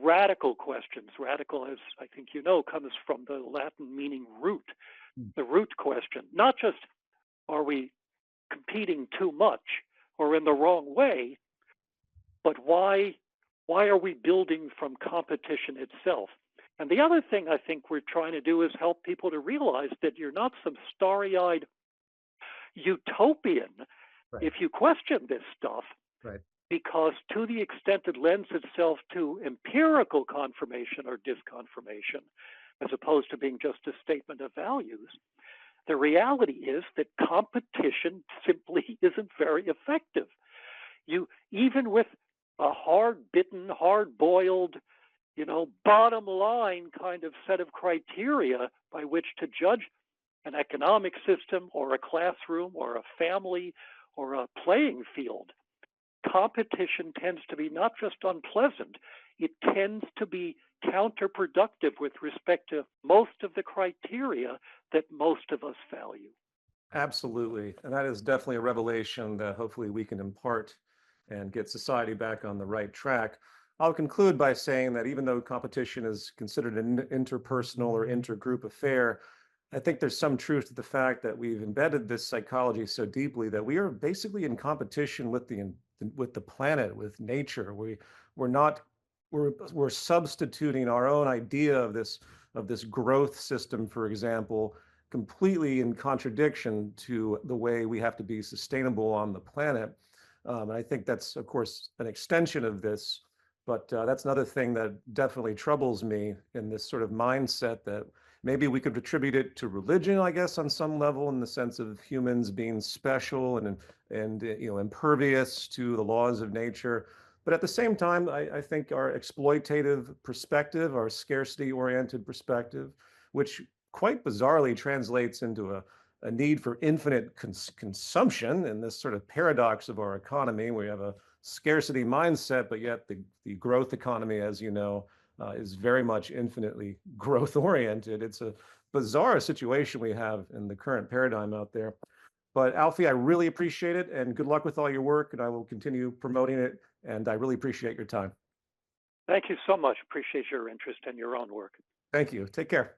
radical questions. Radical, as I think you know, comes from the Latin meaning root. The root question, not just are we competing too much or in the wrong way, but why are we building from competition itself? And the other thing I think we're trying to do is help people to realize that you're not some starry-eyed utopian if you question this stuff, because to the extent it lends itself to empirical confirmation or disconfirmation, as opposed to being just a statement of values, the reality is that competition simply isn't very effective. Even with a hard-bitten, hard-boiled, bottom line kind of set of criteria by which to judge an economic system or a classroom or a family or a playing field, competition tends to be not just unpleasant, it tends to be counterproductive with respect to most of the criteria that most of us value. Absolutely. And that is definitely a revelation that hopefully we can impart and get society back on the right track. I'll conclude by saying that even though competition is considered an interpersonal or intergroup affair, I think there's some truth to the fact that we've embedded this psychology so deeply that we are basically in competition with the planet, with nature. We're not we're substituting our own idea of this growth system, for example, completely in contradiction to the way we have to be sustainable on the planet. And I think that's, of course, an extension of this. But that's another thing that definitely troubles me in this sort of mindset that maybe we could attribute it to religion, I guess, on some level, in the sense of humans being special and impervious to the laws of nature. But at the same time, I think our exploitative perspective, our scarcity-oriented perspective, which quite bizarrely translates into a need for infinite consumption and this sort of paradox of our economy. We have a scarcity mindset, but yet the growth economy, as you know, is very much infinitely growth oriented. It's a bizarre situation we have in the current paradigm out there. But Alfie, I really appreciate it, and good luck with all your work, and I will continue promoting it, and I really appreciate your time. Thank you so much. Appreciate your interest in your own work. Thank you. Take care.